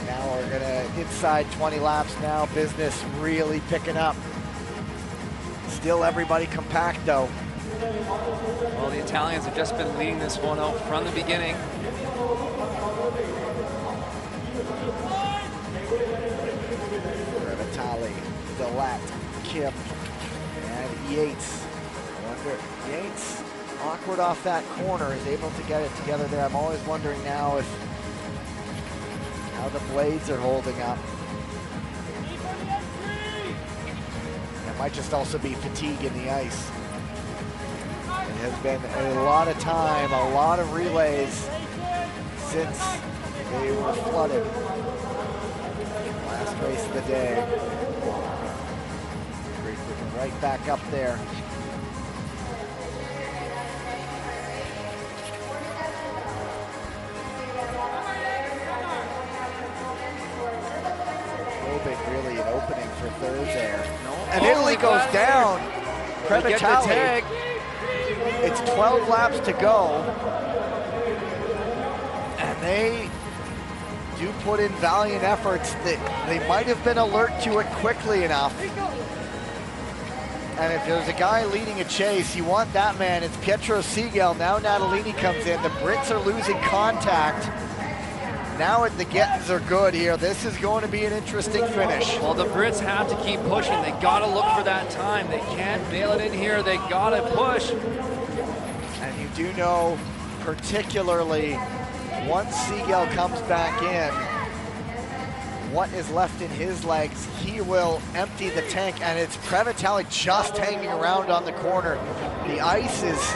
Now we're gonna inside 20 laps now. Business really picking up. Still everybody compact though. Well, the Italians have just been leading this one out from the beginning. Vitali, Delat, Kim, and Yates. I wonder, Yates, awkward off that corner, is able to get it together there. I'm always wondering now if how the blades are holding up. It might just also be fatigue in the ice. It has been a lot of time, a lot of relays since they were flooded. Last race of the day. Right back up there. Hoping really an opening for third there. And Italy goes down. Previtali. It's 12 laps to go. And they do put in valiant efforts. They might have been alert to it quickly enough. And if there's a guy leading a chase, you want that man. It's Pietro Segal. Now Natalini comes in. The Brits are losing contact. Now the Gettons are good here. This is going to be an interesting finish. Well, the Brits have to keep pushing. They got to look for that time. They can't nail it in here. They got to push. And you do know, particularly once Segal comes back in, what is left in his legs, he will empty the tank, and it's Previtali just hanging around on the corner. The ice is,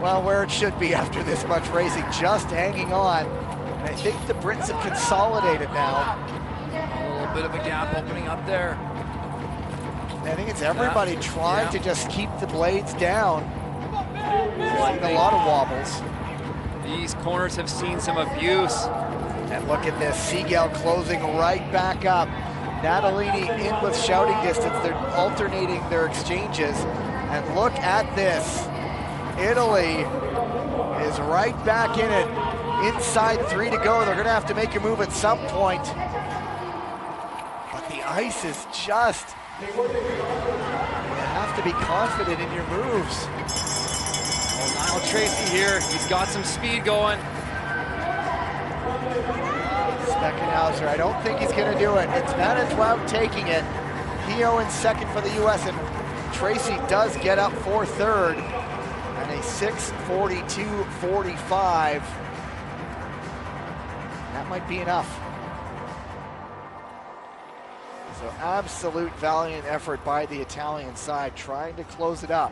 well, where it should be after this much racing, just hanging on. And I think the Brits have consolidated now. A little bit of a gap opening up there. I think it's everybody trying to just keep the blades down. Seen a lot of wobbles. These corners have seen some abuse. And look at this, Segal closing right back up. Natalini in with shouting distance. They're alternating their exchanges. And look at this. Italy is right back in it. Inside 3 to go. They're gonna have to make a move at some point. But the ice is just, you have to be confident in your moves. Well, Niall Tracy here, he's got some speed going. Steckenhauser, I don't think he's going to do it. It's Manitowoc taking it. Hio in second for the U.S. and Tracy does get up for third. And a 6:42.45. That might be enough. So absolute valiant effort by the Italian side, trying to close it up.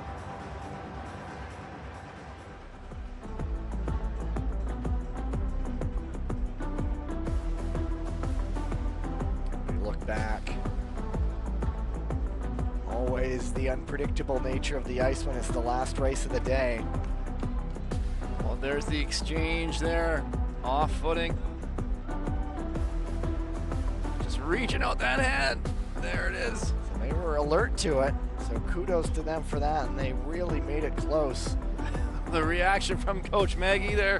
Back. Always the unpredictable nature of the ice when it's the last race of the day. Well, there's the exchange there, off footing. Just reaching out that hand. There it is. So they were alert to it, so kudos to them for that, and they really made it close. The reaction from Coach Maggie there.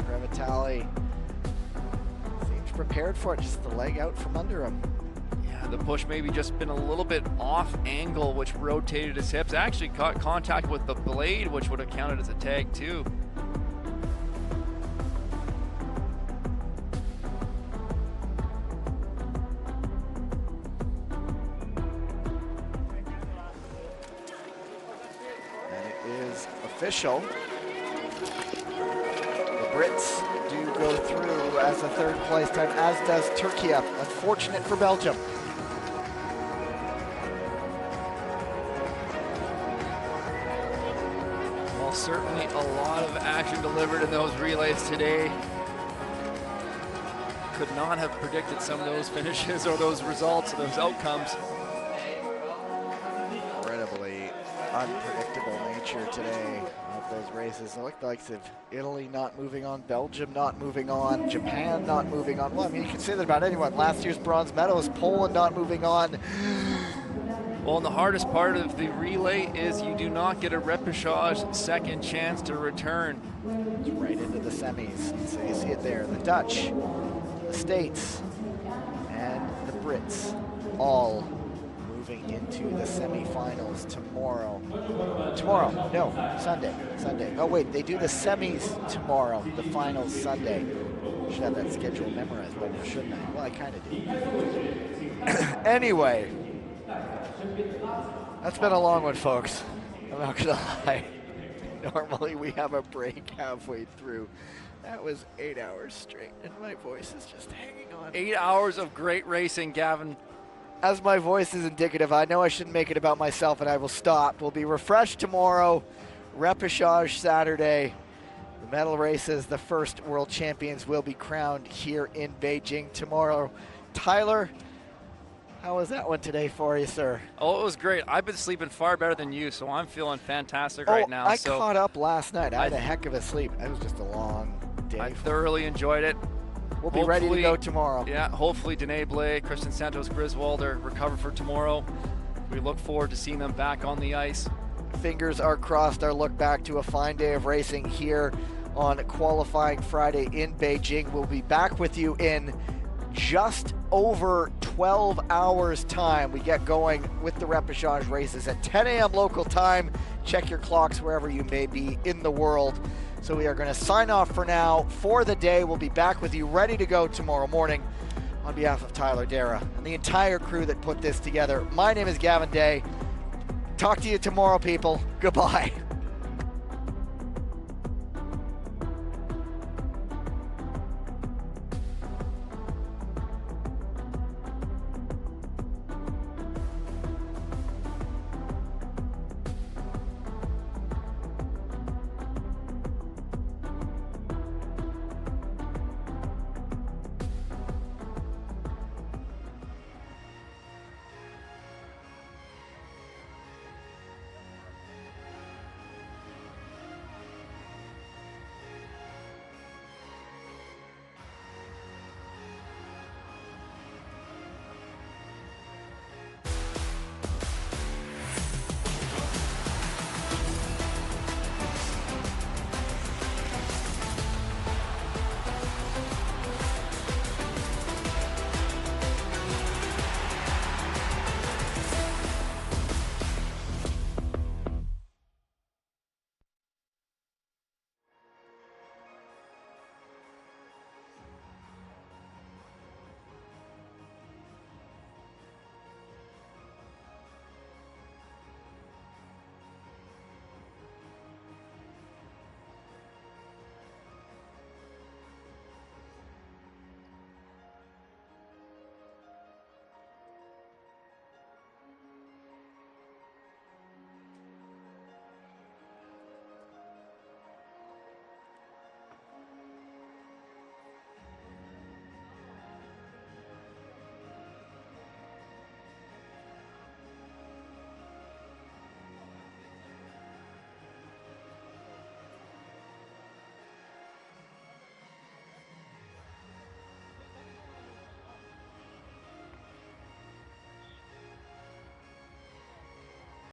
Previtali seems prepared for it, just the leg out from under him. Yeah, the push maybe just been a little bit off angle, which rotated his hips. Actually caught contact with the blade, which would have counted as a tag too. And it is official. Brits do go through as a third place time, as does Turkey. Unfortunate for Belgium. Certainly a lot of action delivered in those relays today. Could not have predicted some of those finishes or those results or those outcomes. Incredibly unpredictable nature today of those races. It looked like Italy not moving on, Belgium not moving on, Japan not moving on. Well, I mean, you can say that about anyone. Last year's bronze medalist, Poland not moving on. Well, and the hardest part of the relay is you do not get a repechage second chance to return. It's right into the semis. So you see it there. The Dutch, the States, and the Brits all moving into the semifinals tomorrow. Sunday. Oh wait, they do the semis tomorrow, the finals Sunday. Should have that schedule memorized by now, shouldn't I? Well, I kind of do. Anyway, that's been a long one, folks. I'm not gonna lie. Normally we have a break halfway through. That was 8 hours straight, and my voice is just hanging on. 8 hours of great racing, Gavin. As my voice is indicative, I know I shouldn't make it about myself, and I will stop. We'll be refreshed tomorrow, repechage Saturday. The medal races, the first world champions will be crowned here in Beijing tomorrow. Tyler, how was that one today for you, sir? Oh, it was great. I've been sleeping far better than you, so I'm feeling fantastic right now. I caught up last night. I had a heck of a sleep. It was just a long day. I thoroughly enjoyed it. We'll be ready to go tomorrow. Yeah, hopefully Danae Blay, Christian Santos Griswold are recovered for tomorrow. We look forward to seeing them back on the ice. Fingers are crossed. Our look back to a fine day of racing here on qualifying Friday in Beijing. We'll be back with you in just over 12 hours time. We get going with the repechage races at 10 a.m. local time. Check your clocks wherever you may be in the world. So we are going to sign off for now for the day. We'll be back with you ready to go tomorrow morning. On behalf of Tyler Dara and the entire crew that put this together, my name is Gavin Day. Talk to you tomorrow, people. Goodbye.